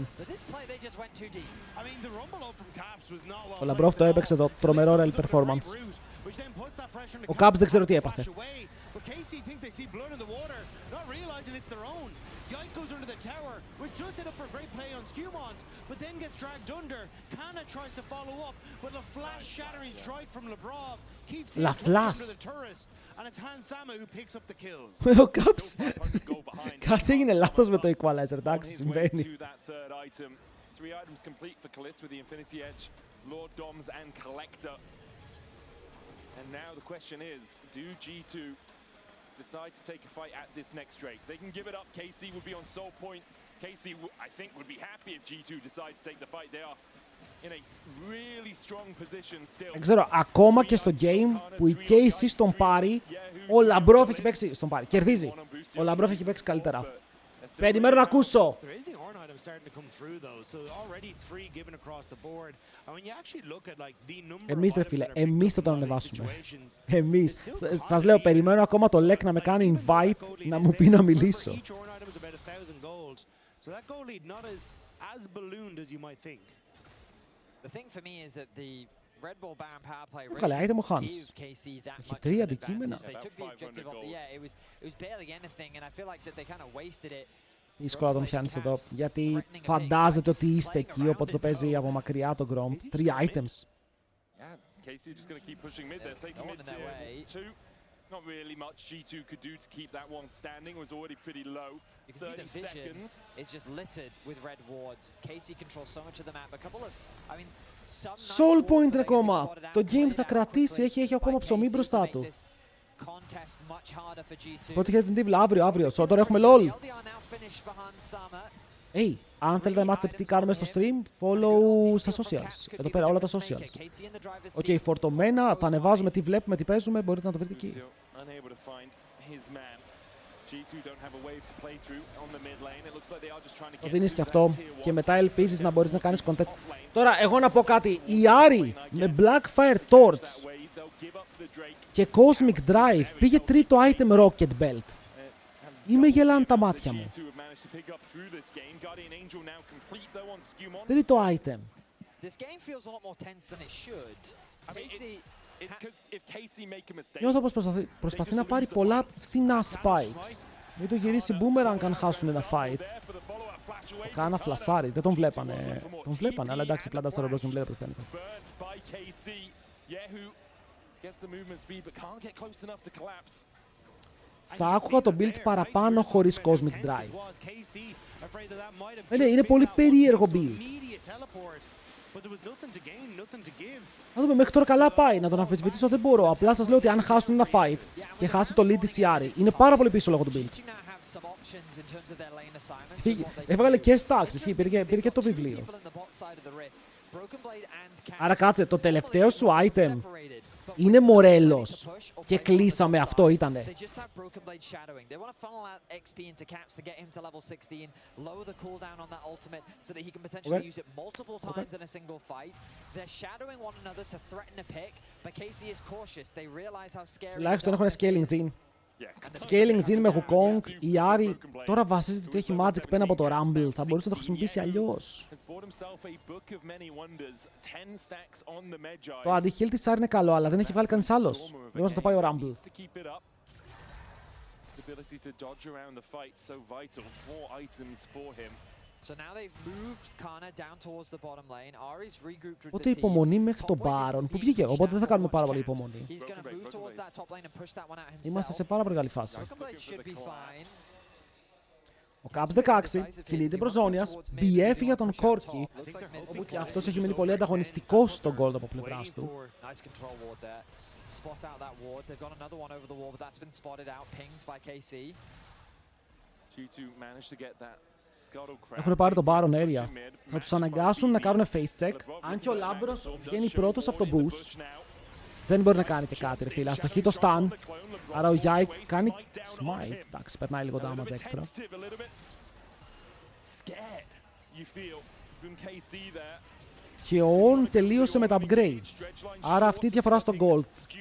Ο Labrov το έπαιξε εδώ, τρομερό real performance. Ο Caps δεν ξέρω τι έπαθε. Λαφλάς. Ο Caps. Κάτι έγινε λάθος με το equalizer, εντάξει, συμβαίνει. 3 items complete for Kalist with the Infinity Edge, Lord Doms and Collector. And now the question is, do G2 decide to take a fight at this next Drake? They can give it up, KC would be on soul point. KC, I think, would be happy if G2 decide to take the fight. They are in a really strong position still. Δεν ξέρω, ακόμα και στο game που η KC στον πάρει, ο Labrov έχει παίξει στον πάρει. Κερδίζει. Ο Labrov έχει παίξει καλύτερα. Περιμένω να ακούσω. Εμείς ρε φίλε, εμείς θα τον ανεβάσουμε. Εμείς. Σας λέω, περιμένω ακόμα το Lek να με κάνει invite, να μου πει να μιλήσω. Καλέ, item ο Hans. Έχει 3 αντικείμενα. Δύσκολα να τον πιάνεις εδώ, γιατί φαντάζεται ότι είστε εκεί, οπότε το παίζει από μακριά το Gromp. 3 items. Not really much G2 could do to keep that one standing. It was already pretty low. 30 seconds. It's just littered with red wards. Casey controls so much of the map. A couple of, I mean, some Soul point ακόμα. Το game θα κρατήσει, έχει ακόμα ψωμί μπροστά του. Πρώτη χέρι στην τίβλα, αύριο. Τώρα έχουμε LOL. Αν θέλετε να μάθετε τι κάνουμε στο stream, follow στα socials. Εδώ πέρα όλα τα socials. Οκ, φορτωμένα, θα ανεβάζουμε τι βλέπουμε, τι παίζουμε, μπορείτε να το βρείτε εκεί. Το δίνεις και αυτό και μετά ελπίζεις να μπορείς να κάνεις contest. Τώρα, εγώ να πω κάτι. Η Άρη με Blackfire Torch και Cosmic Drive πήγε τρίτο item Rocket Belt. Είμαι γελάνε τα μάτια μου. Τρίτο item. Νιώθω πως προσπαθεί να πάρει πολλά φθηνά spikes. Μην το γυρίσει boomerang αν χάσουν ένα fight. Κάνα φλασάρι, δεν τον βλέπανε. Τον βλέπανε, αλλά εντάξει, πλάτα στα ρομπρός τον βλέπετε φαίνεται. Θα άκουγα το build παραπάνω χωρίς Cosmic Drive. Είναι πολύ περίεργο build. Να δούμε, μέχρι τώρα καλά πάει. Να τον αμφισβητήσω δεν μπορώ. Απλά σας λέω ότι αν χάσουν ένα fight και χάσει το lead της Yari, είναι πάρα πολύ πίσω λόγω του build. Έβγαλε και stacks, πήρε και το βιβλίο. Άρα κάτσε, το τελευταίο σου item είναι Μορέλος. Και κλείσαμε, αυτό ήτανε. Τουλάχιστον έχουν scaling gene. Scaling gene με Wukong, η Άρη τώρα βασίζεται ότι έχει magic πέρα από το Rumble. Θα μπορούσε να το χρησιμοποιήσει αλλιώς. Το anti-heal της Άρη είναι καλό, αλλά δεν έχει βγάλει κανείς άλλος. Δεν να το πάει ο Rumble. Οπότε υπομονή μέχρι τον Baron που βγήκε, οπότε δεν θα κάνουμε πάρα πολύ υπομονή. Είμαστε σε πάρα πολύ καλή φάση. Ο Caps 16 κινείται προς ζώνιας, BF για τον Corki, όπου και αυτός έχει μείνει πολύ ανταγωνιστικός στον gold από πλευράς του. Έχουν πάρει τον Baron area. Θα τους αναγκάσουν να κάνουν face check. Αν και ο Λάμπρος βγαίνει πρώτος από τον boost, δεν μπορεί να κάνει και κάτι, ρε φίλε. Ας το hit το stun. Άρα ο Yike κάνει smite. Εντάξει, περνάει λίγο damage extra. Και ο On τελείωσε με τα upgrades. Άρα αυτή η διαφορά στο gold.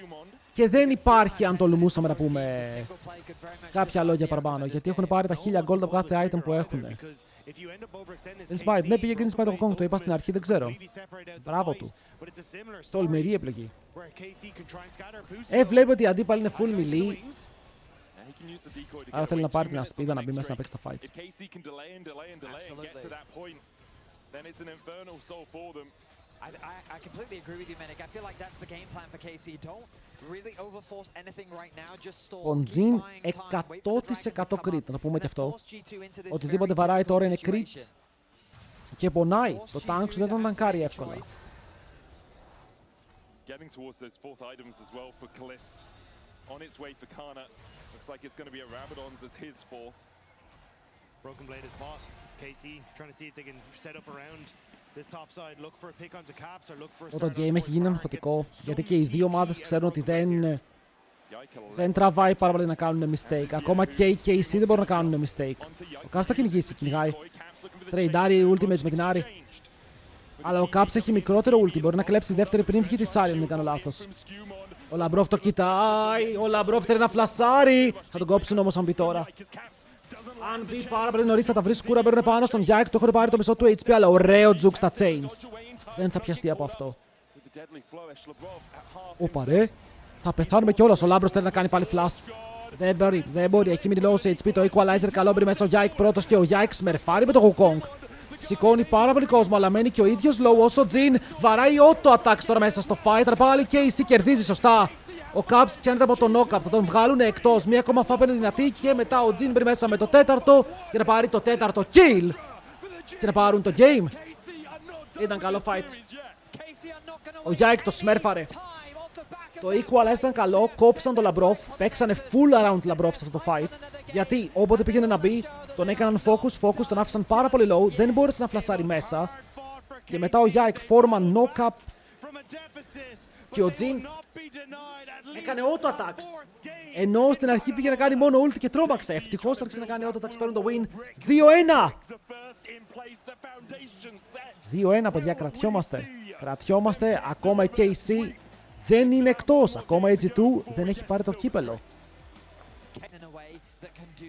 Και δεν υπάρχει, αν τολμούσαμε να πούμε κάποια λόγια παραπάνω, γιατί έχουν πάρει τα 1000 gold από κάθε item που έχουν. Smite, ναι, πήγε Green Smite ο Kong, το είπα στην αρχή, δεν ξέρω. Μπράβο του. Τολμηρή επιλογή. Βλέπει ότι η αντίπαλη είναι full melee. Άρα θέλει να πάρει την ασπίδα να μπει μέσα να παίξει τα fights. I completely agree with you, Menik. I feel like that's the game plan for KC. Don't really overforce anything right now. Just stall. Ο Jin 100% crit, να το πούμε και αυτό. Οτιδήποτε βαράει τώρα είναι crit. Και πονάει. Το tank σου δεν τον ταγκάρει εύκολα. Getting towards those fourth items as well for Kalist. On its way for Kana. Looks like it's going to be a Rabadon's as his fourth. Broken Blade is bought. KC trying to see if they can set up around this top side. Look for a pick onto caps or look for a Το game έχει γίνει αγχωτικό, γιατί και οι δύο ομάδες ξέρουν ότι δεν τραβάει πάρα πολύ να κάνουν mistake. Ακόμα και οι KC δεν μπορούν να κάνουν mistake. Ο Caps θα κυνηγήσει, κυνηγάει. Τρεϊντάρει ultimates με την Άρη. Αλλά ο Caps έχει μικρότερο ulti, μπορεί να κλέψει δεύτερη πριν βγει τη Άρη, αν δεν κάνω λάθος. Ο Λαμπρόφ το κοιτάει, ο Λαμπρόφ θέλει να φλασάρει. Θα τον κόψουν όμως αν μπει τώρα. Αν μπει πάρα πολύ νωρίς θα τα βρει σκούρα, μπαίνουν πάνω στον Yike, το έχουν πάρει το μισό του HP, αλλά ωραίο juke στα chains. Δεν θα πιαστεί από αυτό. Ωπα ρε, θα πεθάνουμε κιόλας, ο Λάμπρος θέλει να κάνει πάλι flash. Δεν μπορεί, έχει μείνει low σε HP, το equalizer καλό μπει μέσα ο Yike πρώτος και ο Yike σμερφάρει με το Wukong. Σηκώνει πάρα πολύ κόσμο, αλλά μένει και ο ίδιος low όσο Jin βαράει auto attacks τώρα μέσα στο fight, αλλά πάλι και η C κερδίζει σωστά. Ο Caps πιάνεται από το knockup, θα τον βγάλουν εκτός. Μία ακόμα φάπ είναι δυνατή και μετά ο Jin μπει μέσα με το τέταρτο για να πάρει το τέταρτο kill και να πάρουν το game. Ήταν καλό fight. Ο Yike το σμέρφαρε. Το equalize ήταν καλό, κόψαν τον Λαμπρόφ, παίξανε full around Λαμπρόφ σε αυτό το fight. Γιατί όποτε πήγαινε να μπει, τον έκαναν focus, τον άφησαν πάρα πολύ low, δεν μπόρεσε να φλασάρει μέσα. Και μετά ο Yike Foreman knock-up και ο Jin έκανε auto attacks. Ενώ στην αρχή πήγε να κάνει μόνο ult και τρόμαξε. Ευτυχώς άρχισε να κάνει auto attacks, παίρνουν το win. 2-1! 2-1, παιδιά, κρατιόμαστε. Ακόμα η KC δεν είναι εκτός. Ακόμα η G2 δεν έχει πάρει το κύπελο.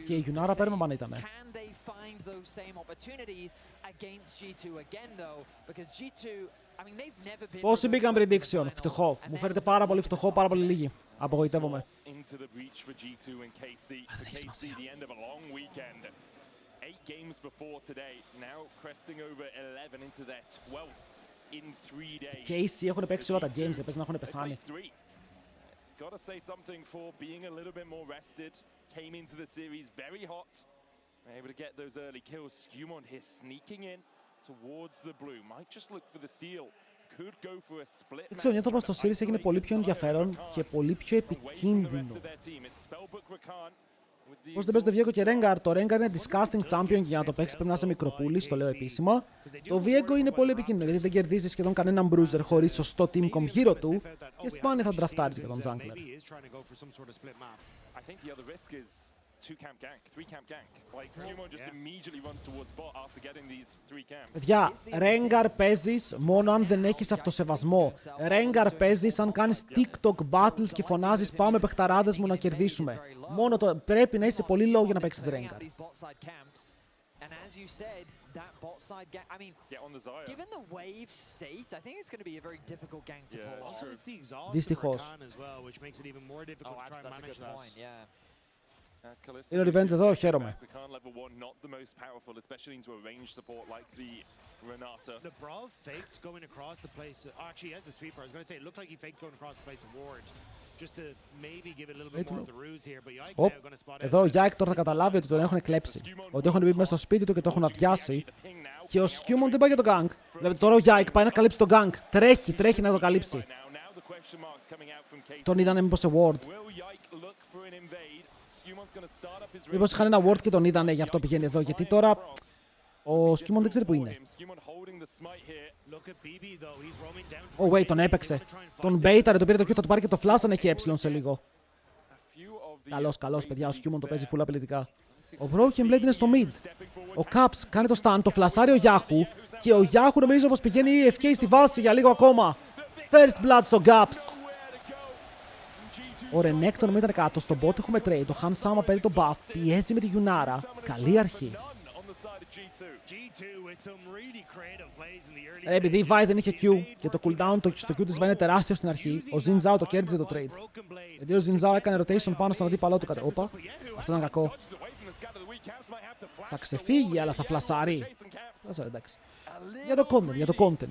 Και η Yunara πέρμαν ήτανε. Πόσοι μπήκαν prediction? Φτωχό. Μου φαίνεται πάρα πολύ φτωχό, πάρα πολύ λίγοι. Απογοητεύομαι. Δεν έχει σημασία. 8 games before today, now cresting over 11 into their 12th in 3 days. KC έχουν παίξει όλα τα games, δεν παίζει να έχουν πεθάνει. Gotta say something for being a little bit more rested. Came into the series very hot. Able to get those early kills. Skirmishes here sneaking in towards the blue. Might just look for the steal. Could go for a split. Δεν ξέρω, νιώθω πως το series έγινε πολύ πιο ενδιαφέρον και πολύ πιο επικίνδυνο. Πώς δεν παίζει το Viego και Rengar? Το Rengar είναι disgusting champion και για να το παίξει πρέπει να είσαι μικροπούλης, το λέω επίσημα. Το Viego είναι πολύ επικίνδυνο γιατί δεν κερδίζει σχεδόν κανέναν bruiser χωρίς σωστό team comp γύρω του και σπάνια θα ντραφτάρεις για τον jungler. Παιδιά, Rengar παίζεις μόνο αν δεν έχεις αυτοσεβασμό. Rengar παίζεις αν κάνεις TikTok battles και φωνάζεις πάμε παιχταράδες μου να κερδίσουμε. Μόνο το πρέπει να είσαι πολύ low για να παίξεις Rengar. Δυστυχώς. Είναι ο Revenge εδώ, χαίρομαι. Εδώ ο Yike τώρα θα καταλάβει ότι τον έχουν κλέψει. Ότι έχουν μπει μέσα στο σπίτι του και το έχουν αδειάσει. Και ο Skirmishes δεν πάει για το gank. Δηλαδή τώρα ο Yike πάει να καλύψει το gank. Τρέχει να το καλύψει. Τον είδανε μήπως σε ward? Μήπως είχαν ένα ward και τον είδανε, γι' αυτό πηγαίνει εδώ. Γιατί τώρα ο Skirmishes δεν ξέρει που είναι. Oh wait, τον έπαιξε. Τον baitare, τον πήρε το Q, θα του πάρει και το flash αν έχει έψιλον σε λίγο. Καλός, παιδιά, ο Skirmishes το παίζει full απειλητικά. Ο Broken Blade είναι στο mid. Ο Caps κάνει το stun, το φλασάρει ο Yahoo. Και ο Yahoo νομίζω πως πηγαίνει η FK στη βάση για λίγο ακόμα. First blood στο Gaps. Ο Renekton ήταν κάτω, στον bot έχουμε trade. Ο Han Sama παίρνει το buff, πιέζει με τη Yunara. Καλή αρχή. Επειδή η Vi δεν είχε Q και το cooldown στο Q της Vi είναι τεράστιο στην αρχή, ο Xin Zhao το κέρδιζε το trade. Γιατί ο Xin Zhao έκανε rotation πάνω στον αντίπαλό του. Όπα, αυτό ήταν κακό. Θα ξεφύγει, αλλά θα φλασάρει. Φλασάρει, εντάξει. Για το content.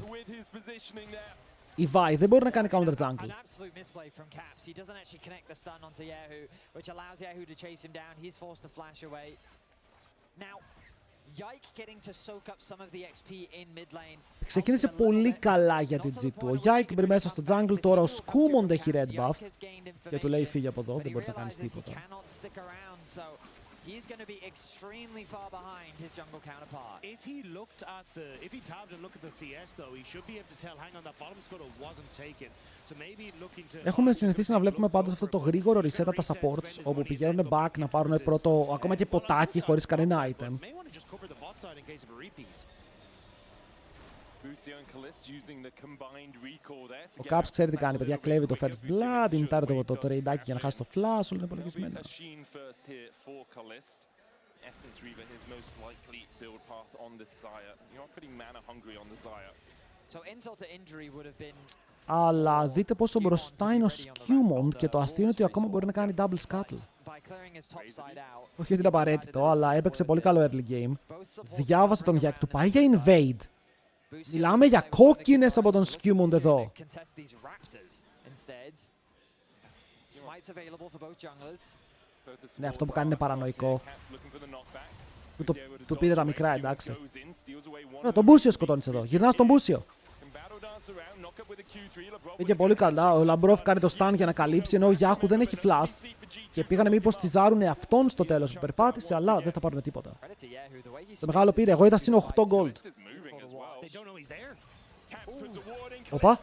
Η Vi δεν μπορεί να κάνει counter jungle. Ξεκίνησε πολύ καλά για την G2. Ο Yike μπήκε μέσα στο jungle, τώρα ο Skirmishes έχει red buff και του λέει φύγει από εδώ, δεν μπορεί να κάνεις τίποτα. He's going to be extremely far behind his jungle counterpart. If he tabbed and looked at the CS though, he should be able to tell, hang on, that bottom scuttle wasn't taken. So maybe looking to... Έχουμε συνηθίσει να βλέπουμε πάντως αυτό το γρήγορο reset από τα supports, όπου πηγαίνουν back να πάρουν πρώτο, ακόμα και ποτάκι χωρίς κανένα item. Ο Caps ξέρει τι κάνει, παιδιά, κλέβει το first blood, ιντάρει το τρεϊντάκι για να χάσει το flash, όλα είναι υπολογισμένα. Αλλά δείτε πόσο μπροστά είναι ο Skirmishes και το αστείο είναι ότι ακόμα μπορεί να κάνει double scuttle. Όχι ότι είναι απαραίτητο, αλλά έπαιξε πολύ καλό early game. Διάβασε τον Yike, του πάει για invade. Μιλάμε για κόκκινες από τον Skirmishes εδώ. Ναι, αυτό που κάνει είναι παρανοϊκό. Του πήρε τα μικρά, εντάξει. Τον Μπούσιο σκοτώνεις εδώ. Γυρνάς τον Μπούσιο. Πήγε πολύ καλά. Ο Λαμπρόφ κάνει το stun για να καλύψει, ενώ ο Yahoo δεν έχει flash. Και πήγανε μήπως τυζάρουνε αυτόν στο τέλος που περπάτησε, αλλά δεν θα πάρουν τίποτα. Το μεγάλο πήρε. Εγώ είδα συν 8 gold. Οπα.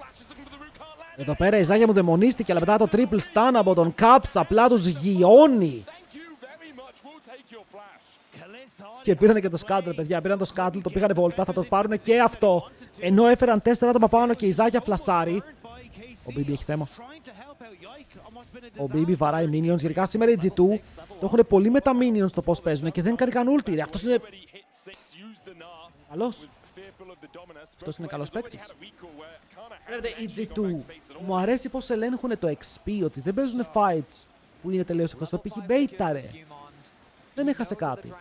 Εδώ πέρα η Ζάγια μου δαιμονίστηκε, αλλά μετά το triple stun από τον Caps απλά τους γιώνει. Και πήρανε και το Scuttle, παιδιά. Πήραν το Scuttle, το πήγανε βόλτα, θα το πάρουν και αυτό. Ενώ έφεραν 4 άτομα πάνω και η Ζάγια φλασάρει. Ο BB έχει θέμα. Ο BB βαράει minions. Γενικά σήμερα οι G2 το έχουν πολύ με τα minions το πώς παίζουν και δεν κάνει καν ulti. Αυτός είναι καλός. Αυτός είναι καλός παίκτης. Βλέπετε, οι G2 μου αρέσει πως ελέγχουν το XP, ότι δεν παίζουν fights που είναι τελείως εκτός. Το πήγε beta, ρε. Δεν έχασε κάτι.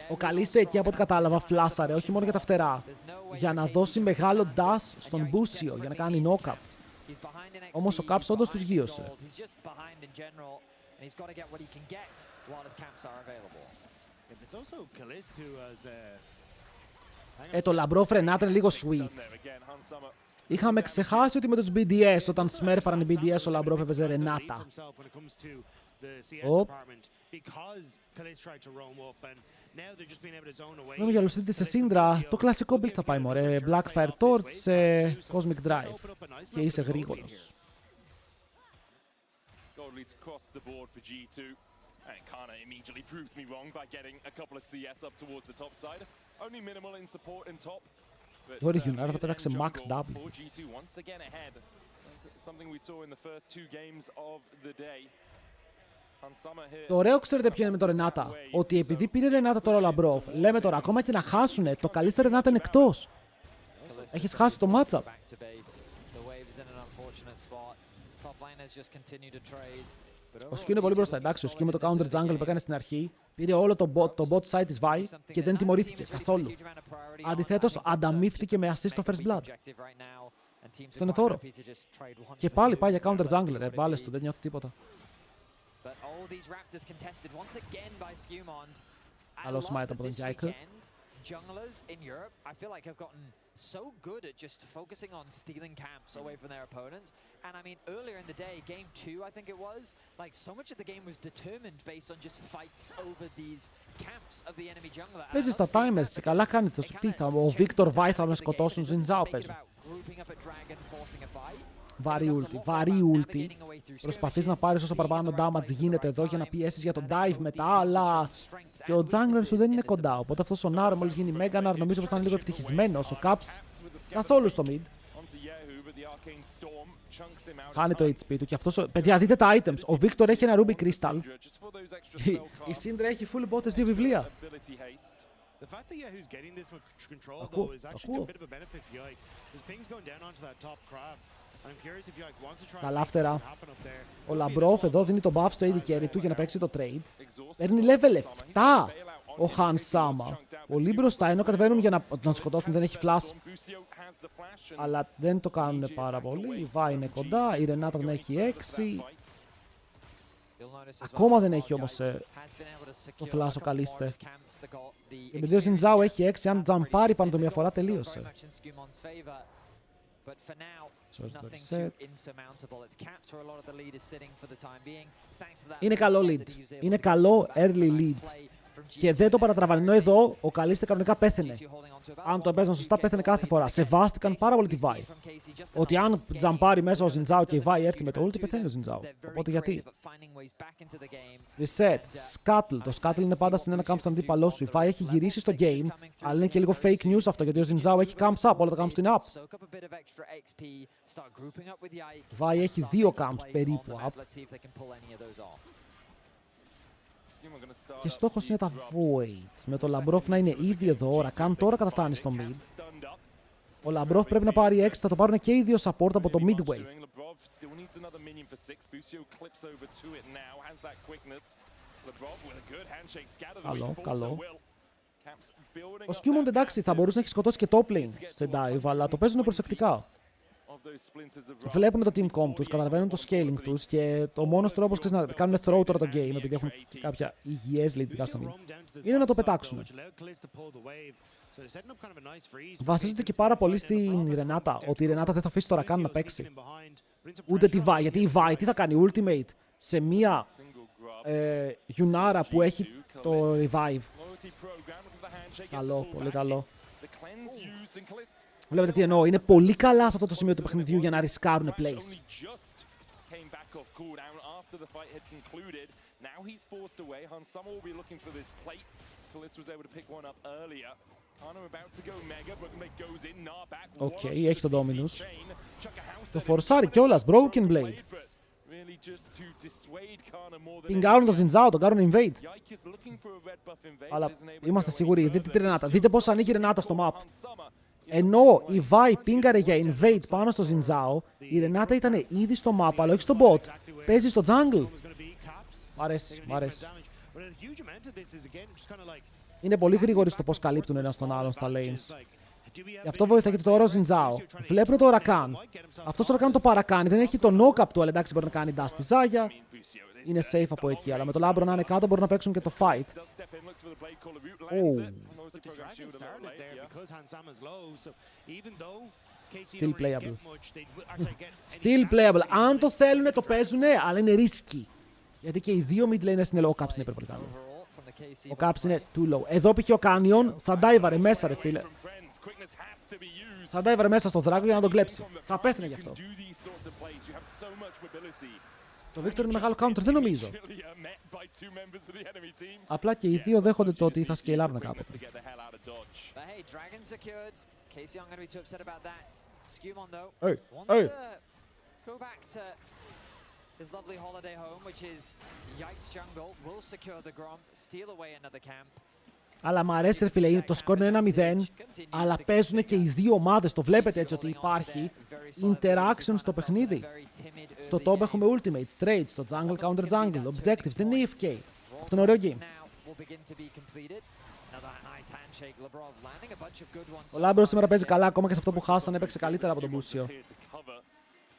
Ο Καλίστε εκεί, από ό,τι κατάλαβα, φλάσαρε, όχι μόνο για τα φτερά, για να δώσει μεγάλο dash στον Μπούσιο, για να κάνει knock-up. Όμως ο Caps όντως τους γείωσε. Το λαμπρό φρενάται λίγο sweet. Είχαμε ξεχάσει ότι με τους BDS, όταν σμέρφαραν οι BDS, ο λαμπρό έπαιζε Ρενάτα. Νόμω για λουστίτη σε σύντρα, το κλασικό build θα πάει μωρέ. Blackfire Torch σε Cosmic Drive. Και είσαι γρήγορος. Το Origin, άρα θα πέταξε Max W. Το ωραίο ξέρετε ποιο είναι με το Ρενάτα. Ότι επειδή πήρε Ρενάτα τώρα ο Λαμπρόφ, λέμε τώρα ακόμα και να χάσουνε, το καλύτερο Ρενάτα είναι εκτός. Έχεις χάσει το matchup. Ο Σκιου είναι πολύ μπροστά, εντάξει. Ο Σκιου με το counter jungle που έκανε στην αρχή πήρε όλο το bot side της Vi και δεν τιμωρήθηκε καθόλου. Αντιθέτως, ανταμείφθηκε με assist στο first blood. Στον εθώρο. Και πάλι πάει για counter jungler, ρε. Βάλες του, δεν νιώθει τίποτα. Άλλο smite από τον Jaikl. So good at just focusing on stealing camps away from their opponents. And I mean, earlier in the day, game 2, I think it was, like so much of the game was determined based on just fights over these camps of the enemy jungler. Παίζει στα timers και καλά κάνει το σου. Τι θα, ο Victor Vi θα με σκοτώσουν, Ζινζάο παίζουν. Βαρύ ulti. Προσπαθείς να πάρεις όσο παραπάνω damage γίνεται εδώ για να πιέσεις για τον dive μετά, αλλά και ο jungler σου δεν είναι κοντά. Οπότε αυτός ο Nar μόλις γίνει Meganar νομίζω πως θα είναι λίγο ευτυχισμένος. Ο Caps καθόλου στο mid. Χάνει το HP του και αυτός... Παιδιά, δείτε τα items. Ο Victor έχει ένα Ruby Crystal. Η Syndra έχει full botes 2 βιβλία. Ακούω. Καλά φτερά. Ο Λαμπρόφ εδώ δίνει τον buff στο AD carry του για να παίξει το trade. Παίρνει level 7 ο Hansama. Πολύ μπροστά, ενώ κατεβαίνουν για να τον σκοτώσουν, δεν έχει flash. Αλλά δεν το κάνουν πάρα πολύ. Η Vi είναι κοντά, η Renata δεν έχει 6. Ακόμα δεν έχει όμως το flash ο Καλίστε. Επειδή ο Ζινζάο έχει 6, αν τζαμπάρει πάνω το μια φορά τελείωσε. Είναι καλό lead. Είναι καλό early lead. Και δεν το παρατραβάνε. Ενώ εδώ ο Καλίστε κανονικά πέθαινε. Αν το έπαιζαν σωστά, πέθαινε κάθε φορά. Σεβάστηκαν πάρα πολύ τη Vi. Ότι αν τζαμπάρει μέσα ο Ζινζάο και η Vi έρθει με το ulti, πεθαίνει ο Ζινζάο. Οπότε γιατί. Reset. Scuttle. Το Scuttle είναι πάντα στην ένα camp στον αντίπαλό σου. Η Vi έχει γυρίσει στο game, αλλά είναι και λίγο fake news αυτό γιατί ο Ζινζάο έχει camps up. Όλα τα camps του είναι up. Η Vi έχει 2 camps περίπου up. Και στόχος είναι τα Voids. Με το Λαμπρόφ να είναι ήδη εδώ, ώρα καν τώρα καταφτάνει στο mid. Ο Λαμπρόφ πρέπει να πάρει 6, θα το πάρουν και οι δύο support από το midway. Καλό. Ο Skirmishes εντάξει θα μπορούσε να έχει σκοτώσει και top lane σε dive, αλλά το παίζουν προσεκτικά. Βλέπουν το team comp τους, καταλαβαίνουν το scaling τους και το μόνος τρόπος να κάνουν throw τώρα το game, επειδή έχουν και κάποια υγιές λειτουργικά στο mid, είναι να το πετάξουν. Βασίζονται και πάρα πολύ στην Ρενάτα, ότι η Ρενάτα δεν θα αφήσει το Ρακάν να παίξει. Ούτε τη Vi, γιατί η Vi τι θα κάνει, ultimate σε μία Γιουνάρα που έχει το revive. Καλό, πολύ καλό. Βλέπετε τι εννοώ, είναι πολύ καλά σε αυτό το σημείο του παιχνιδιού για να ρισκάρουν plays. Οκ, έχει το Dominus. Το φορσάρει κιόλας, Broken Blade. Πιγκάρουν το Zinzao, τον κάνουν invade. Αλλά είμαστε σίγουροι, δείτε τη Ρενάτα. Δείτε πώς ανοίγει η Ρενάτα στο map. Ενώ η Vi πίγκαρε για invade πάνω στο Zinzao, η Ρενάτα ήταν ήδη στο map, αλλά όχι στο bot. Παίζει στο jungle. Μ' αρέσει, μ' αρέσει. Είναι πολύ γρήγοροι στο πώς καλύπτουν ένα τον άλλον στα lanes. Γι' αυτό βοηθάει και τώρα ο Zinzao. Βλέπουν το Rakan. Αυτός ο Rakan το παρακάνει. Δεν έχει το knock-up του, αλλά εντάξει μπορεί να κάνει dash στη Ζάγια. Είναι safe από εκεί, αλλά με το Λάμπρο να είναι κάτω μπορούν να παίξουν και το fight. Still playable. Still playable. Αν το θέλουν το παίζουνε, αλλά είναι risky. Γιατί και οι δύο mid laners είναι low. Ο Caps είναι υπερβολικά καλό. Ο Caps είναι too low. Εδώ π.χ. ο Canyon θα ντάιβαρε μέσα ρε φίλε. Θα ντάιβαρε μέσα στο δράκο για να τον κλέψει. Θα πέθαινε γι' αυτό. Το Victor είναι μεγάλο counter, δεν νομίζω. Απλά και οι δύο δέχονται το ότι θα σκελάρουν κάποτε. His lovely holiday home, which is Yikes Jungle, will secure the Grom, steal away another camp. Αλλά μ' αρέσει ρε φίλε, το σκορ είναι 1-0, αλλά παίζουν και οι δύο ομάδες. Το βλέπετε έτσι ότι υπάρχει interaction στο παιχνίδι. Στο top έχουμε ultimates, trades, στο jungle, counter jungle, objectives, δεν είναι AFK. Αυτό είναι ωραίο game. Ο Λάμπρος σήμερα παίζει καλά, ακόμα και σε αυτό που χάσανε έπαιξε καλύτερα από τον Μπούσιο.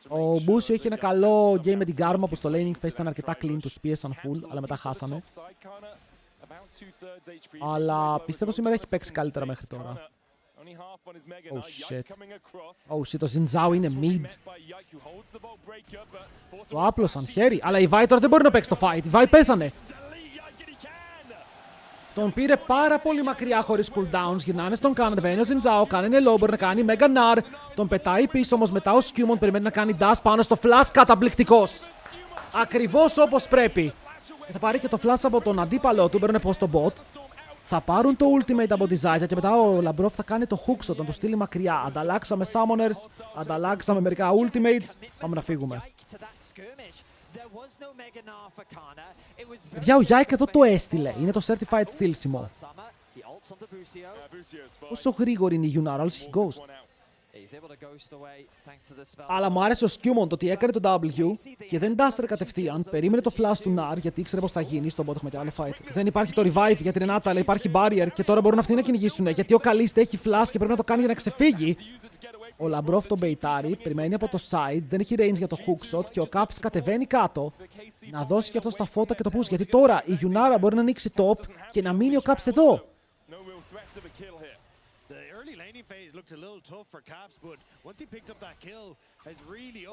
Ο Μπούσιο είχε ένα καλό game με την Karma που στο laning phase ήταν αρκετά clean, τους πίεσαν full, αλλά μετά χάσανε. Αλλά πιστεύω σήμερα έχει παίξει καλύτερα μέχρι τώρα. Oh shit. Oh shit, το Zinzao είναι mid. Το άπλωσαν χέρι, αλλά η Vi τώρα δεν μπορεί να παίξει το fight. Η Vi πέθανε. Τον πήρε πάρα πολύ μακριά χωρίς cooldowns. Γυρνάνε στον Cannon, βαίνει ο Zinzao, κάνει low, μπορεί να κάνει Mega Nar. Τον πετάει πίσω όμως μετά ο Skirmishes περιμένει να κάνει dash πάνω στο flash, καταπληκτικός. Ακριβώς όπως πρέπει. Και θα πάρει και το flash από τον αντίπαλό του, μπορεί να πω στο bot. Θα πάρουν το ultimate από τη Ζάγια και μετά ο Λαμπρόφ θα κάνει το hookshot, να το στείλει μακριά. Ανταλλάξαμε summoners, ανταλλάξαμε μερικά ultimates. Πάμε να φύγουμε. Παιδιά, ο Yike εδώ το έστειλε. Είναι το certified στείλσιμο. Πόσο γρήγορη είναι η Yunar, όλος έχει ghost. Αλλά μου άρεσε ο Skirmishes το ότι έκανε το W και δεν τάσσερε κατευθείαν. Περίμενε το flash του Nar γιατί ήξερε πως θα γίνει. Στον bot έχουμε και άλλο fight. Δεν υπάρχει το revive για την Renata, αλλά υπάρχει barrier και τώρα μπορούν αυτοί να κυνηγήσουν. Γιατί ο Kalista έχει flash και πρέπει να το κάνει για να ξεφύγει. Ο Λαμπρόφ τον μπεϊτάρει, περιμένει από το side, δεν έχει range για το hookshot και ο Caps κατεβαίνει κάτω να δώσει και αυτό στα φώτα και το push. Γιατί τώρα η Γιουνάρα μπορεί να ανοίξει top και να μείνει ο Caps εδώ.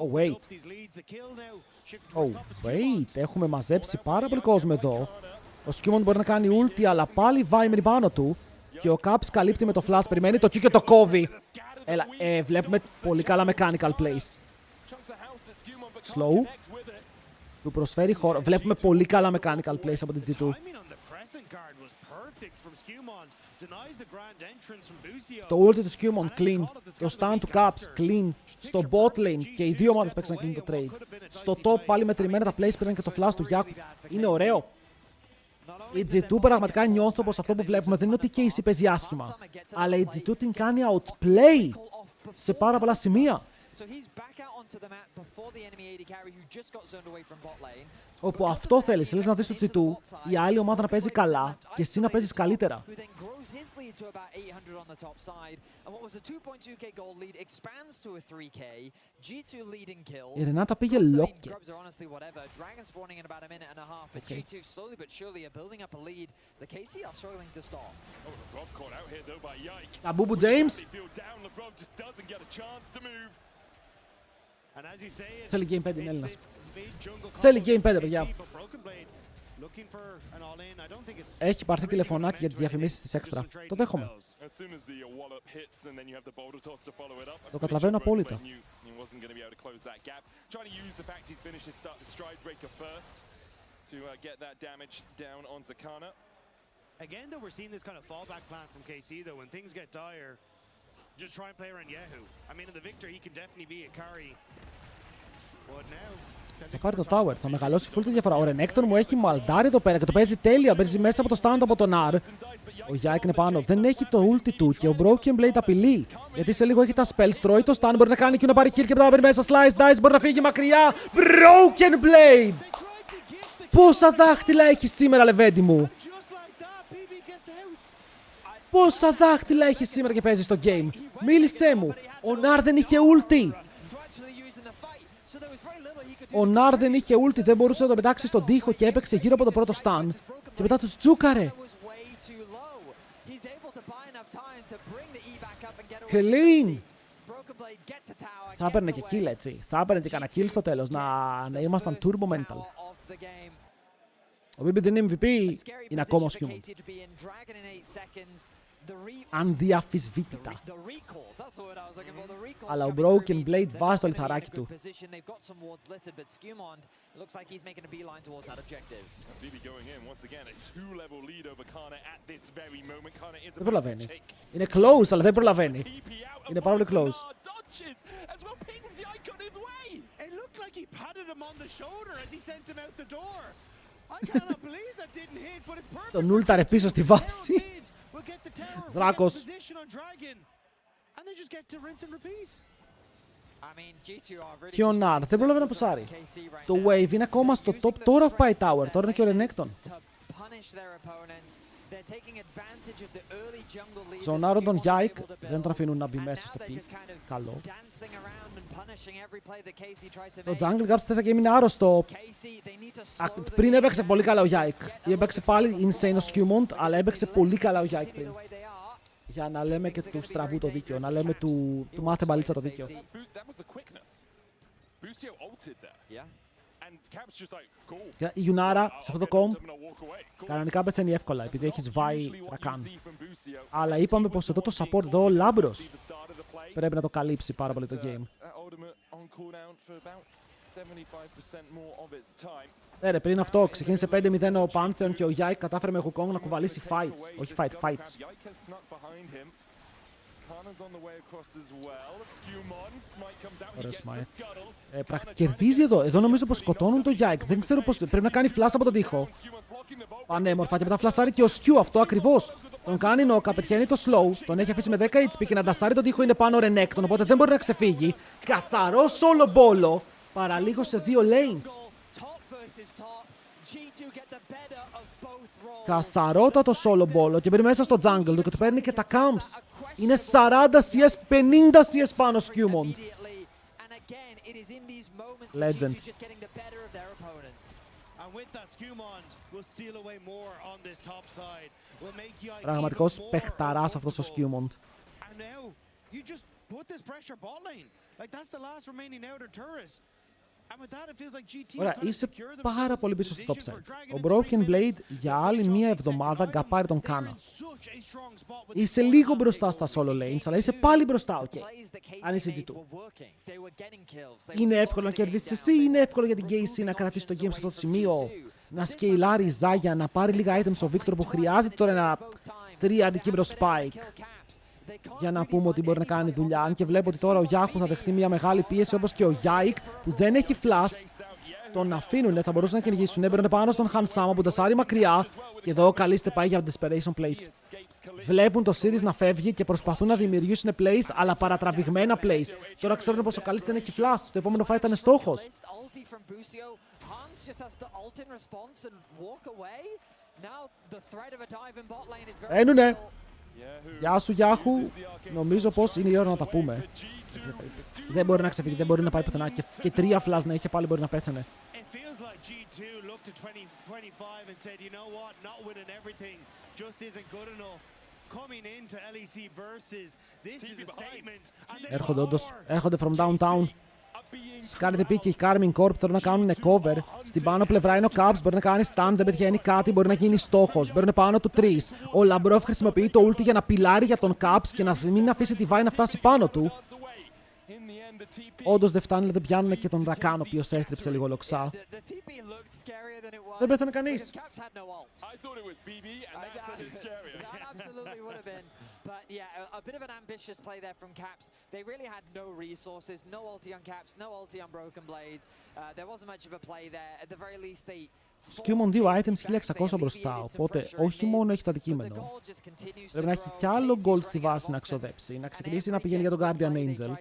Oh wait. Oh wait. Έχουμε μαζέψει πάρα πολύ κόσμο εδώ. Ο Skirmishes μπορεί να κάνει ulti, αλλά πάλι βάει με την πάνω του. Και ο Caps καλύπτει με το flash, περιμένει το Q και το κόβει. Έλα, βλέπουμε πολύ καλά mechanical plays. Slow. Του προσφέρει χώρο. Βλέπουμε πολύ καλά mechanical plays από την G2. Το ulti του Skirmishes clean. Το stun του Caps clean. Στο bot lane και οι δύο ομάδες παίξαν clean το trade. Στο top πάλι μετρημένα τα plays πήραν και το flash του Yaku. Είναι ωραίο. Η G2 πραγματικά νιώθω πως αυτό που βλέπουμε δεν είναι ότι και η KC παίζει άσχημα. Αλλά η G2 την κάνει outplay σε πάρα πολλά σημεία. Όπου αυτό θέλεις να δεις το G2, η άλλη ομάδα να παίζει καλά και εσύ να παίζεις καλύτερα. grows his lead to about 800 on the top side, and what was a 2.2k gold lead expands to a 3k. G2 leading kills. Η Ρενάτα πήγε locket. Grubs are honestly whatever. Dragon spawning in about a minute and a half, but G2 slowly but surely are building up a lead. The KC are struggling to stop. Oh, LeBron caught out here though by Yike. Αμπούμπου James. Down, LeBron just doesn't get a chance to move. And as you say, Θέλει game 5 είναι Έλληνας. it's mid-jungle Θέλει combo game 5, for παιδιά. KC, but Broken Blade looking for an all-in. I don't think it's Έχει πάρθει τηλεφωνάκι για τις διαφημίσεις της έξτρα. Το δέχομαι. As soon as the wallop hits and then you have the boulder toss to follow it up. Το καταλαβαίνω απόλυτα. He wasn't going to be able to close that gap. Trying to use the fact he's finished his stride breaker first to get that damage down onto Kana. Again, though, we're seeing this kind of fallback plan from KC, though. When things get dire, just try and play around Yahoo. I mean, in the victor, he can definitely be a carry. But now... Θα πάρει το tower, θα μεγαλώσει full τη διαφορά. Ο Renekton μου έχει μαλτάρει εδώ πέρα και το παίζει τέλεια. Παίζει μέσα από το stand από τον R. Ο Yike είναι πάνω. Δεν έχει το ulti του και ο Broken Blade απειλεί. Γιατί σε λίγο έχει τα spells. Τρώει το stand. Μπορεί να κάνει και να πάρει heal και μετά να μπει μέσα. Slice dice. Μπορεί να φύγει μακριά. Broken Blade! Πόσα δάχτυλα έχει σήμερα, λεβέντι μου! Πόσα δάχτυλα έχει σήμερα και παίζει στο game! Μίλησέ μου! Ο Nar δεν είχε ulti! Ο Nar δεν είχε ulti, δεν μπορούσε να το πετάξει στον τοίχο και έπαιξε γύρω από το πρώτο stun. Και μετά τους τζούκαρε. Clean! Θα έπαιρνε και kill, έτσι. Θα έπαιρνε και κανένα kill στο τέλος. Να ήμασταν turbo mental. Ο BB δεν είναι MVP, είναι ακόμα ως human. Ανδιαφυσβήτητα. Αλλά ο Broken Blade βάζει το λιθαράκι του. Δεν προλαβαίνει. Είναι close, αλλά δεν προλαβαίνει. Είναι πάρα πολύ close. Τον ούλταρε πίσω στη βάση. Δράκος. Και ο Nar δεν πρόλαβε να ποσάρει. Το Wave είναι ακόμα στο top. Τώρα πάει Tower. Τώρα είναι και ο Renekton. Ζωνάρω τον Yike. Δεν τον αφήνουν να μπει μέσα στο pick. Καλό. Το Jungle Gap 4 και έμεινε άρρωστο. Πριν έπαιξε πολύ καλά ο Yike. Έπαιξε πάλι insane ο Skewmont, αλλά έπαιξε πολύ καλά ο Yike πριν. Για να λέμε και του στραβού το δίκαιο. Να λέμε του μάθε μπαλίτσα το δίκαιο. Η Yunara σε αυτό το κομ κανονικά πεθαίνει εύκολα επειδή έχεις βάει Rakan. Αλλά είπαμε πως εδώ το support, εδώ ο Λάμπρος πρέπει να το καλύψει πάρα πολύ το game. Ρε, πριν αυτό ξεκίνησε 5-0 ο Pantheon και ο Yike κατάφερε με Wukong να κουβαλήσει fights. Όχι fights. Ωραίο smite. Κερδίζει εδώ. Εδώ νομίζω πως σκοτώνουν το Yike. Δεν ξέρω πως. Πρέπει να κάνει flash από τον τοίχο. Πανέμορφα. Και μετά φλασάρει και ο Skew. Αυτό ακριβώς. Τον κάνει νόκα. Πετυχαίνει το slow. Τον έχει αφήσει με 10 HP και να ντασάρει τον τοίχο είναι πάνω ο Renekton. Οπότε δεν μπορεί να ξεφύγει. Καθαρό solo bolo. Παραλίγο σε δύο lanes. Καθαρότατο solo bolo και μπαίνει μέσα στο jungle του και του παίρνει και τα camps. Είναι 40 CS, 50 CS πάνω Skewmont. Legend. Πραγματικός παιχταράς αυτός ο Skewmont. Ωραία, είσαι πάρα πολύ πίσω στο top side. Ο Broken Blade για άλλη μία εβδομάδα γκαπάρει τον Kana. Είσαι λίγο μπροστά στα solo lanes, αλλά είσαι πάλι μπροστά, ok. Αν είσαι G2. Είναι εύκολο να κερδίσεις εσύ, είναι εύκολο για την KC να κρατήσει το game σε αυτό το σημείο. Να σκεϊλάρει η Ζάγια, να πάρει λίγα items ο Victor που χρειάζεται τώρα ένα 3 αντικείμενο spike. Για να πούμε ότι μπορεί να κάνει δουλειά. Αν και βλέπω ότι τώρα ο Yahoo θα δεχτεί μια μεγάλη πίεση όπως και ο Yike που δεν έχει flash. Τον αφήνουνε, θα μπορούσαν να κυνηγήσουν. Έμπαινε πάνω στον Hansama που τασάρει μακριά. Και εδώ καλείστε πάει για desperation plays. Βλέπουν το series να φεύγει και προσπαθούν να δημιουργήσουν plays, αλλά παρατραβηγμένα plays. Τώρα ξέρουν πως ο καλής δεν έχει flash. Το επόμενο fight ήταν στόχος. Ένουνε. Γεια σου Γιάχου. Νομίζω πως είναι η ώρα να τα πούμε. Δεν μπορεί να ξεφύγει, δεν μπορεί να πάει πουθενά. Και 3 flash να είχε πάλι μπορεί να πέθανε. Έρχονται όντως, έρχονται from downtown. Σκάρεται πίκη, η Karmine Corp θέλουν να κάνουν cover. Στην πάνω πλευρά είναι ο Caps, μπορεί να κάνει stand, δεν πετυχαίνει κάτι, μπορεί να γίνει στόχος. Μπαίνουν πάνω του 3. Ο Λαμπρόφ χρησιμοποιεί το ulti για να πιλάρει για τον Caps και να μην αφήσει τη Vayne να φτάσει πάνω του. Όντως δεν φτάνει, δεν πιάνουν και τον Rakan, ο οποίος έστριψε λίγο λοξά. Δεν πέθανε κανείς. But yeah, a bit of an ambitious play there from Caps. They really had no resources, no ulti on Caps, no ulti on Broken Blade. There wasn't much of a play there. At the very least they... Skirmon 2 items 1600 μπροστά, οπότε όχι μόνο έχει το αντικείμενο. Πρέπει να έχει κι άλλο gold στη βάση να ξοδέψει, να ξεκινήσει να πηγαίνει για τον Guardian Angel.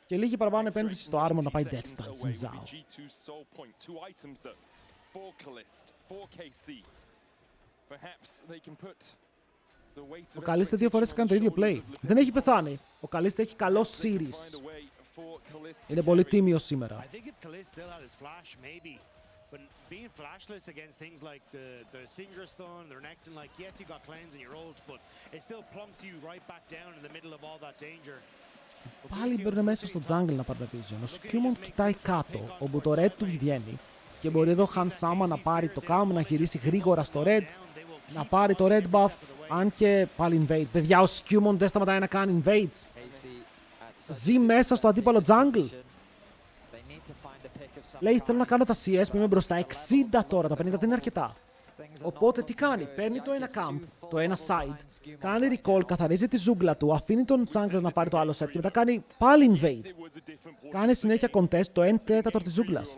Και λίγη παραπάνω επένδυση στο armor να πάει Death Stance στην Zhao. Ο Καλίστε 2 φορές έκανε το ίδιο play. Δεν έχει πεθάνει. Ο Καλίστε έχει καλό series. Είναι πολύ τίμιος σήμερα. Πάλι μπαίνουν μέσα στο jungle να πάρει vision. Ο Skirmishes κοιτάει κάτω, όπου το red του βγαίνει. Και μπορεί εδώ Han Sama να πάρει το cam, να γυρίσει γρήγορα στο red. Να πάρει το red buff, αν και πάλι invade. Παιδιά, ο Skirmishes δεν σταματάει να κάνει invades. Ζει μέσα στο αντίπαλο jungle. Λέει, θέλω να κάνω τα CS που είμαι μπροστά. 60 τώρα, τα 50 δεν είναι αρκετά. Οπότε τι κάνει, παίρνει το ένα camp, το ένα side, κάνει recall, καθαρίζει τη ζούγκλα του, αφήνει τον jungler να πάρει το άλλο set και μετά κάνει πάλι invade. Κάνει συνέχεια contest το 1/4 της ζούγκλας.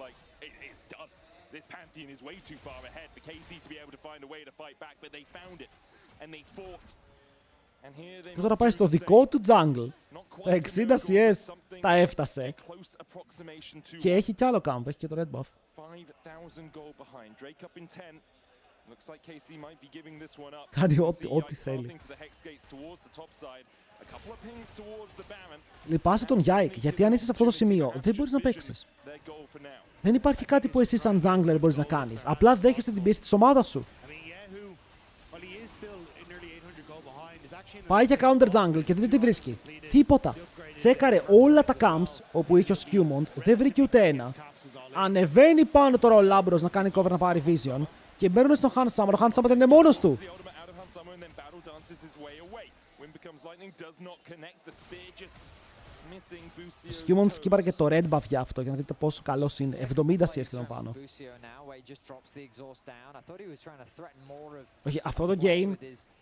Και τώρα πάει στο δικό του jungle. Τα 60 CS τα έφτασε. Και έχει κι άλλο camp, έχει και το red buff. Κάνει ό,τι θέλει. Λυπάσαι τον Yike, γιατί αν είσαι σε αυτό το σημείο, δεν μπορείς να παίξεις. Δεν υπάρχει κάτι που εσύ σαν jungler μπορείς να κάνεις. Απλά δέχεσαι την πίεση της ομάδας σου. Πάει για counter jungle και δείτε τι βρίσκει. Τίποτα. Τσέκαρε όλα τα camps όπου είχε ο Skirmishes, δεν βρήκε ούτε ένα. Ανεβαίνει πάνω τώρα ο Λάμπρος να κάνει cover να πάρει vision. Και μπαίνουν στον Han Sama, ο Han Sama δεν είναι μόνος του. Ο Skirmishes σκύπαρε και το red buff για αυτό, για να δείτε πόσο καλός είναι. 70 CS και πάνω. Όχι, αυτό το game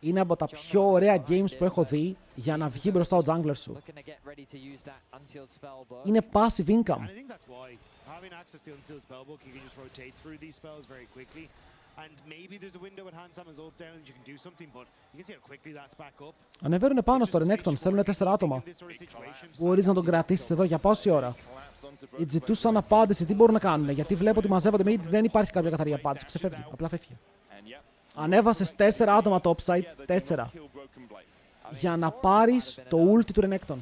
είναι από τα πιο ωραία games που έχω δει για να βγει μπροστά ο jungler σου. Είναι passive income. Ανεβαίνουν πάνω στο Renekton, στέλνουν 4 άτομα. Μπορείς να τον κρατήσεις εδώ για πόση ώρα? Ζητούσαν απάντηση, τι μπορούν να κάνουν, γιατί βλέπω ότι μαζεύονται με δεν υπάρχει κάποια καθαρή απάντηση. Ξεφεύγει, απλά φεύγει. Ανέβασες 4 άτομα topside, 4. Για να πάρεις το ulti του Renekton.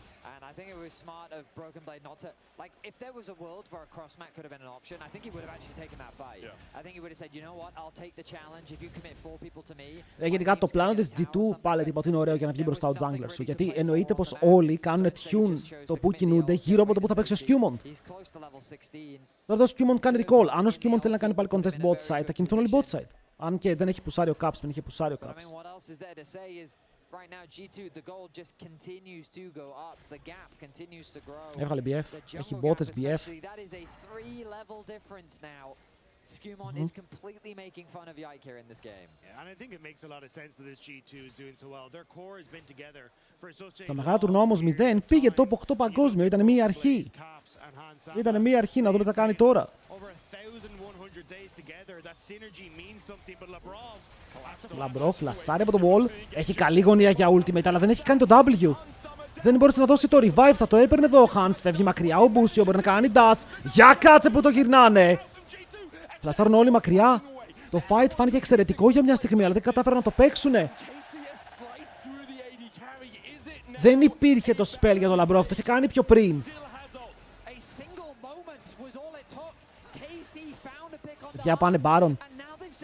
I think it was smart of Broken Blade not to, like, if there was a world where a cross mat could have been an option, I think he would have actually taken that fight. I think he would have said, you know what, I'll take the challenge if you commit 4 people to me. Γενικά το πλάνο της G2 πάλι τίποτα είναι ωραίο για να βγει μπροστά ο jungler σου, γιατί εννοείται πως όλοι κάνουν tune το που κινούνται γύρω από το που θα παίξει ο Skirmishes. Τώρα το Skirmishes κάνει recall, αν ο Skirmishes θέλει να κάνει πάλι contest bot side, θα κινηθούν όλοι bot side. Αν και δεν έχει πουσάρει ο Caps, δεν είχε πουσάρει ο Caps. Right now, G2, the goal just continues to go up. The gap continues to grow. Έβγαλε BF. Έχει μπότες BF. That is a 3-level difference now. Skirmishes is completely making fun of Yike here in this game. Yeah, and I think it makes a lot of sense that this G2 is doing so well. Their core has been together for such a... Στα μεγάλα τουρνουά όμως 0 πήγε top 8 παγκόσμιο. Ήταν μία αρχή. Ήταν μία αρχή, να δούμε τι θα κάνει τώρα. Λαμπρόφ, φλασάρει από το wall. Έχει καλή γωνία για ultimate, αλλά δεν έχει κάνει το W. Δεν μπορούσε να δώσει το revive, θα το έπαιρνε εδώ ο Hans. Φεύγει μακριά ο Μπούσιο, μπορεί να κάνει dash. Για κάτσε που το γυρνάνε. Φλασάρουν όλοι μακριά. Το fight φάνηκε εξαιρετικό για μια στιγμή, αλλά δεν κατάφεραν να το παίξουνε. Δεν υπήρχε το spell για τον Λαμπρόφ, το είχε κάνει πιο πριν. Για πάνε Baron.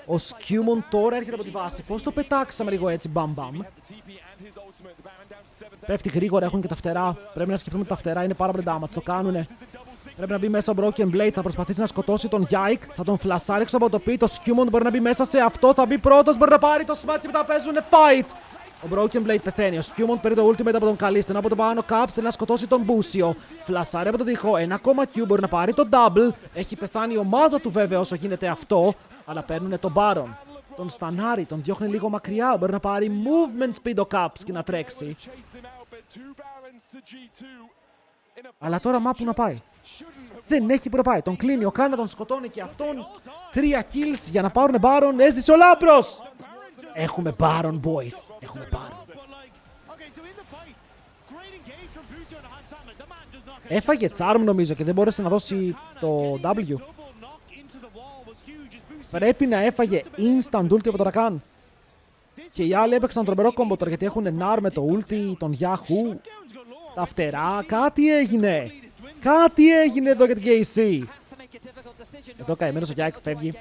Ο Skirmishes τώρα έρχεται από τη βάση. Πώς το πετάξαμε λίγο έτσι, μπαμ μπαμ. Πέφτει γρήγορα, έχουν και τα φτερά. Πρέπει να σκεφτούμε τα φτερά, είναι πάρα πολύ damage, το κάνουνε. Πρέπει να μπει μέσα ο Broken Blade, θα προσπαθήσει να σκοτώσει τον Yike. Θα τον φλασάρει έξω από το πι. Το Skirmishes μπορεί να μπει μέσα σε αυτό, θα μπει πρώτος, μπορεί να πάρει το smite και μετά παίζουνε fight. Ο Broken Blade πεθαίνει. Ο Skirmishes παίρνει το ultimate από τον Kalista. Ενώ από τον πάνω Caps θέλει να σκοτώσει τον Μπούσιο. Φλασάρει από τον τοίχο. Ένα ακόμα Q μπορεί να πάρει το double. Έχει πεθάνει η ομάδα του βέβαια όσο γίνεται αυτό. Αλλά παίρνουν τον Baron. Τον στανάρει, τον διώχνει λίγο μακριά. Μπορεί να πάρει movement speed ο Caps και να τρέξει. Αλλά τώρα μα που να πάει. Δεν έχει που να πάει. Τον κλείνει ο Κάνα, τον σκοτώνει και αυτόν. 3 kills για να πάρουν Baron. Έζησε ο Λάμπρος. Έχουμε Baron, boys. Έχουμε Baron. Έφαγε charm νομίζω και δεν μπόρεσε να δώσει το W. Πρέπει να έφαγε instant ulti από το Rakan. Και οι άλλοι έπαιξαν τρομερό κόμπο τώρα γιατί έχουν Nar με το ulti, τον Yahoo. Τα φτερά, κάτι έγινε. Κάτι έγινε εδώ για την KC. Εδώ καημένος ο Yike φεύγει.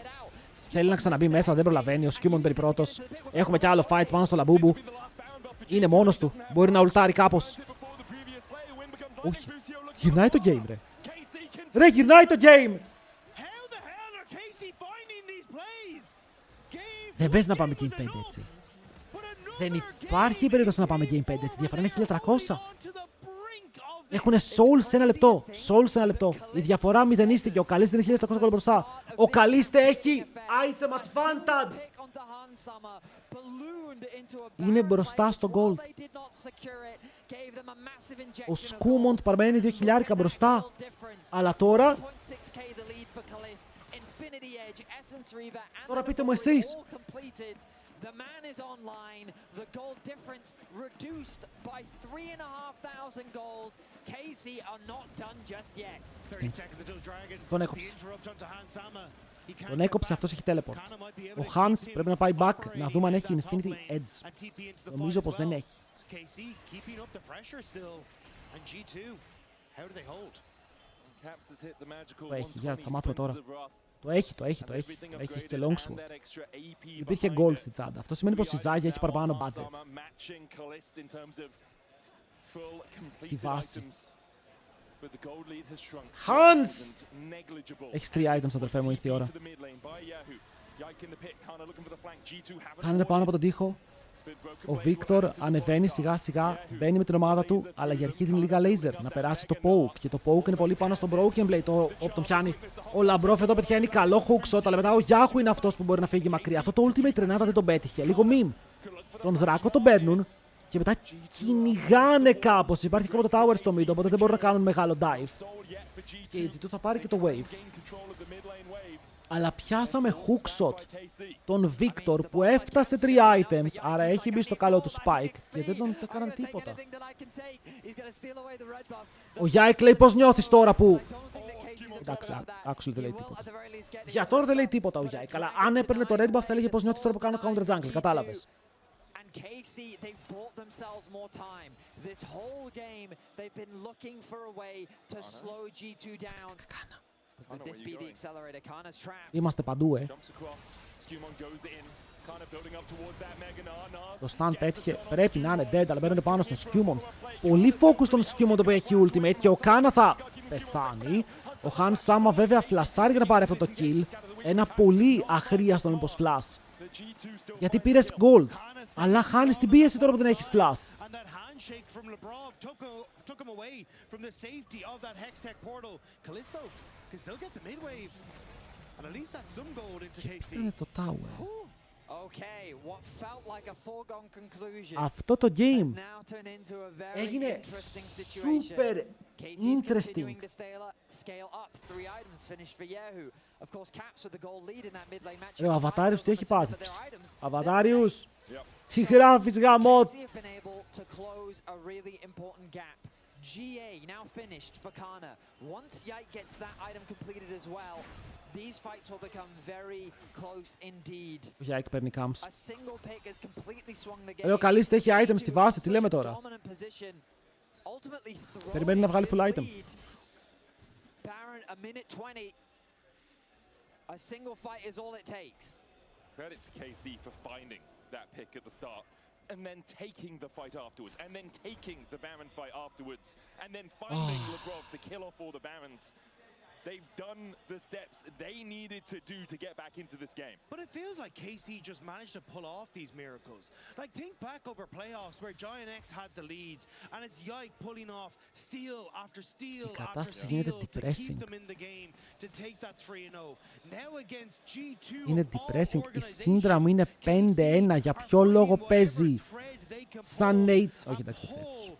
Θέλει να ξαναμπεί μέσα, δεν προλαβαίνει. Ο Skirmishes μπαίνει πρώτος. Έχουμε κι άλλο fight πάνω στο Λαμπούμπου. Είναι μόνος του. Μπορεί να ουλτάρει κάπως. Όχι. Γυρνάει το game, ρε. Ρε, γυρνάει το game. Δεν παίζει να πάμε Game 5 έτσι. Δεν υπάρχει περίπτωση να πάμε Game 5 έτσι. Η διαφορά είναι 1300. Έχουν soul σε 1 λεπτό. Soul σε 1 λεπτό. Η διαφορά μηδενίστηκε. Ο Καλίστε είναι 1700 γκολ μπροστά. Ο Καλίστε έχει item advantage. Είναι μπροστά στο gold. Ο Skirmishes παραμένει 2.000 μπροστά. Αλλά τώρα... Τώρα πείτε μου εσείς. The man is online. The gold difference reduced by 3,500 gold. KC are not done just yet. Τον έκοψε. Τον έκοψε, αυτός έχει teleport. Ο Hans πρέπει να πάει back να δούμε αν έχει Infinity Edge. Νομίζω πως δεν έχει. Το έχει, για θα μάθουμε τώρα. Το έχει και long sword. Υπήρχε gold στη τσάντα. Αυτό σημαίνει πως η Ζάγια έχει παραπάνω budget. Στη βάση. Hans! Έχεις 3 items, αδερφέ μου, ήρθε η ώρα. Χάνε πάνω από τον τοίχο. Ο Βίκτορ ανεβαίνει σιγά σιγά, μπαίνει με την ομάδα του, αλλά για αρχή δίνει λίγα laser να περάσει το poke. Και το poke είναι πολύ πάνω στον Broken Blade. Τον πιάνει ο Λαμπρόφ εδώ, πετυχαίνει καλό hookshot, αλλά μετά ο Yahoo είναι αυτός που μπορεί να φύγει μακριά. Αυτό το ultimate τρενάτα δεν τον πέτυχε. Λίγο meme. Τον Δράκο τον παίρνουν και μετά κυνηγάνε κάπως. Υπάρχει ακόμα το tower στο mid, οπότε δεν μπορούν να κάνουν μεγάλο dive. Και η G2 θα πάρει και το wave. Αλλά πιάσαμε hookshot τον Victor που έφτασε 3 items, άρα έχει μπει στο καλό του Spike και δεν τον έκαναν τίποτα. Ο Yike λέει πώς νιώθεις τώρα που... Εντάξει, actually δεν λέει τίποτα. Για τώρα δεν λέει τίποτα ο Yike, αλλά αν έπαιρνε το red buff θα έλεγε πώς νιώθεις τώρα που κάνω counter jungle, κατάλαβες. KC, they've bought themselves more time. This whole game, they've been looking for a way to slow G2 down. Would this be the accelerator? Kana's trapped. Είμαστε παντού, Το stun πέτυχε, πρέπει να είναι dead, αλλά μπαίνουν πάνω στον Skirmishes. Πολύ focus στον Skirmishes που έχει ultimate και ο Kana θα πεθάνει. Ο Han Sama βέβαια φλασάρει για να πάρει αυτό το kill. Ένα πολύ αχρίαστο μήπως flash. Γιατί πήρες gold, αλλά χάνεις την πίεση τώρα που δεν έχεις flash. Και πήρανε το tower. Αυτό το game έγινε super interesting. Ο Αβατάριους τι έχει πάθει. Αβατάριους, τι γράφεις γαμότ. GA now finished for Kana. Once Yike gets that item completed as well, these fights will become very close indeed. Ο Yike παίρνει camps. A single pick has completely swung the game. Λέω καλής έχει item στη βάση, τι λέμε τώρα. Περιμένει να βγάλει full item. Baron, a minute 20. A single fight is all it takes. Credit to KC for finding that pick at the start, and then taking the fight afterwards, and then taking the Baron fight afterwards, and then finding Labrov to kill off all the Barons. They've done the steps they needed to do to get back into this game. But it feels like KC just managed to pull off these miracles. Like, think back over playoffs where Giant X had the leads, and it's Yike pulling off steal after steal after steal to keep them in the game, to take that 3-0. Now against G2, είναι depressing. Η Syndra μου είναι 5-1. Για ποιο λόγο παίζει σαν Nate? Όχι, εντάξει, δεν θέλει.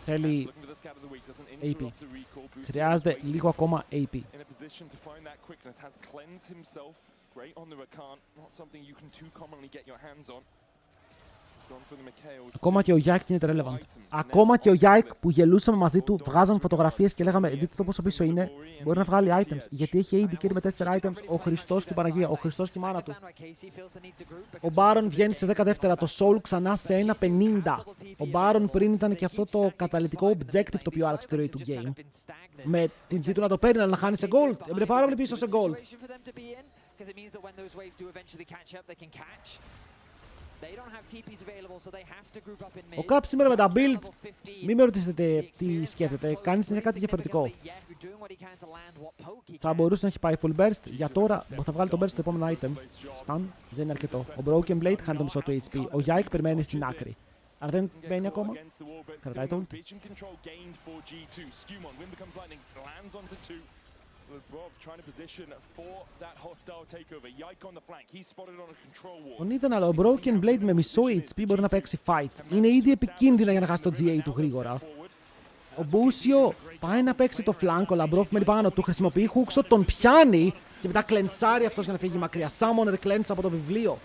Θέλει AP. Χρειάζεται λίγο ακόμα AP. Ακόμα και ο Yike είναι relevant. Ακόμα και ο Yike που γελούσαμε μαζί του, βγάζαμε φωτογραφίες και λέγαμε δείτε το πόσο πίσω είναι, μπορεί να βγάλει items. Γιατί έχει AD carry με 4 items, ο Χριστός και η Παναγία, ο Χριστός και η μάνα του. Ο Baron βγαίνει σε 10 δεύτερα, το Soul ξανά σε 1.50. Ο Baron πριν ήταν και αυτό το καταλυτικό objective το οποίο άλλαξε τη ροή του game. Με την G του να το παίρνει, αλλά να χάνει σε gold. Έμπαινε πάρα πολύ πίσω σε gold. Ο Cap σήμερα με τα build, μην με ρωτήσετε τι σκέφτεται, κάνει συνέχεια κάτι διαφορετικό. Θα μπορούσε να έχει πάει full burst, για τώρα θα βγάλει το burst στο επόμενο item. Stun, δεν είναι αρκετό. Ο Broken Blade χάνει το μισό του HP, ο Yike περιμένει στην άκρη. Αλλά δεν μπαίνει ακόμα, κρατάει το ult. Τον είδαν, αλλά ο Broken Blade με μισό HP μπορεί να παίξει fight. Είναι ήδη επικίνδυνα για να χάσει το GA του γρήγορα. Ο Μπούσιο πάει να παίξει το flank, ο Labrov μένει πάνω του, χρησιμοποιεί χούξο, τον πιάνει και μετά κλενσάρει αυτός για να φύγει μακριά. Summoner cleanse από το βιβλίο.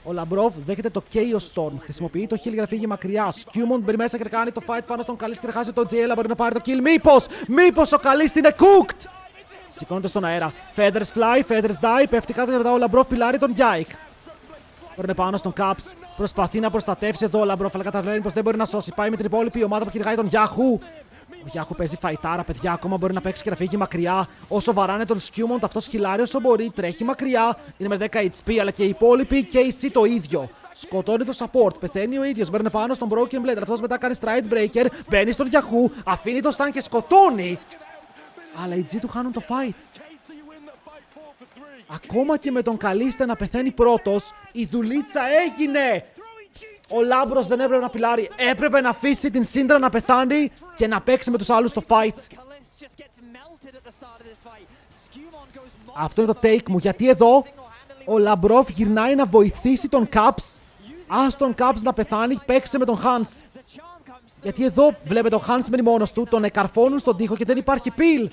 Ο Labrov δέχεται το Chaos Storm, χρησιμοποιεί το heal για να φύγει μακριά. Skewmon μπαίνει μέσα και κάνει το fight πάνω στον Καλίστη και χάσει το GA, αλλά μπορεί να πάρει το kill. Μήπως ο Καλίστη είναι cooked! Σηκώνεται στον αέρα. Feathers fly, feathers die. Πέφτει κάτω και μετά ο Labrov πιλάρει τον Yike. Παίρνει πάνω στον Caps. Προσπαθεί να προστατεύσει εδώ ο Labrov, αλλά καταλαβαίνει πως δεν μπορεί να σώσει. Πάει με την υπόλοιπη ομάδα που κυνηγάει τον Yahoo. Ο Yahoo παίζει φαϊτάρα, παιδιά. Ακόμα μπορεί να παίξει και να φύγει μακριά. Όσο βαράνε τον Skewmon, αυτό χιλάρει όσο μπορεί. Τρέχει μακριά. Είναι με 10 HP, αλλά και οι υπόλοιποι και η C το ίδιο. Σκοτώνει το support. Πεθαίνει ο ίδιος. Παίρνει πάνω στον Broken Blade. Αυτό μετά κάνει stride breaker. Μπαίνει στον Yahoo. Αφήνει το stun και σκοτώνει. Αλλά οι G του χάνουν το fight. Ακόμα και με τον Καλίστε να πεθαίνει πρώτος, η δουλίτσα έγινε! Ο Λάμπρος δεν έπρεπε να πιλάρει. Έπρεπε να αφήσει την Syndra να πεθάνει και να παίξει με τους άλλους το fight. Αυτό είναι το take μου, γιατί εδώ ο Labrov γυρνάει να βοηθήσει τον Caps. Ας τον Caps να πεθάνει, παίξε με τον Hans. Γιατί εδώ βλέπετε ο Hans μένει μόνος του, τον εκαρφώνουν στον τοίχο και δεν υπάρχει peel.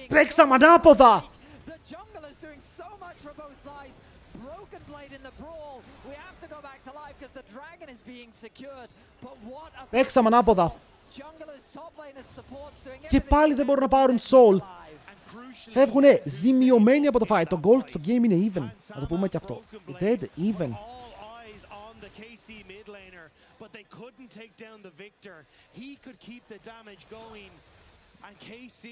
Παίξαμε ανάποδα! Παίξαμε ανάποδα. Και πάλι δεν μπορούν να πάρουν soul. Φεύγουνε ζημιωμένοι από το fight. Το gold στο game είναι even. Να το πούμε και αυτό. Dead even. But they couldn't take down the victor. He could keep the damage going. And KC,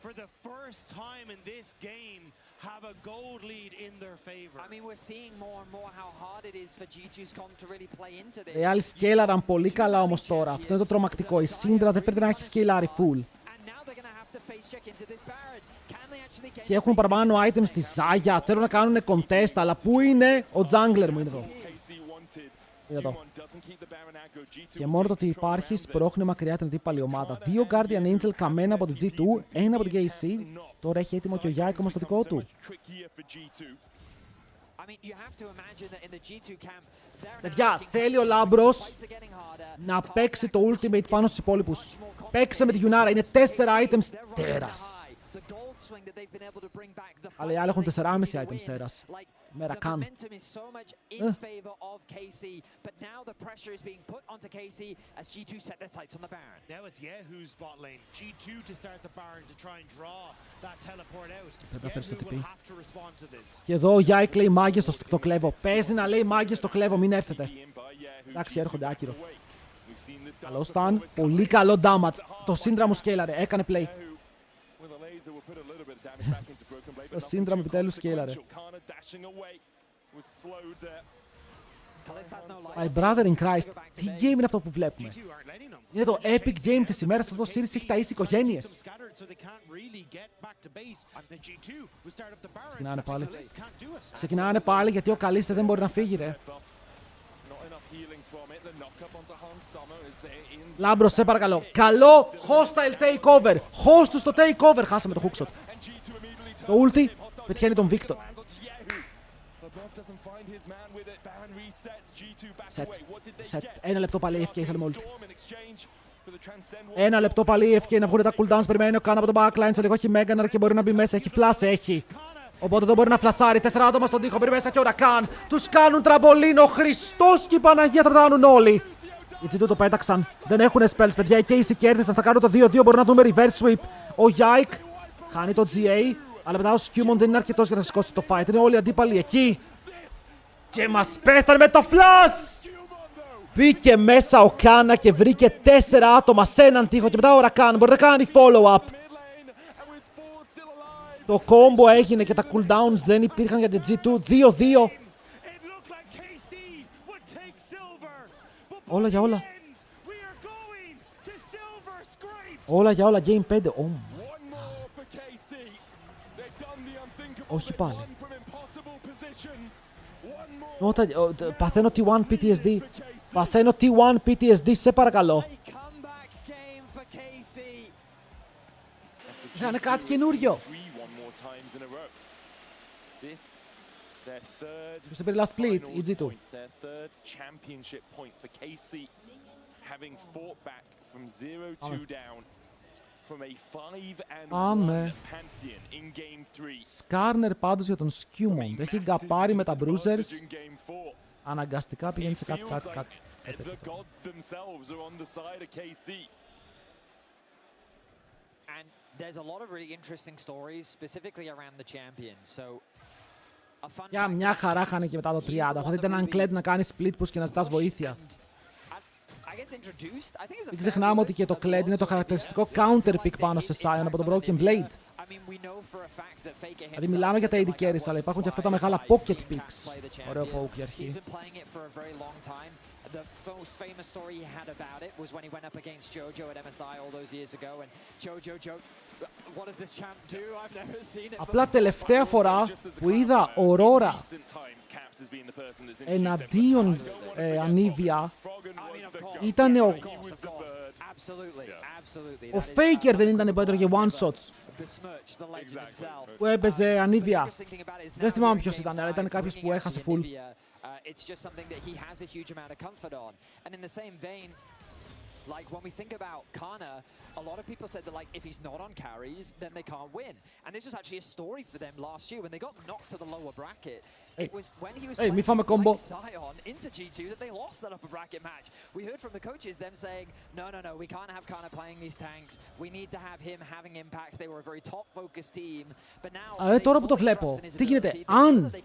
for the first time in this game, have a gold lead in their favor. I mean, we're seeing more and more how hard it is for G2's comp to really play into this. Οι άλλοι σκέλαραν πολύ καλά όμως τώρα. Αυτό είναι το τρομακτικό. Η Syndra δεν φέρεται να έχει σκέλαρει full. Και έχουν παραπάνω items στη Zaya. Θέλουν να κάνουν contest, αλλά πού είναι ο jungler μου? Είναι εδώ. Εδώ. Και μόνο το ότι υπάρχει σπρώχνει μακριά την αντίπαλη ομάδα. 2 Guardian Angel καμένα από την G2, ένα από την KC. Τώρα έχει έτοιμο και ο Yike όμως το δικό του. Παιδιά, θέλει ο Labrov να παίξει το ultimate πάνω στους υπόλοιπους. Παίξε με τη Yunara, είναι 4 items τέρας. Αλλά οι άλλοι έχουν 4,5 items τέρας. Με The Ρακάν. momentum is so much in favor of KC, but now the pressure is being put onto KC as G2 set their sights on the Baron. Now it's Yahoo's bot lane. G2 to start the Baron to try and draw that teleport out. Πρέπει να φέρεις το Yahoo TP. will have to respond to this. Και εδώ ο Yike λέει μάγκες το κλέβω. Παίζει να λέει μάγκες το κλέβω, μην έρθετε. Εντάξει, έρχονται άκυρο. Καλό stun, πολύ καλό damage. Το Syndra μου σκέλαρε, έκανε play. Το Syndra μου επιτέλους σκέλαρε. My brother in Christ, τι game είναι αυτό που βλέπουμε. Είναι το epic game της ημέρας, αυτό το series έχει ταΐσει οικογένειες. Ξεκινάνε πάλι. Ξεκινάνε πάλι γιατί ο Καλίστε δεν μπορεί να φύγει, ρε. Λάμπρος, σε παρακαλώ. Καλό hostile takeover. Host του στο takeover. Χάσαμε το hookshot. Το ulti πετυχαίνει τον Victor. Set. Ένα λεπτό πάλι AFK θέλουμε ulti. Ένα λεπτό πάλι AFK να βγουν τα cooldowns. Περιμένει ο Καν από το backline. Σε λίγο έχει Meganar και μπορεί να μπει μέσα. Έχει flash, έχει. Οπότε δεν μπορεί να φλασάρει. 4 άτομα στον τοίχο. Μπει μέσα και ο Ρακάν. Τους κάνουν τραμπολίνο. Χριστός και η Παναγία τα πετάνουν όλοι. Οι G2 το πέταξαν. Δεν έχουν spells, παιδιά. Οι Casey κέρδισαν. Θα κάνουν το 2-2. Μπορούμε να δούμε reverse sweep. Ο Yike χάνει το GA. Αλλά μετά ο Skirmishes δεν είναι αρκετός για να σηκώσει το fight. Είναι όλοι οι αντίπαλοι εκεί. Και μας πέθανε με το flash! Μπήκε μέσα ο Κάνα και βρήκε 4 άτομα σε έναν τοίχο. Και μετά ο Ρακάν μπορεί να κάνει follow-up. Το κόμπο έγινε και τα cooldowns δεν υπήρχαν για την G2. 2-2. Όλα για όλα. Όλα για όλα. Game 5. Oh. Όχι πάλι. Παθαίνω T1 PTSD. Παθαίνω T1 PTSD, σε παρακαλώ. Είχανε κάτι καινούριο. Ποιος το πήρε last split, η G2. Πάμε. Σκάρνερ πάντως για τον Skirmishes. Έχει γκαπάρει με τα bruisers. Αναγκαστικά πηγαίνει σε κάτι. And there's a lot of really interesting stories specifically around the champions. So Για μια χαρά χάνε και μετά το 30. Θα δείτε έναν Kled να κάνει split push και να ζητάς βοήθεια. Μην ξεχνάμε ότι και το Kled είναι το χαρακτηριστικό counter pick πάνω σε Sion από τον Broken Blade. Δηλαδή μιλάμε για τα AD carries, αλλά υπάρχουν και αυτά τα μεγάλα pocket picks. Ωραίο poke για αρχή. The most famous story he had about it was when he went up against Jojo at MSI all those years ago and Jojo, what does this champ do? I've never seen it. Απλά τελευταία φορά που είδα Aurora εναντίον Ανίβια ήταν ο Faker δεν ήταν που έτρωγε one shots που έπαιζε Ανίβια. Δεν θυμάμαι ποιος ήταν, αλλά ήταν κάποιος που έχασε full. It's just something that he has a huge amount of comfort on. And in the same vein, like when we think about Kana, a lot of people said that like if he's not on carries, then they can't win. And this was actually a story for them last year when they got knocked to the lower bracket. It was when he was playing Sion into G2 that they lost that upper bracket match. We heard from the coaches them saying, no, we can't have Kana playing these tanks. We need to have him having impact. They were a very top-focused team. But now... Αλλά τώρα που το βλέπω, τι γίνεται,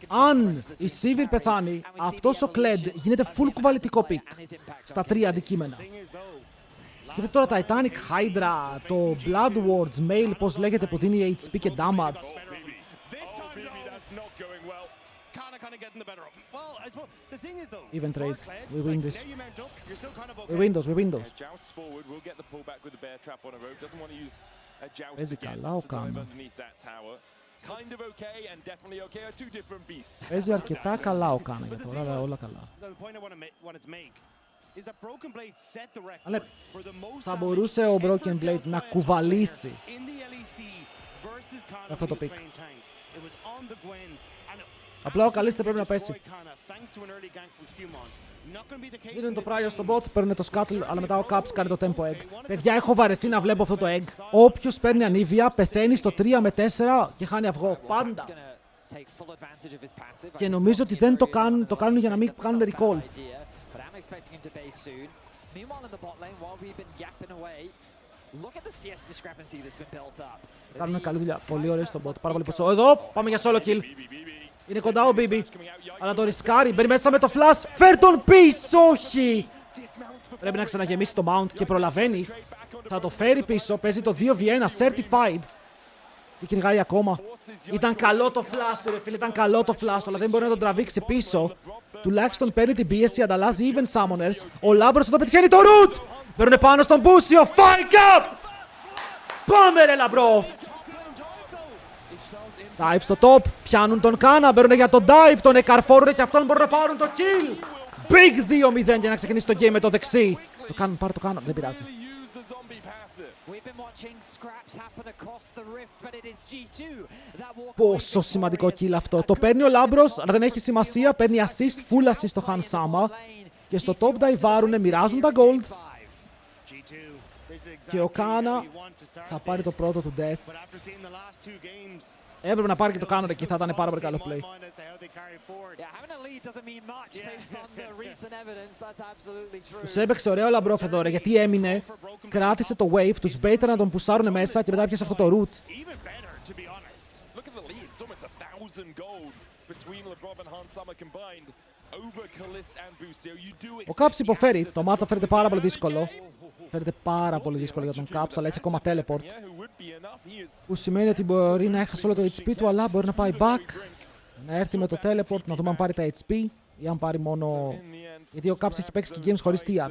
αν η Sivir πεθάνει, αυτός ο Kled γίνεται full κουβαλητικό pick στα 3 αντικείμενα. Σκεφτείτε τώρα Titanic Hydra, το Bloodwords, Mail, πώς λέγεται, που δίνει HP και damage. Even trade. We win this. We win those. Παίζει καλά ο Κάνα. Παίζει αρκετά καλά ο Κάνα για τώρα, αλλά όλα καλά. Αλλά θα μπορούσε ο Broken Blade να κουβαλήσει αυτό το pick. Απλά ο Καλίστε πρέπει να πέσει. Δίνουν το πράγιο στο bot, παίρνουν το scuttle, αλλά μετά ο Caps κάνει το tempo egg. Παιδιά, έχω βαρεθεί να βλέπω αυτό το egg. Όποιος παίρνει Ανίβια πεθαίνει στο 3 με 4 και χάνει αυγό. Πάντα. Και νομίζω ότι δεν το κάνουν για να μην κάνουν recall. Κάνουν καλή δουλειά. Πολύ ωραία στον bot. Πάρα πολύ ποσό. Εδώ πάμε για solo kill. Είναι κοντά ο BB. Αλλά το ρισκάρει. Μπαίνει μέσα με το flash. Φέρ τον πίσω. Όχι. Πρέπει να ξαναγεμίσει το mount και προλαβαίνει. Θα το φέρει πίσω. Παίζει το 2v1 certified. Τι κυνηγάει ακόμα. Ήταν καλό το flash του, ρε φίλε. Ήταν καλό το flash του, αλλά δεν μπορεί να τον τραβήξει πίσω. Τουλάχιστον παίρνει την πίεση, ανταλλάζει even summoners. Ο Λάμπρος εδώ πετυχαίνει το root. Παίρνουν πάνω στον Μπούσιο. Fight up! Πάμε ρε Λαμπρόφ. Dive στο top. Πιάνουν τον Κάνα. Μπαίνουν για τον dive. Τον εκαρφόρουν και αυτόν μπορούν να πάρουν το kill. Big 2-0 για να ξεκινήσει το game με το δεξί. Το κάνουν, πάρε το Κάνα. Δεν πειράζει. Πόσο σημαντικό kill αυτό. Το παίρνει ο Λάμπρος, αλλά δεν έχει σημασία. Παίρνει assist, full assist στο Hansama. Και στο top dive'άρουνε, μοιράζουν τα gold. Και ο Κάνα θα πάρει το πρώτο του death. Έπρεπε να πάρει και το Κάνα εκεί, θα ήταν πάρα πολύ καλό play. Τους έπαιξε ωραίο Λαμπρόφ εδώ ρε, γιατί έμεινε, κράτησε το wave, τους baited να τον πουσάρουν μέσα και μετά πιάσε αυτό το root. Ο Caps υποφέρει, το matchup φαίνεται πάρα πολύ δύσκολο. Φαίνεται πάρα πολύ δύσκολο για τον Caps, αλλά έχει ακόμα teleport. Που σημαίνει ότι μπορεί να έχασε όλο το HP του, αλλά μπορεί να πάει back. Να έρθει με το teleport, να δούμε αν πάρει τα HP ή αν πάρει μόνο... Γιατί ο Caps έχει παίξει και games χωρίς TR.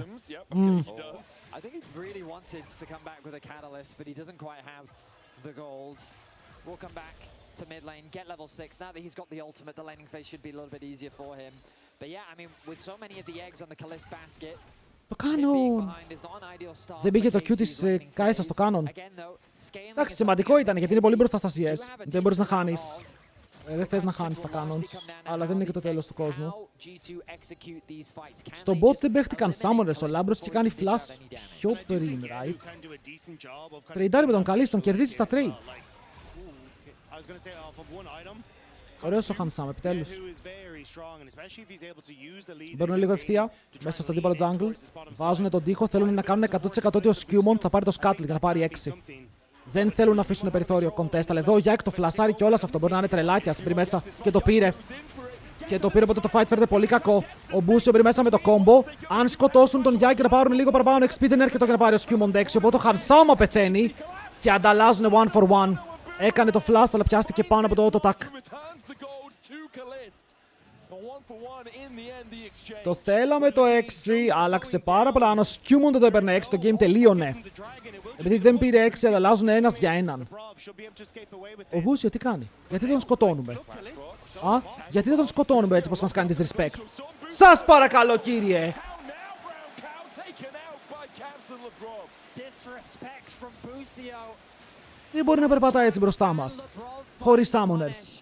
To mid lane, get level 6. Now that he's got the ultimate, the laning phase should be a little bit easier for him. But yeah, I mean, with so many of the eggs on the Kalist basket, το κάνουν! Δεν πήγε το Q της Κάισα στο κάνον. Εντάξει, σημαντικό ήταν γιατί είναι πολύ μπροστά στα CS. Δεν μπορείς να χάνεις. Δεν θες να χάνεις τα canons, αλλά δεν είναι και το τέλος του κόσμου. Στο bot δεν παίχτηκαν summoners, ο Λάμπρος και κάνει flash πιο πριν, right? Τρεϊντάρει με τον Καλής, τον κερδίζει στα trade. Ωραίος ο Hansama, επιτέλους. Μπαίνουν λίγο ευθεία μέσα στο δίπαλο jungle. Βάζουν τον τοίχο, θέλουν να κάνουν 100% ότι ο Skewmon θα πάρει το Scuttle για να πάρει 6. Δεν θέλουν να αφήσουν περιθώριο contest, αλλά εδώ ο Jack το φλασάρει και όλα αυτό. Μπορεί να είναι τρελάκια, μπει μέσα και το πήρε. Και το πήρε, οπότε το fight φέρεται πολύ κακό. Ο Μπούσιο μπει μέσα με το combo. Αν σκοτώσουν τον Jack και να πάρουν λίγο παραπάνω XP, δεν έρχεται για να πάρει ο Skewmon 6. Οπότε ο Hansama πεθαίνει και ανταλλάζουν 1 for 1. Έκανε το flash, αλλά πιάστηκε πάνω από το auto-tack. Το θέλαμε το 6, άλλαξε πάρα πολλά. Αν ο Skewmon δεν το έπαιρνε 6, το game τελείωνε. Επειδή δεν πήρε 6, ανταλλάζουν ένας για έναν. Ο Μπούσιο τι κάνει, γιατί τον σκοτώνουμε? Γιατί δεν τον σκοτώνουμε έτσι πως μας κάνει disrespect? Σας παρακαλώ κύριε! Δεν μπορεί να περπατάει έτσι μπροστά μας, χωρίς summoners.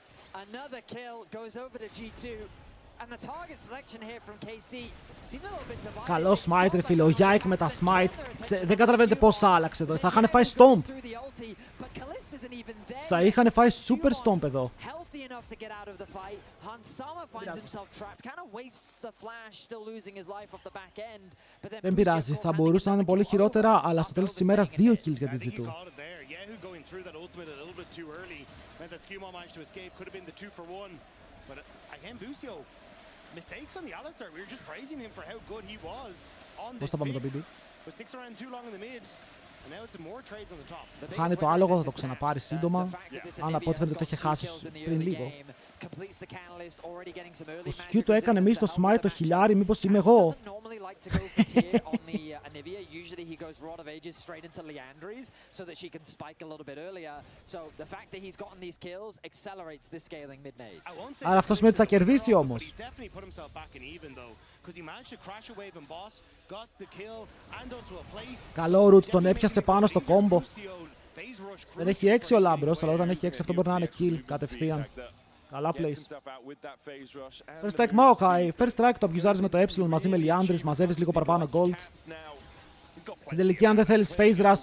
Καλό smite ρε φίλε, ο Yike με τα smite. Δεν καταλαβαίνετε πώς άλλαξε εδώ, θα είχαν φάει stomp. Θα είχαν φάει super stomp εδώ. Δεν πειράζει, θα μπορούσε να είναι πολύ χειρότερα, αλλά στο τέλος της ημέρας 2 kills για την G2. Πώς θα πάμε το BB? Χάνει το άλογο, θα το ξαναπάρει σύντομα. Αν από ό,τι φαίνεται το είχε χάσει πριν λίγο. Ο Skew το έκανε εμείς το smite το χιλιάρι, μήπως είμαι εγώ? Άρα αυτό σημαίνει ότι θα κερδίσει όμως. Καλό root, τον έπιασε πάνω στο combo. Δεν έχει 6 ο Λάμπρος, αλλά όταν έχει 6 αυτό μπορεί να είναι kill κατευθείαν. Καλά plays. First strike Maokai. First strike το abusarεις με το E μαζί με Liandris, μαζεύεις λίγο παραπάνω gold. Στην τελική αν δεν θέλεις phase rush,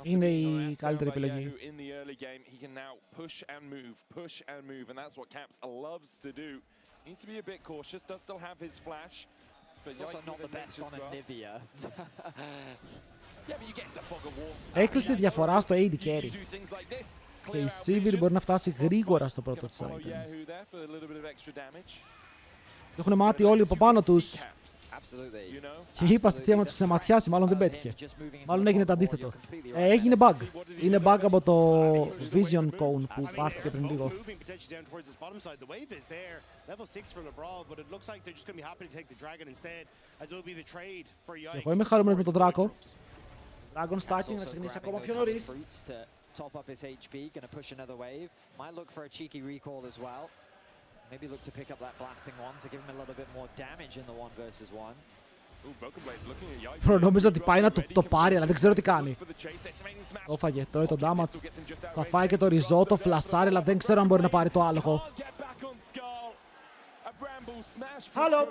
Είναι η καλύτερη επιλογή. Έκλεισε διαφορά στο AD carry. Και η Sivir μπορεί να φτάσει γρήγορα στο πρώτο της item. Έχουν μάτι όλοι από πάνω τους. Και είπα στη θεία να τους ξεματιάσει, μάλλον δεν πέτυχε. Μάλλον έγινε το αντίθετο. Έγινε bug. Είναι bug από το Vision Cone που πάρθηκε πριν λίγο. Και εγώ είμαι χαρούμενος με τον Δράκο. Dragon Stacking να ξεκινήσει ακόμα πιο νωρίς. Top up his HP, gonna push another wave. Might look for a cheeky recall as well. Maybe look to pick up that blasting one to give him a little bit more damage in the 1 versus 1. Προνόμιζα ότι πάει να το πάρει, αλλά δεν ξέρω τι κάνει. Το φάγε, τώρα το damage. Θα φάει και το ριζότο, φλασάρει, αλλά δεν ξέρω αν μπορεί να πάρει το άλογο. Hello!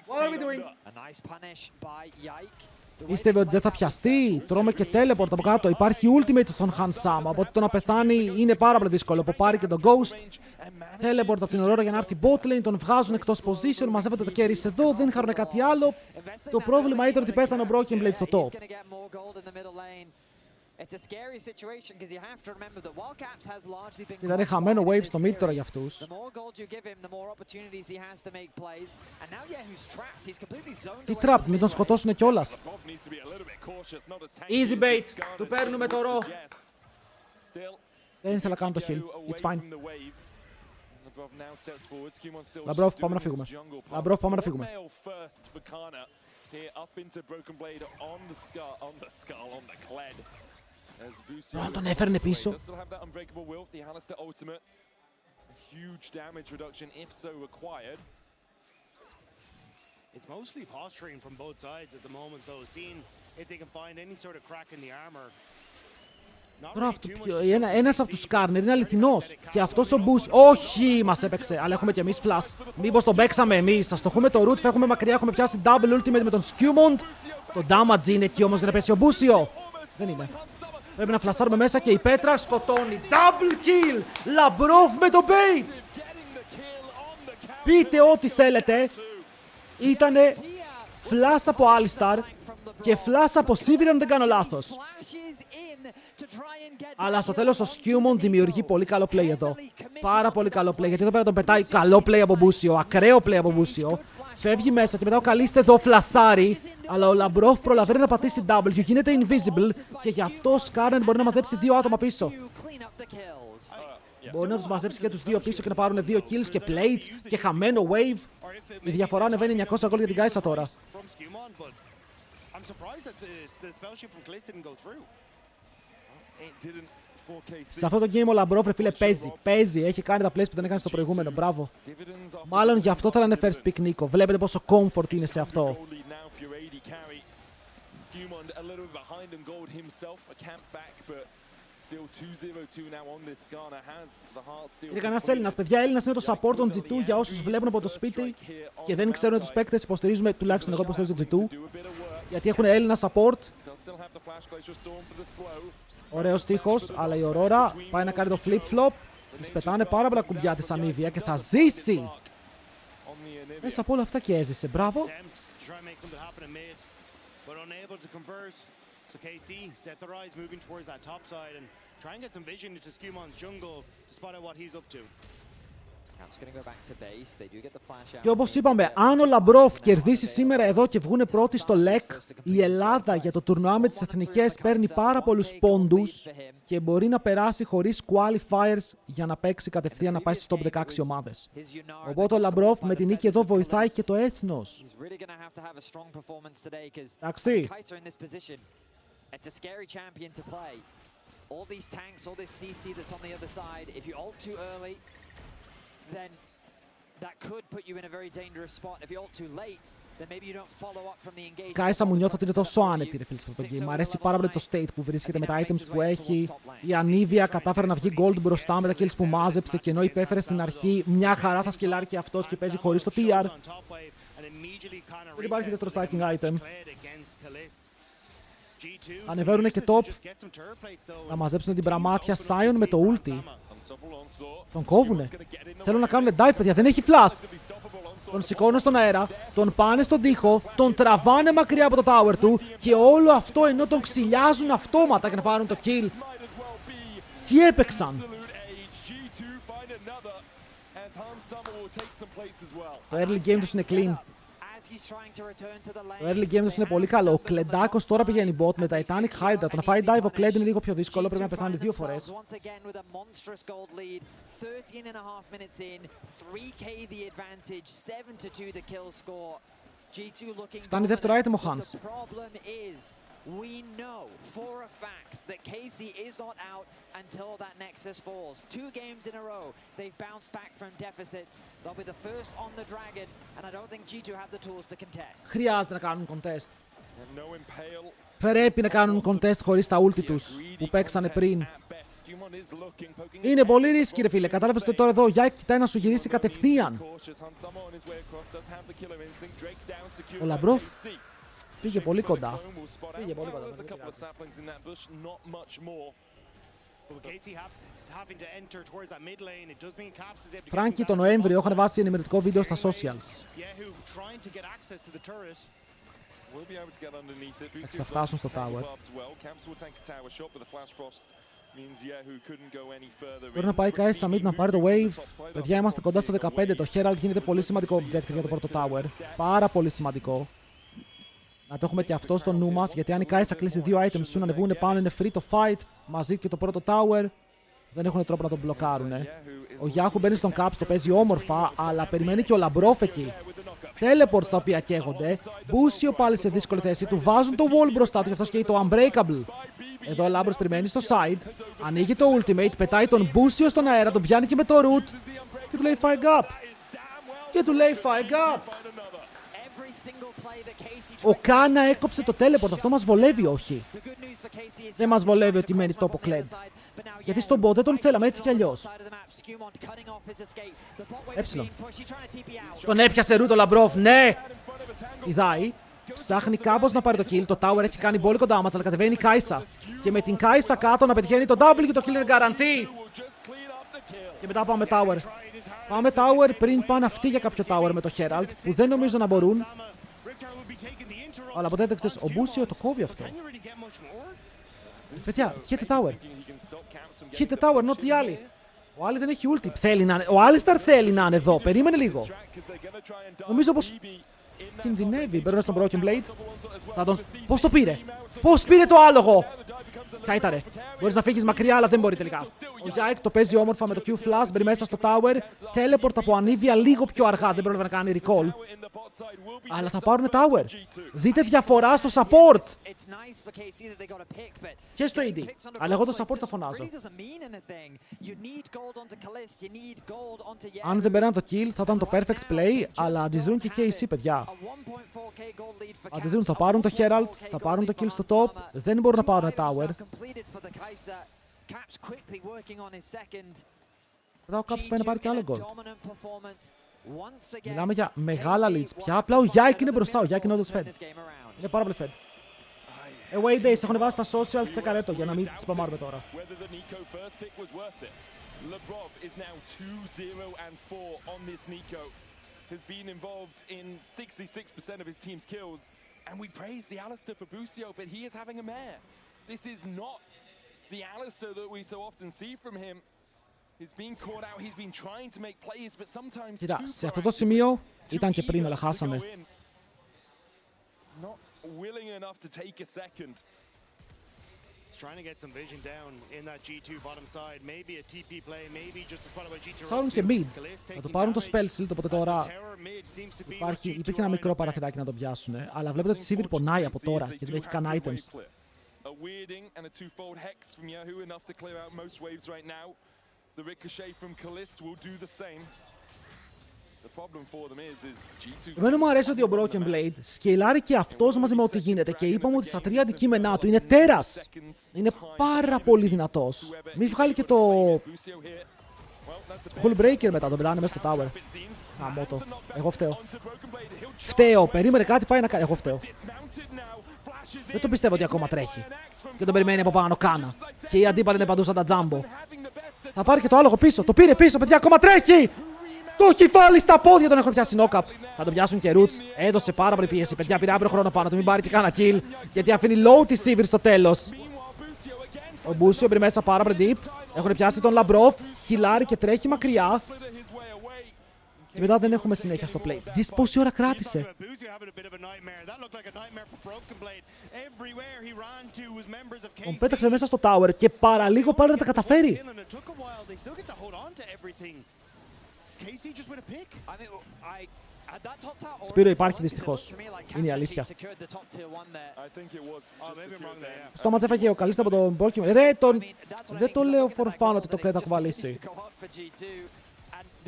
What are we doing? A nice punish by Yike. Πίστευε ότι δεν θα πιαστεί. Τρώμε και teleport από κάτω. Υπάρχει ultimate στον Hansama. Οπότε το να πεθάνει είναι πάρα πολύ δύσκολο. Που πάρει και τον Ghost. Teleport από την Aurora για να έρθει bot lane. Τον βγάζουν εκτός position. Μαζεύεται το carry εδώ. Δεν είχαν κάτι άλλο. Το πρόβλημα ήταν ότι πέθανε ο Broken Blade στο top. Ήταν χαμένο wave στο mid τώρα για αυτούς. Τι trap, μην τον σκοτώσουνε κιόλας. Easy bait, του παίρνουμε το ρο. Δεν ήθελα να κάνω το heal, it's fine. Λαμπρόφ, πάμε να φύγουμε. Λαμπρόφ, πάμε να φύγουμε. Τον έφερνε πίσω. It's mostly posturing from both sides at the moment, though, seeing if they can find any sort of crack in the armor. Τώρα ένας από τους Σκάρνερ είναι αληθινός. Και αυτός ο Μπούς. Όχι, μας έπαιξε. Αλλά έχουμε κι εμείς flash. Μήπως τον παίξαμε εμείς. Θα στοχούμε το root, φεύγουμε μακριά. Έχουμε πιάσει double ultimate με τον Skewmond. Το damage είναι εκεί όμως για να πέσει ο Μπούσιο. Δεν είναι. Πρέπει να φλασάρουμε μέσα και η πέτρα σκοτώνει. Double kill! Λαμπρόφ με το bait! Πείτε ό,τι θέλετε. Ήτανε flash από Alistar και flash από Sivir αν δεν κάνω λάθος. Αλλά στο τέλος ο Skewmond δημιουργεί πολύ καλό play εδώ. Πάρα πολύ καλό play, γιατί εδώ πέρα τον πετάει καλό play από Μπούσιο, ακραίο play από Μπούσιο. Φεύγει μέσα και μετά ο Καλίστε εδώ φλασάρει. Αλλά ο Λαμπρόφ προλαβαίνει να πατήσει W, γίνεται invisible και γι' αυτό ο Σκάρνερ μπορεί να μαζέψει 2 άτομα πίσω. Μπορεί να τους μαζέψει και τους 2 πίσω και να πάρουν 2 kills και plates και χαμένο wave. Η διαφορά ανεβαίνει 900 gold για την Κάισα τώρα. Σε αυτό το game ο Λαμπρόφ, ρε φίλε, παίζει. Έχει κάνει τα plays που δεν έκανε στο προηγούμενο. Μπράβο. Μάλλον γι' αυτό θέλανε first pick Νίκο. Βλέπετε πόσο comfort είναι σε αυτό. Είναι κανένας Έλληνας, παιδιά. Έλληνας είναι το support των G2 για όσους βλέπουν από το σπίτι και δεν ξέρουν τους παίκτες. Υποστηρίζουμε, τουλάχιστον εγώ υποστηρίζω το G2. Γιατί έχουν Έλληνα support. Ωραίος τείχος, αλλά η Aurora πάει να κάνει το flip-flop. Της πετάνε πάρα πολλά κουμπιά της Ανίβια και θα ζήσει. Μέσα από όλα αυτά και έζησε. Μπράβο. Και όπως είπαμε, αν ο Λαμπρόφ κερδίσει σήμερα εδώ και βγούνε πρώτοι στο LEC, η Ελλάδα για το τουρνουά με τις εθνικές παίρνει πάρα πολλούς πόντους και μπορεί να περάσει χωρίς qualifiers για να παίξει κατευθείαν να πάει στις top 16 ομάδες. Οπότε ο Λαμπρόφ με την νίκη εδώ βοηθάει και το έθνος. Εντάξει. All these tanks, all this CC that's on the other side, if you ult too early, then that could put you in a very dangerous spot. If you ult too late, then maybe you don't follow up from the engagement. Κάισα μου νιώθω ότι είναι τόσο άνετη, ρε φίλε, σε αυτό το game. Μ' αρέσει πάρα πολύ το state που βρίσκεται με τα items που έχει. Η Ανίβια κατάφερε να βγει gold μπροστά με τα kills που μάζεψε και ενώ υπέφερε στην αρχή μια χαρά θα σκελάρει και αυτός και παίζει χωρίς το TR. Δεν υπάρχει δεύτερο stacking item. Ανεβαίνουν και top. Να μαζέψουν την πραμάτια. Sion με το ulti. Τον κόβουνε. Θέλουν να κάνουν dive, παιδιά. Δεν έχει flash. Τον σηκώνουν στον αέρα. Τον πάνε στον τοίχο. Τον τραβάνε μακριά από το tower του. Και όλο αυτό ενώ τον ξυλιάζουν αυτόματα για να πάρουν το kill. Τι έπαιξαν. Το early game τους είναι clean. Το early game τους είναι πολύ καλό. Ο Κλεντάκος τώρα πηγαίνει bot με Titanic Hydra. Το να φάει dive ο Kled είναι λίγο πιο δύσκολο. Πρέπει να πεθάνει 2 φορές. Φτάνει δεύτερο item ο Hans. We know for a fact that KC is not out until that Nexus falls. 2 games in a row, they've bounced back from deficits. They'll be the first on the Dragon, and I don't think G2 have the tools to contest. Χρειάζεται να κάνουν contest. Πρέπει να κάνουν contest χωρίς τα ulti τους που παίξανε πριν. Είναι πολύ ρίσκι ρε φίλε. Κατάλαβες ότι τώρα εδώ ο Γιάκ κοιτάει να σου γυρίσει κατευθείαν. Ο Λαμπρόφ πήγε πολύ κοντά. Πήγε πολύ κοντά. Φράνκι το Νοέμβριο είχαν βάσει ενημερωτικό βίντεο στα socials. Θα φτάσουν στο tower. Μπορεί να πάει Kai'Sa mid να πάρει το wave. Παιδιά, είμαστε κοντά στο 15. Το Herald γίνεται πολύ σημαντικό objective για το πρώτο tower. Πάρα πολύ σημαντικό. Να το έχουμε και αυτό στο νου μας, γιατί αν η Kai'Sa κλείσει 2 items σου να ανεβούν πάνω, είναι free το fight μαζί και το πρώτο tower. Δεν έχουν τρόπο να τον μπλοκάρουν. Ο Yahoo μπαίνει στον caps, το παίζει όμορφα, αλλά περιμένει και ο Λαμπρόφ εκεί. Teleports τα οποία καίγονται. Μπούσιο πάλι σε δύσκολη θέση. Του βάζουν το wall μπροστά του και αυτός καίει το Unbreakable. Εδώ ο Λάμπρος περιμένει στο side. Ανοίγει το ultimate, πετάει τον Μπούσιο στον αέρα, τον πιάνει και με το root. Και του λέει fire up. Και του λέει fire up. Ο Κάνα έκοψε το teleport, αυτό μας βολεύει όχι. Δεν μας βολεύει ότι μένει τόπο Kled. Γιατί στον bot δεν τον θέλαμε έτσι κι αλλιώς. Έψιλον. Τον έπιασε root ο Λαμπρόφ, ναι! Ιδάει. Ψάχνει κάπως να πάρει το kill. Το tower έχει κάνει πολύ κοντά damage, αλλά κατεβαίνει η Kai'Sa. Και με την Kai'Sa κάτω να πετυχαίνει το W και το kill είναι guarantee. Και μετά πάμε tower. Πάμε tower πριν πάνε αυτοί για κάποιο tower με το Herald, που δεν νομίζω να μπορούν. Αλλά ποτέ δεν ξέρεις, ο Μπούσιο το κόβει αυτό. Παιδιά, hit the tower. Hit the tower, not the alley. Ο Άλλη δεν έχει ulti. Ο Alistar θέλει να είναι εδώ. Περίμενε λίγο. Νομίζω πως κινδυνεύει. Μπαίνουν στον Broken Blade. Πώς το πήρε. Πώς πήρε το άλογο. Κάιταρε. Μπορείς να φύγεις μακριά, αλλά δεν μπορεί τελικά. Ο Γιάικ το παίζει όμορφα με το Q-Flash. Μπαίνει μέσα στο tower. Teleport από ανίβια λίγο πιο αργά. Δεν πρόλαβε να κάνει recall. Αλλά θα πάρουν tower. Δείτε διαφορά στο support. Και στο AD. Αλλά εγώ το support θα φωνάζω. Αν δεν περνάνε το kill θα ήταν το perfect play. Αλλά αντιδρούν και KC, παιδιά. Αντιδρούν, θα πάρουν το Herald. Θα πάρουν το kill στο top. Δεν μπορούν να πάρουν tower. Μετά ο Caps πάει να πάρει και άλλο gold. Μιλάμε για μεγάλα leads πια. Απλά ο Γιάκ είναι μπροστά. Ο Γιάκ είναι όντως fed. Είναι πάρα πολύ fed. Away days έχουν βάσει στα socials. Τσεκαρέ το για να μην σπαμάρουμε τώρα. Has been involved in 66% of his team's kills, and we praise the Alistar for Busio, but he is having a mare. This is not the Alistar that we so often see from him. He's been caught out, he's been trying to make plays, but sometimes Κοίτα, σε αυτό το σημείο ήταν και πριν, αλλά χάσαμε. Not willing enough to take a second. Trying to get some vision down in that G2 bottom side. Maybe a TP play, maybe just a spot by G2. Ψάχνουν και mid. Θα το πάρουν το spell shield, οπότε τώρα υπήρχε ένα μικρό παραθυράκι να το πιάσουν. Αλλά βλέπετε ότι η Sivir πονάει από τώρα και δεν έχει καν items. Εμένα μου αρέσει ότι ο Broken Blade σκελάρει και αυτός μαζί με ό,τι γίνεται και είπαμε ότι στα 3 αντικείμενά του είναι τέρας. Είναι πάρα πολύ δυνατός. Μην βγάλει και το Hull Breaker μετά, τον πετάνε μέσα στο tower. Αμότο. Εγώ φταίω. Φταίω. Περίμενε κάτι πάει να κάνει. Εγώ φταίω. Δεν το πιστεύω ότι ακόμα τρέχει. Και τον περιμένει από πάνω κάνα. Και οι αντίπαλοι είναι παντού σαν τα τζάμπο. Θα πάρει και το άλογο πίσω. Το πήρε πίσω, παιδιά, ακόμα τρέχει! Το έχει βάλει στα πόδια, τον έχουν πιάσει νόκαπ. Θα τον πιάσουν και root. Έδωσε πάρα πολύ πίεση. Παιδιά, πήρε άπειρο χρόνο πάνω του. Μην πάρει και κάνα kill. Γιατί αφήνει low τη Sivir στο τέλος. Ο Μπούσιο μπει μέσα πάρα πολύ deep. Έχουν πιάσει τον Λαμπρόφ. Χιλάρει και τρέχει μακριά. Και μετά δεν έχουμε συνέχεια στο play. Δεις πόση ώρα κράτησε. Τον πέταξε μέσα στο tower και παραλίγο πάλι να τα καταφέρει. Σπύρο υπάρχει δυστυχώς. Είναι η αλήθεια. Στο μάτς έφαγε ο καλύτερος από τον Broken. Ρε τον... Δεν το λέω for fun ότι το κλέτ θα κουβαλήσει.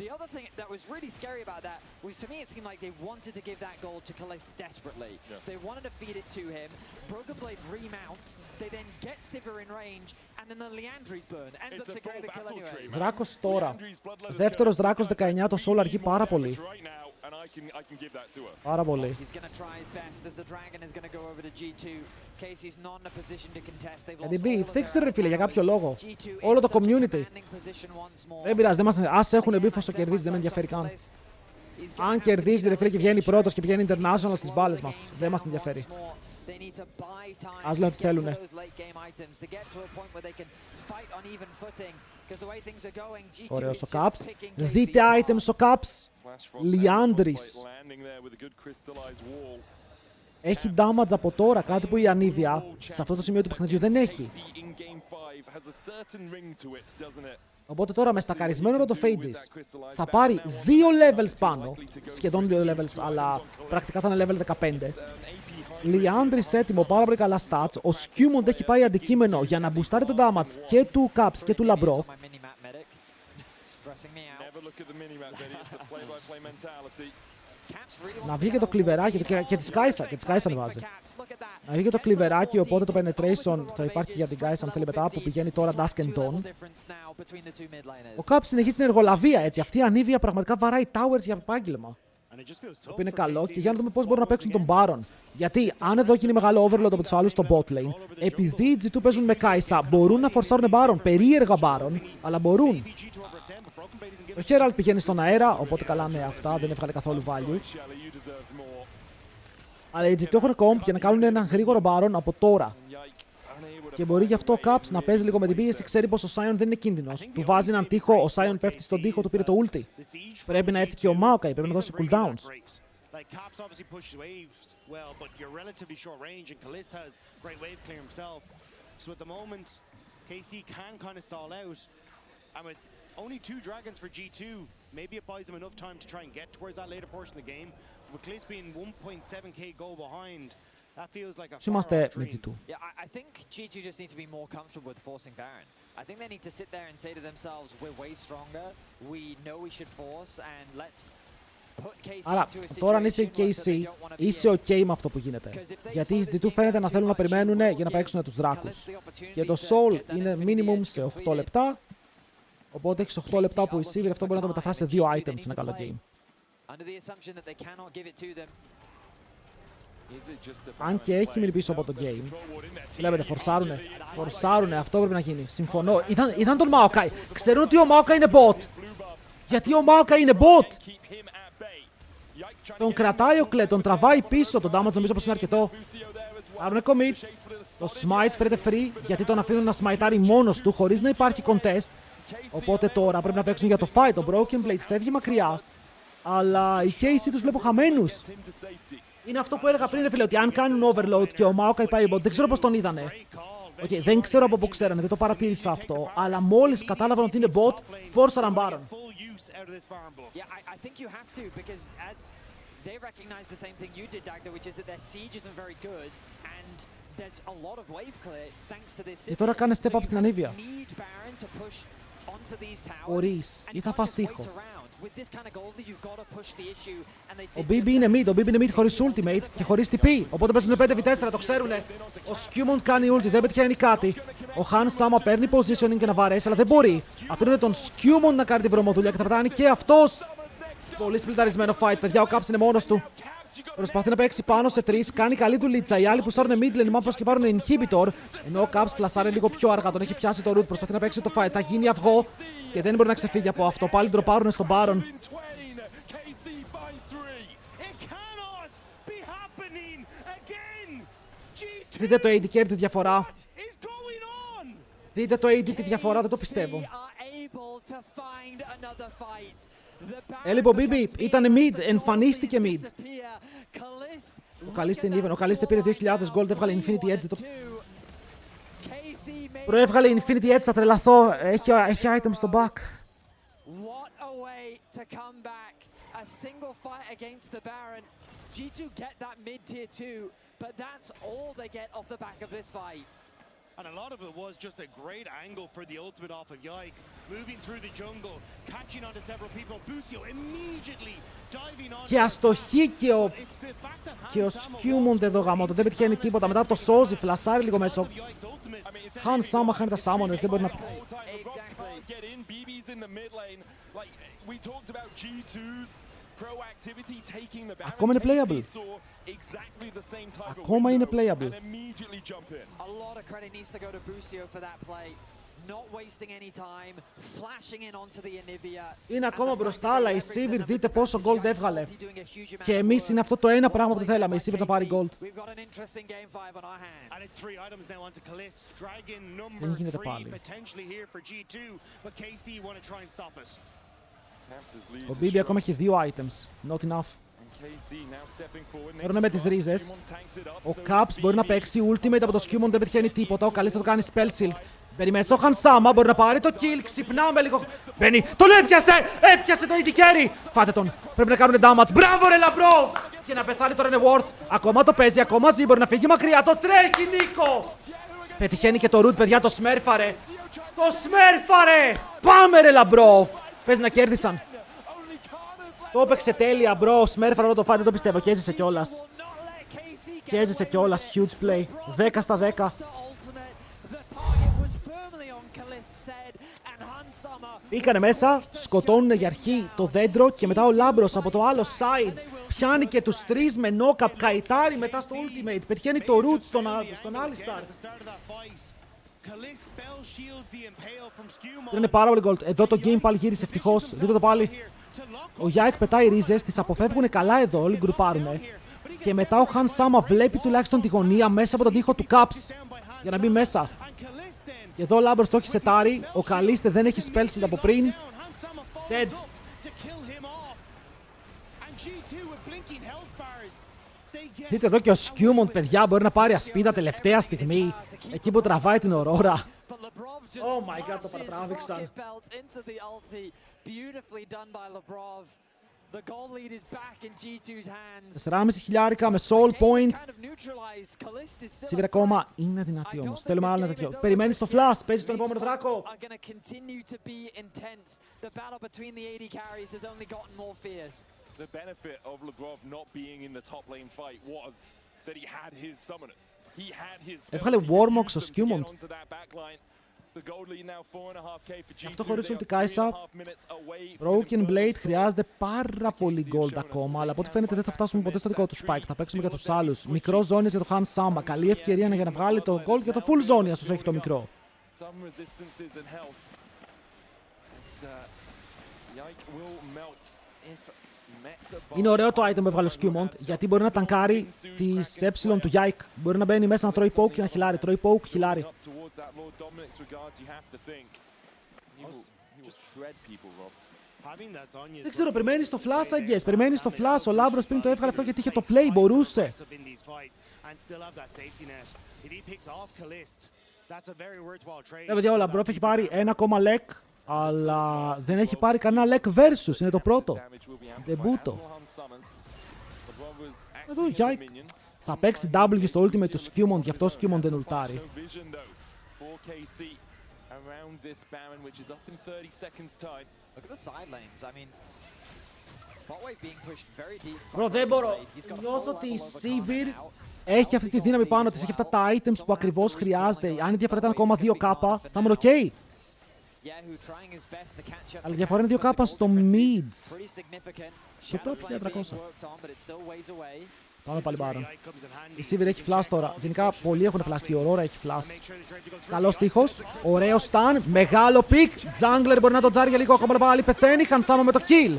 The other thing that was really scary about that was, to me, it seemed like they wanted to give that goal to Kalist desperately. Yeah. They wanted to feed it to him. Broken Blade remounts. They then get Sivir in range, and then the Liandry's burn ends up securing the kill anyway. Δράκος τώρα. Δεύτερος Δράκος 19, το soul αργεί πάρα πολύ. Πάρα πολύ. Γιατί φταίξτε ρε φίλε για κάποιο λόγο. Όλο το community. Δεν πειράζει, ας έχουν beef όσο κερδίζει, δεν με ενδιαφέρει καν. Αν κερδίζει ρε φίλε και βγαίνει πρώτος και πηγαίνει international στις μπάλες μας, δεν μας ενδιαφέρει. Ας λένε ότι θέλουνε. Ωραίος ο Caps. Δείτε items ο Caps. Liandry's. Έχει damage από τώρα, κάτι που η Anivia σε αυτό το σημείο του παιχνιδιού δεν έχει. Οπότε τώρα με στακαρισμένο ροτοφέιτζις θα πάρει 2 levels πάνω. Σχεδόν 2 levels, αλλά πρακτικά θα είναι level 15. Liandry's έτοιμο, πάρα πολύ καλά stats. Ο Skirmishes έχει πάει αντικείμενο για να μπουστάρει το damage και του Caps και του Λαμπρόφ. Να βγει και το κλιβεράκι και τη Skysa. Και τη Skysa βάζει. Να βγει και το κλιβεράκι, οπότε το penetration θα υπάρχει για την Skysa αν θέλει μετά, που πηγαίνει τώρα Dusk and Dawn. Ο Caps συνεχίζει την εργολαβία έτσι. Αυτή η Anivia πραγματικά βαράει towers για επάγγελμα. Το οποίο είναι καλό και για να δούμε πώς μπορούν να παίξουν τον Baron. Γιατί αν εδώ γίνει μεγάλο overload από τους άλλους στο bot lane, επειδή οι G2 παίζουν με Kai'Sa, μπορούν να φορσάρουν Baron, περίεργα Baron, αλλά μπορούν. Ο Herald πηγαίνει στον αέρα, οπότε καλά ναι, αυτά δεν έβγαλε καθόλου value. Αλλά οι G2 έχουν comp για να κάνουν έναν γρήγορο Baron από τώρα. Και μπορεί γι' αυτό ο Caps να παίζει λίγο με την πίεση, ξέρει πως ο Sion δεν είναι κίνδυνος. Του βάζει έναν τοίχο, ο Sion πέφτει στον τοίχο, του πήρε το ulti. Πρέπει να έρθει και ο Maokai, πρέπει να δώσει cooldowns. Only 2 dragons for G2. Maybe it buys them enough time to try and get towards that later portion of the game. With Kliss being 1.7k goal behind, that feels like a far off dream. Yeah, I think G2 just need to be more comfortable with forcing Baron. I think they need to sit there and say to themselves, we're way stronger, we know we should force, and let's put KC Άρα, into a τώρα αν είσαι situation where KC, they don't want to be είσαι ok με αυτό που γίνεται. Γιατί οι G2 φαίνεται να θέλουν να περιμένουν για να παίξουν τους δράκους. Και το Soul είναι minimum σε 8 λεπτά. Οπότε έχεις 8 λεπτά που η Sivir αυτό μπορεί να το μεταφράσει σε 2 items σε ένα καλό game. Αν και έχει μείνει πίσω από το game. Βλέπετε, φορσάρουνε, αυτό πρέπει να γίνει. Συμφωνώ. Ήταν τον Maokai. Ξέρουν ότι ο Maokai είναι bot. Γιατί ο Maokai είναι bot. Τον κρατάει ο Kled, τον τραβάει πίσω. Τον damage νομίζω πως είναι αρκετό. Άρουνε commit. Το smite φέρεται free γιατί τον αφήνουν να smiteάρει μόνος του χωρίς να υπάρχει contest. Οπότε τώρα πρέπει να παίξουν για το fight. Ο Broken Blade φεύγει μακριά. Αλλά οι KC τους βλέπω χαμένους. Είναι αυτό που έλεγα πριν, ρε φίλε, ότι αν κάνουν overload και ο Maokai πάει bot, δεν ξέρω πώς τον είδανε. Okay, δεν ξέρω από πού ξέρανε, δεν το παρατήρησα αυτό. Αλλά μόλις κατάλαβαν ότι είναι bot, φόρσαραν Baron. Και τώρα κάνε step up στην Anivia. Ορίς, ή θα φας τείχο. Ο BB είναι mid, χωρίς ultimate και χωρίς TP. Οπότε παίζουν 5v4, το ξέρουνε. Ο Skirmishes κάνει ulti, δεν πετυχαίνει κάτι. Ο Han Sama παίρνει positioning και να βαρέσει, αλλά δεν μπορεί. Αφήνουν τον Skirmishes να κάνει τη βρωμοδουλειά και θα πετάνει και αυτός. Πολύ σπλιταρισμένο fight, παιδιά, ο Caps είναι μόνος του. Προσπαθεί να παίξει πάνω σε 3. Κάνει καλή δουλίτσα. Οι άλλοι που στάρουν mid lane, μάλλον και πάρουν inhibitor. Ενώ ο Caps φλασάρει λίγο πιο αργά. Τον έχει πιάσει το root. Προσπαθεί να παίξει το fight. Θα γίνει αυγό και δεν μπορεί να ξεφύγει από αυτό. Πάλι ντροπάρουν στον Baron. Δείτε το AD Carry τη διαφορά. Δείτε το AD τη διαφορά, δεν το πιστεύω. Έλειπε ο Μπίμπι, ήταν mid, εμφανίστηκε mid. Ο Καλίστε είναι even, ο Καλίστε πήρε 2.000 gold, έβγαλε Infinity Edge. Προέβγαλε Infinity Edge, θα τρελαθώ, έχει items στο back. G2 get that mid tier 2, but that's all they get off the back of this fight. And a lot of it was just a great angle for the ultimate off of Yike, moving through the jungle, catching onto several people. Busio immediately diving on. Και αστοχή και ο Skirmishes εδώ γαμώτο, δεν πετυχαίνει τίποτα. Μετά το σώζει, φλασάρει λίγο μέσω. Han Sama χάνει τα summoners, δεν μπορεί να... Ακόμα είναι playable. Ακόμα είναι playable. Είναι ακόμα μπροστά, αλλά η Sivir δείτε πόσο gold έβγαλε. Και εμείς είναι αυτό το ένα πράγμα που δεν θέλαμε, η Sivir να πάρει gold. Δεν γίνεται πάλι. Ο Bibi ακόμα έχει 2 items. Not enough. Παίρνουμε με τις ρίζες. Ο Caps μπορεί να παίξει ultimate από το Skirmishes, δεν πετυχαίνει τίποτα. Ο Καλής το κάνει spell shield. Μπαίνει μέσα ο Han Sama, μπορεί να πάρει το kill. Ξυπνάμε λίγο. Μπαίνει. Τον έπιασε! Έπιασε το AD Carry! Φάτε τον. Πρέπει να κάνουν damage. Μπράβο ρε λαμπρό! Και να πεθάνει τώρα είναι worth. Ακόμα το παίζει, ακόμα ζει. Μπορεί να φύγει μακριά. Το τρέχει Νίκο! Πετυχαίνει και το root, παιδιά. Το σμέρφαρε. Το σμέρφαρε! Πάμε ρε λαμπρό! Παίζει να κέρδισαν. Το έπαιξε τέλεια, bro. Σμέρφαρα όλο το fight, δεν το πιστεύω. Και έζησε κιόλας. Και έζησε κιόλας. Huge play. 10 στα 10. Μπήκανε μέσα, σκοτώνουν για αρχή το δέντρο και μετά ο Λάμπρος από το άλλο side πιάνει και τους 3 με knock-up, καητάρει μετά στο ultimate. Πετυχαίνει το root στον Alistar. Είναι πάρα πολύ gold. Εδώ το game πάλι γύρισε ευτυχώς. Δείτε το πάλι. Ο Yike πετάει ρίζες, τις αποφεύγουν καλά εδώ, όλοι γκρουπάρουνε. Και μετά ο Han Sama βλέπει τουλάχιστον τη γωνία μέσα από τον τοίχο του Caps για να μπει μέσα. Και εδώ ο Λάμπρος το έχει σετάρει. Ο Καλίστε δεν έχει spell shield από πριν. Dead. Δείτε εδώ και ο Skirmishes, παιδιά, μπορεί να πάρει ασπίδα τελευταία στιγμή. Εκεί που τραβάει την Aurora. Oh my god, το παρατράβηξαν. 4,5 χιλιάρικα με soul point. Σίγουρα ακόμα είναι δυνατή όμως. Θέλουμε άλλο ένα τέτοιο. Περιμένει το flash, παίζει τον επόμενο δράκο. Έβγαλε Warmog στο Skirmishes. Αυτό χωρίς ulti Kai'Sa. Broken Blade χρειάζεται πάρα πολύ gold ακόμα, αλλά από ό,τι φαίνεται δεν θα φτάσουμε ποτέ στο δικό του spike. Θα παίξουμε για τους άλλους. Μικρό ζώνης για το Han Sama. Καλή ευκαιρία για να βγάλει το gold για το full ζώνη, όσο έχει το μικρό. Είναι ωραίο το item που έβγαλε ο Skirmishes, γιατί μπορεί να τανκάρει τις ε του Yike. Μπορεί να μπαίνει μέσα να τρώει poke και να χιλάρει. Τρώει poke, χιλάρει. Δεν ξέρω, περιμένει στο flash, I guess. Περιμένει στο flash. Ο Λάμπρος πριν το έβγαλε αυτό γιατί είχε το play, μπορούσε. Παιδιά, ο Λαμπρόφ έχει πάρει ένα ακόμα lek, αλλά δεν έχει πάρει κανένα lek versus. Είναι το πρώτο. Δεμπούτο. Εδώ ο Yike θα παίξει W στο ultimate του Skirmishes, γι' αυτό ο Skirmishes δεν ουλτάρει. Bro, δεν μπορώ. Νιώθω ότι η Sivir έχει αυτή τη δύναμη πάνω της, έχει αυτά τα items που ακριβώς χρειάζεται. Αν η διαφορά ήταν ακόμα 2K, θα ήμουν ok. Αλλά η διαφορά είναι 2 κάπα στο mid. Στο top 1300. Πάμε πάλι Baron. Η Sivir έχει flash τώρα. Γενικά πολλοί έχουν flash και η Aurora έχει flash. Καλός τείχος. Ωραίο stun. Μεγάλο pick. Jungler μπορεί να τον τζάρει για λίγο ακόμα πάλι. Πεθαίνει. Χανσάμα με το kill.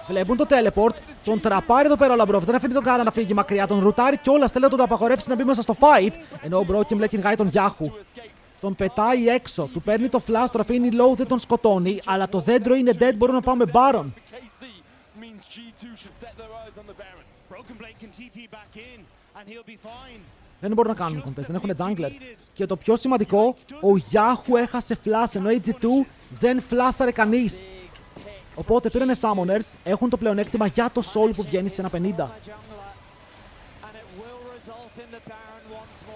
Βλέπουν το teleport. Τον τραπάρει εδώ πέρα ο Λαμπρόφ. Δεν αφήνει τον Κάρα να φύγει μακριά. Τον ρουτάρει κιόλας. Θέλει να τον απαγορεύσει να μπει μέσα στο fight. Ενώ ο Broken Blade κυνηγάει τον Yahoo. Τον πετάει έξω. Του παίρνει το flash. Τον αφήνει low. Δεν τον σκοτώνει. Αλλά το δέντρο είναι dead. Μπορούμε να πάμε Baron. Δεν μπορούν να κάνουν contest, δεν έχουν jungler. Και το πιο σημαντικό, ο Yahoo έχασε flash, ενώ η G2 δεν flashαρε κανείς. Οπότε πήρανε summoners, έχουν το πλεονέκτημα για το soul που βγαίνει σε ένα 50.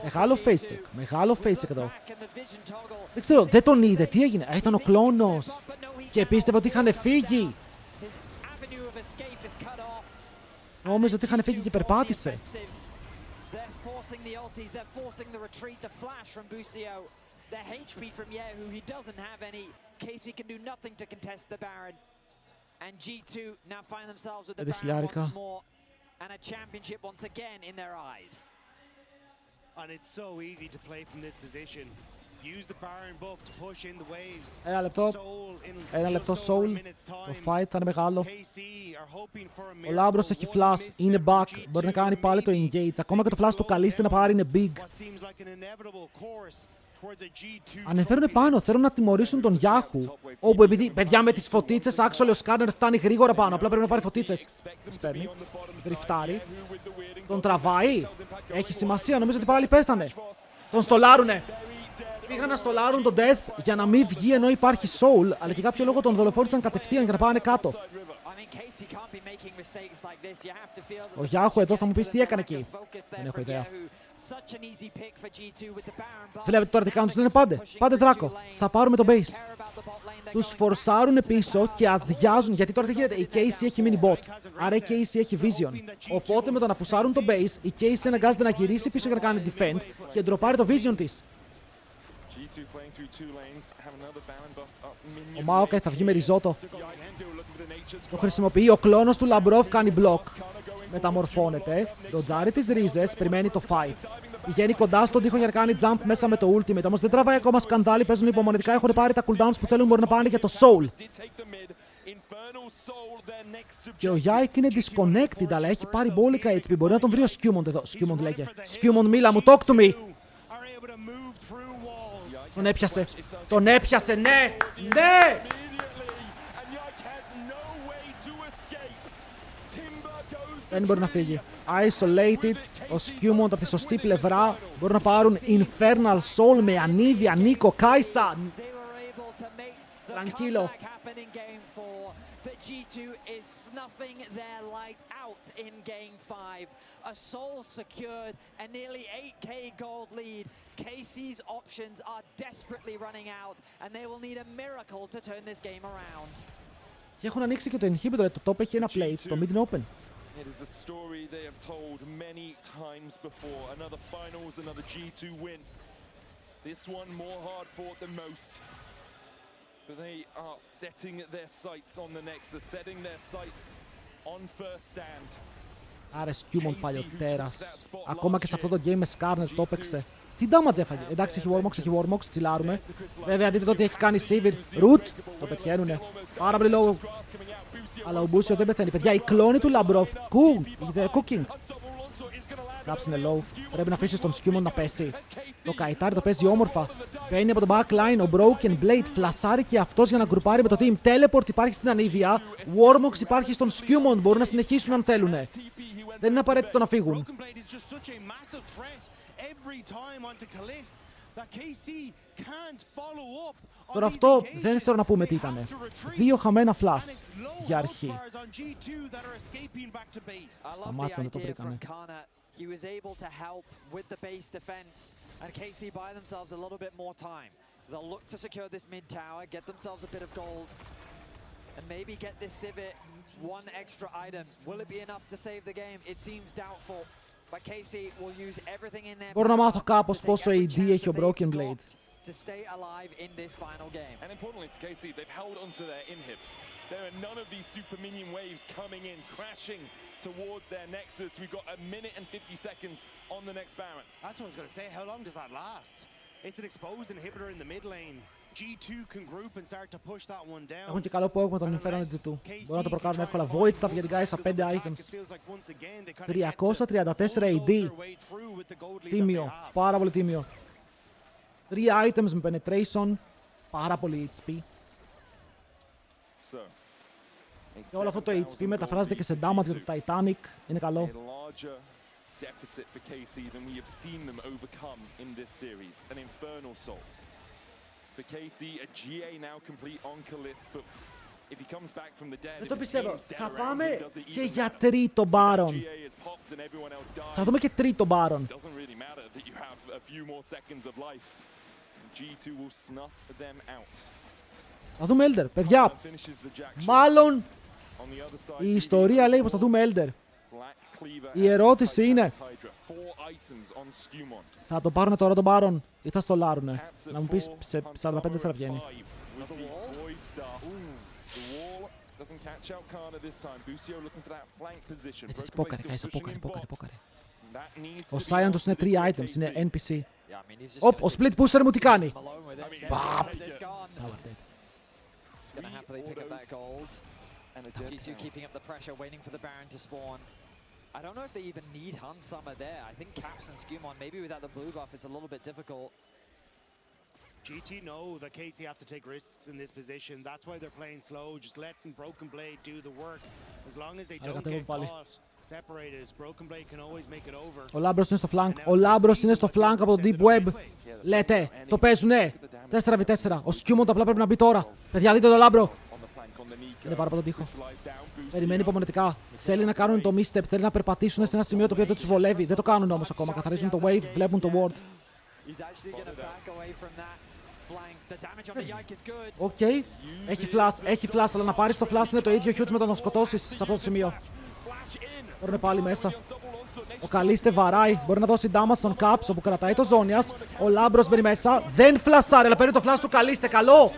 Μεγάλο face check, μεγάλο face check εδώ. Δεν ξέρω, δεν τον είδε, τι έγινε. Ήταν ο κλόνος. Και πίστευε ότι είχαν φύγει. Νόμιζε ότι είχαν φύγει και περπάτησε. Πέντε χιλιάρικα. Ένα λεπτό soul. Το fight ήταν μεγάλο. Ο Λάμπρος έχει flash, είναι back. Μπορεί να κάνει πάλι το engage. Ακόμα και το flash του καλείστε να πάρει, είναι big. Ανεβαίνουν πάνω, θέλουν να τιμωρήσουν τον Yahoo. Όπου επειδή, παιδιά, με τις φωτίτσες, actually ο σκάνερ φτάνει γρήγορα πάνω. Απλά πρέπει να πάρει φωτίτσες. Τις παίρνει. Δριφτάρει. Τον τραβάει. Έχει σημασία, νομίζω ότι πάλι πέθανε. Τον στολάρουνε. Πήγαν να στολάρουν τον Death για να μην βγει ενώ υπάρχει soul, αλλά και κάποιο λόγο τον δολοφόνησαν κατευθείαν για να πάνε κάτω. Ο Yahoo εδώ θα μου πεις τι έκανε εκεί. Δεν έχω ιδέα. Βλέπετε τώρα τι κάνουν, τους λένε πάντε Δράκο, θα πάρουμε τον base. Τους φορσάρουν πίσω και αδειάζουν, γιατί τώρα τι γίνεται, η Casey έχει mini bot, άρα η Casey έχει vision. Οπότε με το να πουσάρουν τον base, η Casey αναγκάζεται να γυρίσει πίσω για να κάνει defend και ντροπάρει το vision της. Ο Maokai θα βγει με ριζότο. Το χρησιμοποιεί ο κλόνος του Λαμπρόφ, κάνει block. Μεταμορφώνεται, το τζάρι τις ρίζες, περιμένει το fight. Πηγαίνει κοντά στον τοίχο για να κάνει jump μέσα με το ultimate. Όμως δεν τραβάει ακόμα σκανδάλι, παίζουν υπομονετικά, έχουν πάρει τα cooldowns που θέλουν, μπορούν να πάνε για το soul. Και ο Yike είναι disconnected, αλλά έχει πάρει μπόλικα HP. Μπορεί να τον βρει ο Skewmond εδώ. Skewmond λέγε. Skewmond, μίλα μου, talk to me. Τον έπιασε. Τον έπιασε, ναι! Ναι! Δεν μπορεί να φύγει. Isolated. Ο Skewmond από τη σωστή πλευρά. Μπορούν να πάρουν Infernal Soul με Ανίβια, Νίκο, Κάισα. Tranquilo. But G2 is snuffing their light out in Game 5. A soul secured, a nearly 8k gold lead. KC's options are desperately running out, and they will need a miracle to turn this game around. Και έχουν ανοίξει και το inhibitor, το top έχει ένα plate, το mid open. It is a story they have told many times before. Another finals, another G2 win. This one more hard fought than most. But they are setting their sights on the next. They're setting their sights on first stand. Άρα Skewmond παλιωτέρας. Ακόμα και σε αυτό το game με Skarner το έπαιξε. Τι damage έφαγε. Εντάξει, έχει Warmox, τσιλάρουμε. Βέβαια, δείτε το τι έχει κάνει Sivir. Root, το πετυχαίνουνε. Πάρα πολύ low. Αλλά ο Μπούσιο δεν πεθαίνει. Παιδιά, η κλόνη του Λαμπρόφ. They're cooking. Κάψ είναι low. Πρέπει να αφήσεις τον Skewmond να πέσει. Το καϊτάρι το παίζει όμορφα. Μπαίνει από το backline ο Broken Blade. Φλασάρει και αυτός για να γκρουπάρει με το team. Teleport υπάρχει στην Ανίβια. Warmox υπάρχει στον Skewmond. Μπορούν να συνεχίσουν αν θέλουν. Δεν είναι απαραίτητο να φύγουν. Τώρα αυτό δεν θέλω να πούμε τι ήτανε. 2 χαμένα flash για αρχή. Σταμάτησαν, το βρήκανε. He was able to help with the base defense, and KC buy themselves a little bit more time. They'll look to secure this mid tower, get themselves a bit of gold, and maybe get this Sivir one extra item. Will it be enough to save the game? It seems doubtful, but KC will use everything in their. Μπορώ να μάθω κάπως πόσο AD έχει ο Broken Blade. to stay alive in this final game. And importantly for KC, they've held onto their inhibs. There are none of these super minion waves coming in, crashing towards their nexus. We've got 1 minute and 50 seconds on the next Baron. That's what I was going to say. How long does that last? It's an exposed inhibitor in the mid lane. G2 can group and start to push that one down. Έχουν και καλό που έχουμε τον Inferno G2. Μπορούν να το προκάρουν εύκολα. Void Staff για την guys στα 5 items. 334 AD. Τίμιο. Πάρα πολύ τίμιο. 3 items με penetration. Πάρα πολύ HP. Και όλο αυτό το HP μεταφράζεται και σε damage για το Titanic. Είναι καλό. Deficit for KC than we have seen them overcome in this series. An Infernal Soul. For KC, a GA now complete on Kalist, but if he comes back from the dead, δεν το πιστεύω. Θα πάμε και για τρίτο Baron. Θα δούμε και τρίτο Baron. Doesn't really matter that you have a few more seconds of life. G2 will snuff them out. Θα δούμε Elder, παιδιά. Μάλλον η ιστορία λέει πως θα δούμε Elder. Η ερώτηση είναι, θα το πάρουν τώρα τον Baron ή θα στολάρουνε? Να μου πεις σε 45 βγαίνει. Έτσι πόκαρε, πόκαρε. Ο Scion τους είναι 3 items, είναι NPC. Ο split pusher μου τι κάνει? Παπ! I don't know if they even need Hansama there. I think Caps and Skewmon, maybe without the blue buff, it's a little bit difficult. GT know that KC have to take risks in this position. That's why they're playing slow, just letting Broken Blade do the work. As long as they don't get caught separated, Broken Blade can always make it over. Ο Λάμπρος είναι στο flank. Ο Λάμπρος είναι στο flank από το Deep Web. Λέτε, το παίζουνε. 4v4. Ο Skewmon απλά πρέπει να μπει τώρα. Παιδιά, δείτε το Λάμπρο. Είναι πάρα από τον τοίχο. Περιμένει υπομονετικά. Θέλει να κάνουν το misstep, θέλει να περπατήσουν σε ένα σημείο το οποίο δεν τους βολεύει. Δεν το κάνουν όμως ακόμα. Καθαρίζουν το wave, βλέπουν το ward. Οκ. Έχει flash, αλλά να πάρεις το flash είναι το ίδιο huge με το να σκοτώσεις σε αυτό το σημείο. Μπορούν πάλι μέσα. Ο Καλίστε βαράει. Μπορεί να δώσει damage στον Caps όπου κρατάει το Zonias. Ο Λάμπρος μπαίνει μέσα. Δεν φλασάρει, αλλά παίρνει το flash του Καλίστε. Καλό!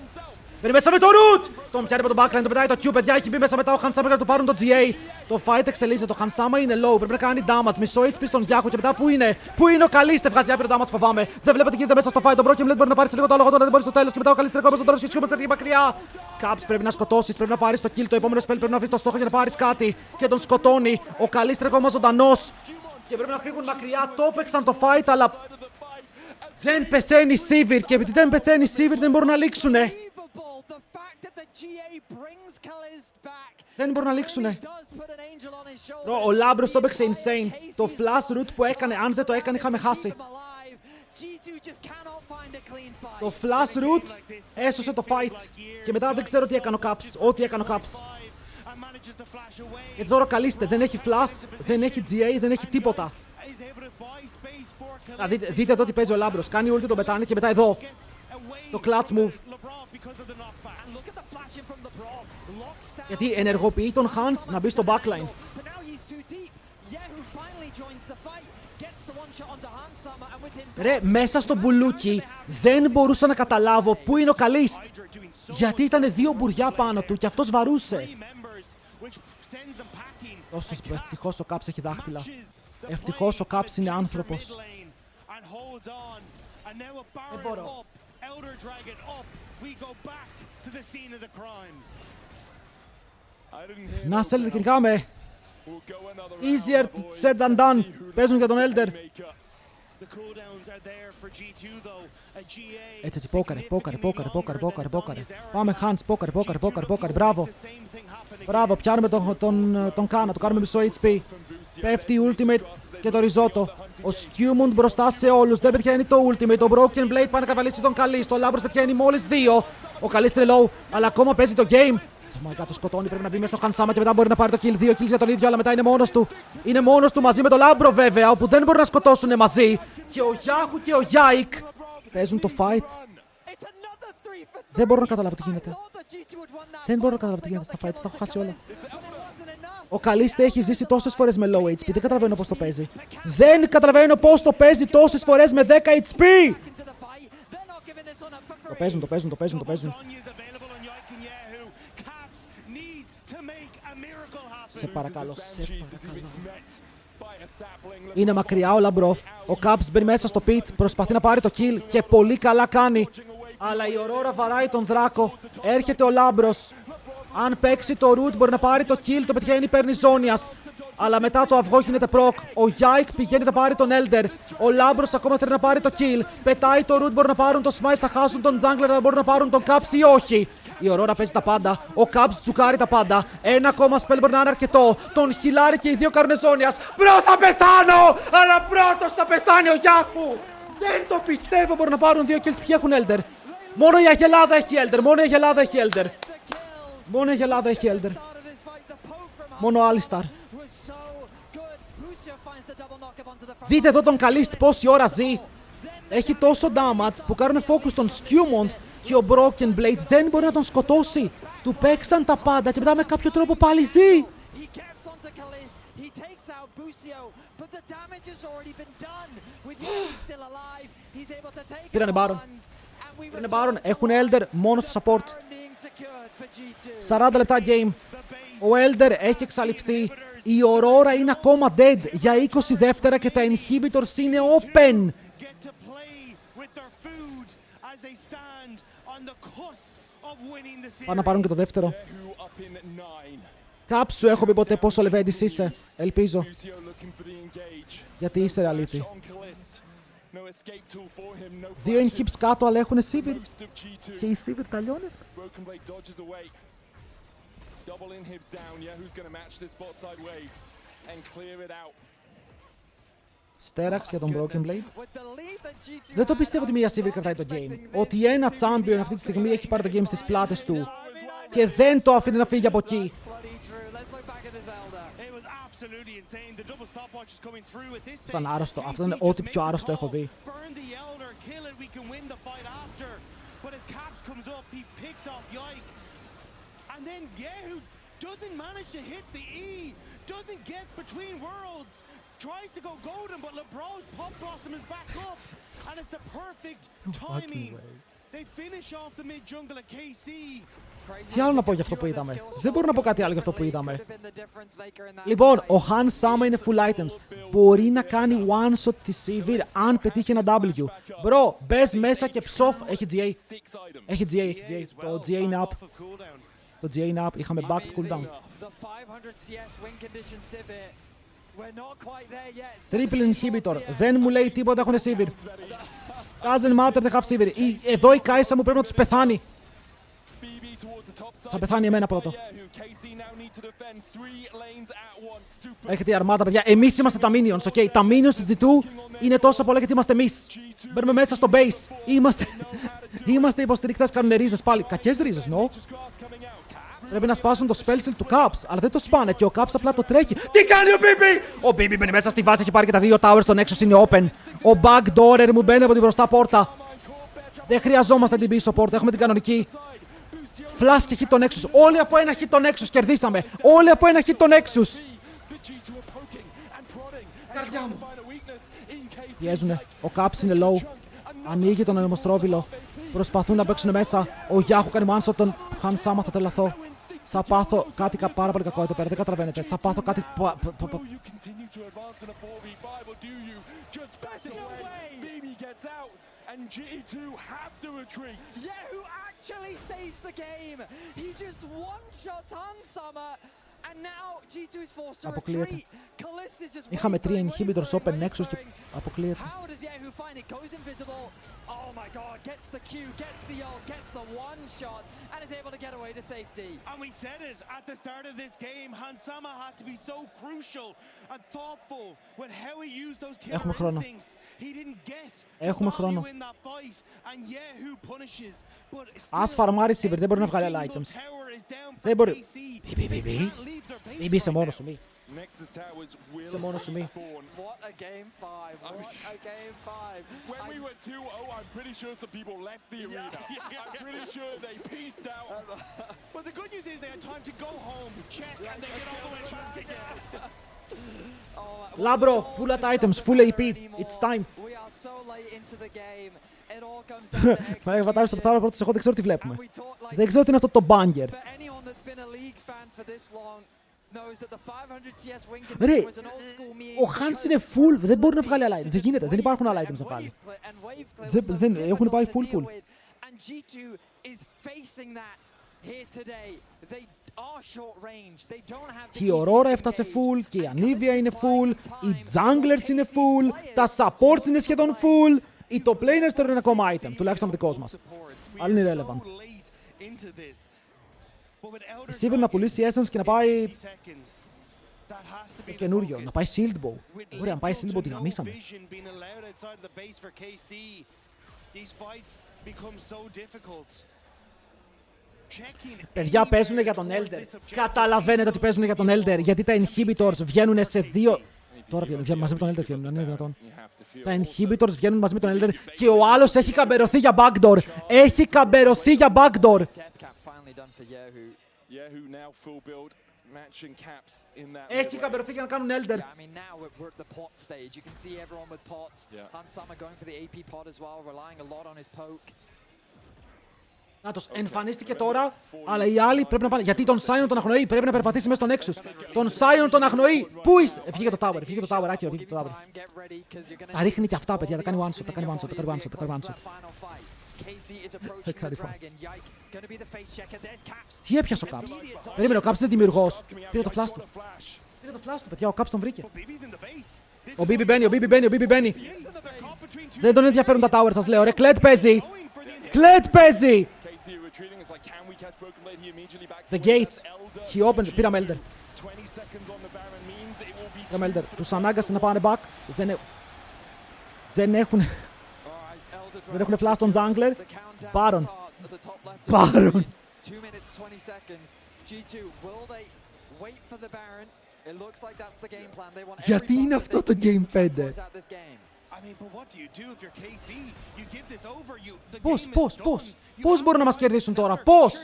Μπαίνει μέσα με το root! Τον πιάνει από τον backline, τον πετάει το Q, παιδιά. Έχει μπει μέσα μετά ο Hansama για να του πάρουν το GA. Το fight εξελίσσεται. Το Hansama είναι low. Πρέπει να κάνει damage. Μισό HP στον Yahoo και μετά πού είναι? Πού είναι ο Καλίστε? Βγάζει άπειρο damage, φοβάμαι. Δεν βλέπετε τι γίνεται μέσα στο fight. Το Broken Blade μπορεί να πάρει σε λίγο το άλλο γόντο, δεν μπορεί στο τέλος. Και μετά ο Καλίστε κόβει στον τέλος και σιωπηρή μακριά. Caps πρέπει να σκοτώσει, πρέπει να πάρει το kill. Το επόμενο spell πρέπει να βρει το στόχο για να πάρει κάτι. Και τον σκοτώνει. Ο Καλίστε ακόμα ζωντανός. Και πρέπει να φύγουν μακριά. Το έπαιξαν το fight, αλλά δεν πεθαίνει Sivir. Και επειδή δεν πεθαίνει Sivir δεν μπορούν να λήξουνε. Δεν μπορούν να λήξουνε. Ο Λάμπρος το έπαιξε insane. Το flash root που έκανε, αν δεν το έκανε είχαμε χάσει. Το flash root έσωσε το fight. Και μετά δεν ξέρω τι έκανε ο Caps. Ό,τι έκανε ο Caps. Γιατί τώρα Καλίστε δεν έχει flash, δεν έχει GA, δεν έχει τίποτα. Δείτε εδώ τι παίζει ο Λάμπρος. Κάνει ulti, τον πετάνε και μετά εδώ. Το clutch move. Γιατί ενεργοποιεί τον Hans να μπει στο backline. Ρε, μέσα στο μπουλούκι δεν μπορούσα να καταλάβω πού είναι ο Καλίστ. Γιατί ήταν 2 μπουριά πάνω του και αυτός βαρούσε. Ευτυχώς ο Caps έχει δάχτυλα. Ευτυχώς ο Caps είναι άνθρωπος. Δεν μπορώ. Να στέλνετε και κάμε. Easier said than done. Παίζουν για τον Elder. Έτσι, πόκαρε. Πάμε Hans, πόκαρε. Μπράβο, πιάνουμε τον Κάνα, το κάνουμε μισό HP. Πέφτει η ultimate και το ριζότο. Ο Skewmon μπροστά σε όλους, δεν πετυχαίνει το ultimate. Το Broken Blade πάει να καβαλήσει τον Καλίστ. Ο Λάμπρος πετυχαίνει μόλις 2. Ο Καλίστ είναι low, αλλά ακόμα παίζει το game. Oh my god, το σκοτώνει, πρέπει να μπει μέσα στο Hansama και μετά μπορεί να πάρει το kill. 2 kills για τον ίδιο, αλλά μετά είναι μόνος του. Είναι μόνος του μαζί με τον Λάμπρο βέβαια, όπου δεν μπορούν να σκοτώσουν μαζί. Και ο Yahoo και ο Yike παίζουν το fight. Δεν μπορώ να καταλάβω τι γίνεται. Στα fights, τα έχω χάσει όλα. Ο Καλίστε έχει ζήσει τόσες φορές με low HP, δεν καταλαβαίνω πώς το παίζει. Δεν καταλαβαίνω πώς το παίζει τόσες φορές με 10 HP! Το παίζουν, το παίζουν, το παίζουν, το παίζουν. Σε παρακαλώ, σε παρακαλώ. Είναι μακριά ο Λαμπρόφ. Ο Caps μπαίνει μέσα στο pit, προσπαθεί να πάρει το kill και πολύ καλά κάνει. Αλλά η Aurora βαράει τον Δράκο. Έρχεται ο Λάμπρος. Αν παίξει το root μπορεί να πάρει το kill, το πετυχαίνει, παίρνει ζώνιας. Αλλά μετά το αυγό γίνεται proc. Ο Yike πηγαίνει να πάρει τον Elder. Ο Λάμπρος ακόμα θέλει να πάρει το kill. Πετάει το root, μπορεί να πάρουν το smite, θα χάσουν τον jungler, αλλά μπορούν να πάρουν τον Caps ή όχι. Η Aurora παίζει τα πάντα. Ο Caps τσουκάρει τα πάντα. Ένα ακόμα spell μπορεί να είναι αρκετό. Τον χιλάρει και οι δύο κάνουν ζώνιας. Μπρο, θα πεθάνω! Αλλά πρώτος θα πεθάνει ο Yahoo! Δεν το πιστεύω, μπορούν να πάρουν δύο kills. Ποιοι έχουν Elder? Μόνο η Αγελάδα έχει Elder. Μόνο η Αγελάδα έχει Elder. Μόνο η Αγελάδα έχει Elder. Μόνο ο Alistar. Δείτε εδώ τον Καλίστ πόση ώρα ζει. Έχει τόσο damage που κάνουν focus τον Skewmont και ο Broken Blade δεν μπορεί να τον σκοτώσει. Του παίξαν τα πάντα και μετά με κάποιο τρόπο πάλι ζει. Πήρανε Baron. Πήρανε Baron. Έχουν Elder μόνο στο support. 40 λεπτά game. Ο Elder έχει εξαλειφθεί. Η Aurora είναι ακόμα dead για 20 δεύτερα και τα inhibitors είναι open. Πάνε να πάρουν και το δεύτερο. Κάψου, έχω πει ποτέ πόσο λεβέντης είσαι. Ελπίζω. Γιατί είσαι ρεαλίτη. Δύο inhibs κάτω, αλλά έχουν Sivir. Και η Sivir τα λιώνει αυτά. Στέραξ για τον Broken Blade. Δεν το πιστεύω ότι μία Sivir κρατάει το game. Ότι ένα champion αυτή τη στιγμή έχει πάρει το game στις πλάτες του και δεν το αφήνει να φύγει από εκεί. Αυτό ήταν άρρωστο. Αυτό είναι ό,τι πιο άρρωστο έχω δει. Tries to go golden, but LeBron's pop blossom is back up, and it's the perfect timing. They finish off the mid jungle at KC. Τι άλλο να πω για αυτό που είδαμε? Δεν μπορώ να πω κάτι άλλο για αυτό που είδαμε. Λοιπόν, ο Han Sama είναι full items. Μπορεί να κάνει one shot τη Sivir αν πετύχει ένα W. Μπρο, μπες μέσα και ψοφ. Έχει GA. Έχει GA, έχει GA. Το GA είναι up. Το GA είναι up. Είχαμε backed cooldown. Triple inhibitor. Δεν μου λέει τίποτα, έχουν Sivir. Doesn't matter, they have Sivir. Εδώ η Kai'Sa μου πρέπει να τους πεθάνει. Θα πεθάνει εμένα πρώτο. Έχετε η αρμάδα, παιδιά. Εμείς είμαστε τα minions, ok. Τα minions του G2 είναι τόσο πολλά γιατί είμαστε εμείς. Μπαίνουμε μέσα στο base. Είμαστε υποστηρικτές, κάνουν ρίζες πάλι. Κακές ρίζες, no. Πρέπει να σπάσουν το spell seal του Caps, αλλά δεν το σπάνε και ο Caps απλά το τρέχει. Τι κάνει ο Bibi! Ο Bibi μπαίνει μέσα στη βάση, έχει πάρει και τα δύο towers, το Nexus είναι open. Ο backdoorer μου μπαίνει από την μπροστά πόρτα. Δεν χρειαζόμαστε την πίσω πόρτα, έχουμε την κανονική. Flash και hit το Nexus. Όλοι από ένα hit το Nexus, κερδίσαμε. Όλοι από ένα hit το Nexus. Καρδιά μου. Πιέζουνε. Ο Caps είναι low. Ανοίγει τον ανεμοστρόβιλο. Προσπαθούν να παίξουν μέσα. Ο Yahoo κάνει one shot, τον Han Sama, θα τρελαθώ. Θα πάθω κάτι πάρα πολύ κακό εδώ πέρα, δεν καταλαβαίνετε. Θα πάθω κάτι... Αποκλείεται. Είχαμε 3 inhibitors open Nexus και αποκλείεται. Oh my god, gets the Q, gets the ult, gets the one shot, and is able to get away to safety. And we said it at the start of this game, Han Sama had to be so crucial and thoughtful with how he used those killer instincts. He didn't get the value in that fight, and Yahoo punishes. Ας φαρμάρει Sivir, δεν μπορεί να βγάλει άλλα items. Δεν μπορεί. Μπι, είσαι μόνος σου, μη. Είσαι μόνος σου, μη. What a game 5, what a game 5. When we were 2-0, I'm pretty sure some people left the arena. I'm pretty sure they peaced out. But the good news is they had time to go home, check, and they get all the way back again. Labro, pull out items, full AP, it's time. We are so late into the game. Πάει βατάρι στο πτάρο πρώτος, εγώ δεν ξέρω τι βλέπουμε. Δεν ξέρω τι είναι αυτό το banger. Ρε, ο Hans είναι full, δεν μπορεί να βγάλει άλλα items, δεν γίνεται, δεν υπάρχουν άλλα items να βγάλει. Δεν, έχουν πάει full. Και η Aurora έφτασε full, και η Anivia είναι full, οι junglers είναι full, τα supports είναι σχεδόν full, οι top laners θέλουν ένα ακόμα item, τουλάχιστον ο δικός μας. Αλλά είναι irrelevant. Η Sivir να πουλήσει essence και να πάει καινούριο, να πάει shield bow. Ωραία, να πάει shield bow, τη γαμίσαμε. Παιδιά, παίζουν για τον Elder. Καταλαβαίνετε ότι παίζουν για τον Elder, γιατί τα inhibitors βγαίνουν σε δύο... Τώρα βγαίνουν μαζί με τον Elder, βγαίνουν, είναι δυνατόν. Τα inhibitors βγαίνουν μαζί με τον Elder και ο άλλος έχει καμπερωθεί για backdoor. Έχει καμπερωθεί για backdoor. Έχει καμπερωθεί για να κάνουν Elder. Νάτος, εμφανίστηκε τώρα, αλλά οι άλλοι πρέπει να πάνε. Γιατί τον Sion τον αγνοεί, πρέπει να περπατήσει μέσα στον Nexus. Τον Sion τον αγνοεί. Πού είσαι? Βγήκε το tower, βγήκε το tower, άκυρο, βγήκε το tower. Τα ρίχνει και αυτά, παιδιά, τα κάνει one shot, τα κάνει one shot, τα κάνει one shot, τα κάνει one shot. Τι έπιασε ο Caps? Περίμενε, ο Caps είναι δημιουργός. Πήρε το flash του. Πήρε το flash του, παιδιά, ο Caps τον βρήκε. Ο BB μπαίνει, ο BB μπαίνει. Δεν τον ενδιαφέρουν τα towers, σας λέω, ρε, Kled παίζει. Kled παίζει. The gates. He opens. Πήραμε Elder. Πήραμε Elder. Τους ανάγκασε να πάνε back. Δεν έχουν flash τον jungler. Baron. Γιατί είναι αυτό το Game 5? Πώς μπορούν να μας κερδίσουν τώρα? Πώς?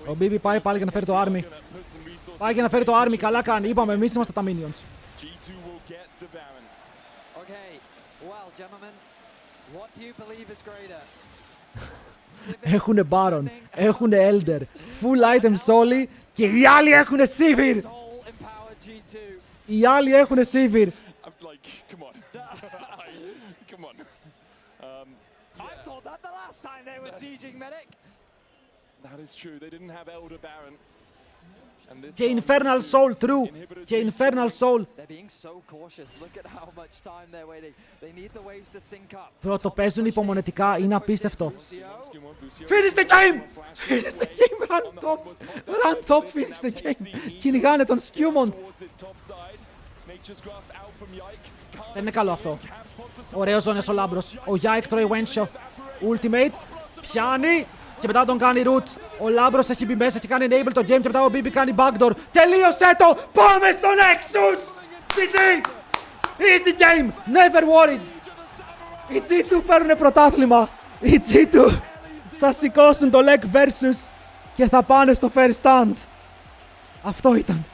Ο BB πάει πάλι για να φέρει το army. Πάει για να φέρει το army, καλά κάνει. Είπαμε, εμείς είμαστε τα minions. Έχουνε Baron, έχουνε Elder, full items όλοι, και οι άλλοι έχουνε Sivir. Οι άλλοι έχουνε Sivir. Και Infernal Soul, true. Και Infernal Soul. Το παίζουν υπομονετικά, είναι απίστευτο. Finish the game! Finish the game, run top! Run top, finish the game! Κυνηγάνε τον Skirmishes. Δεν είναι καλό αυτό. Ωραίος ζώνες ο Λάμπρος. Ο Yike τρώει Wenshaw. Ultimate. Πιάνει. Και μετά τον κάνει root. Ο Λάμπρος έχει μπει μέσα, έχει κάνει enable το game, και μετά ο BB κάνει backdoor. Τελείωσε το! Πάμε στο Nexus! GG! Easy game! Never worried! Οι G2 παίρνουνε πρωτάθλημα. Οι G2 θα σηκώσουν το leg versus και θα πάνε στο first stand. Αυτό ήταν.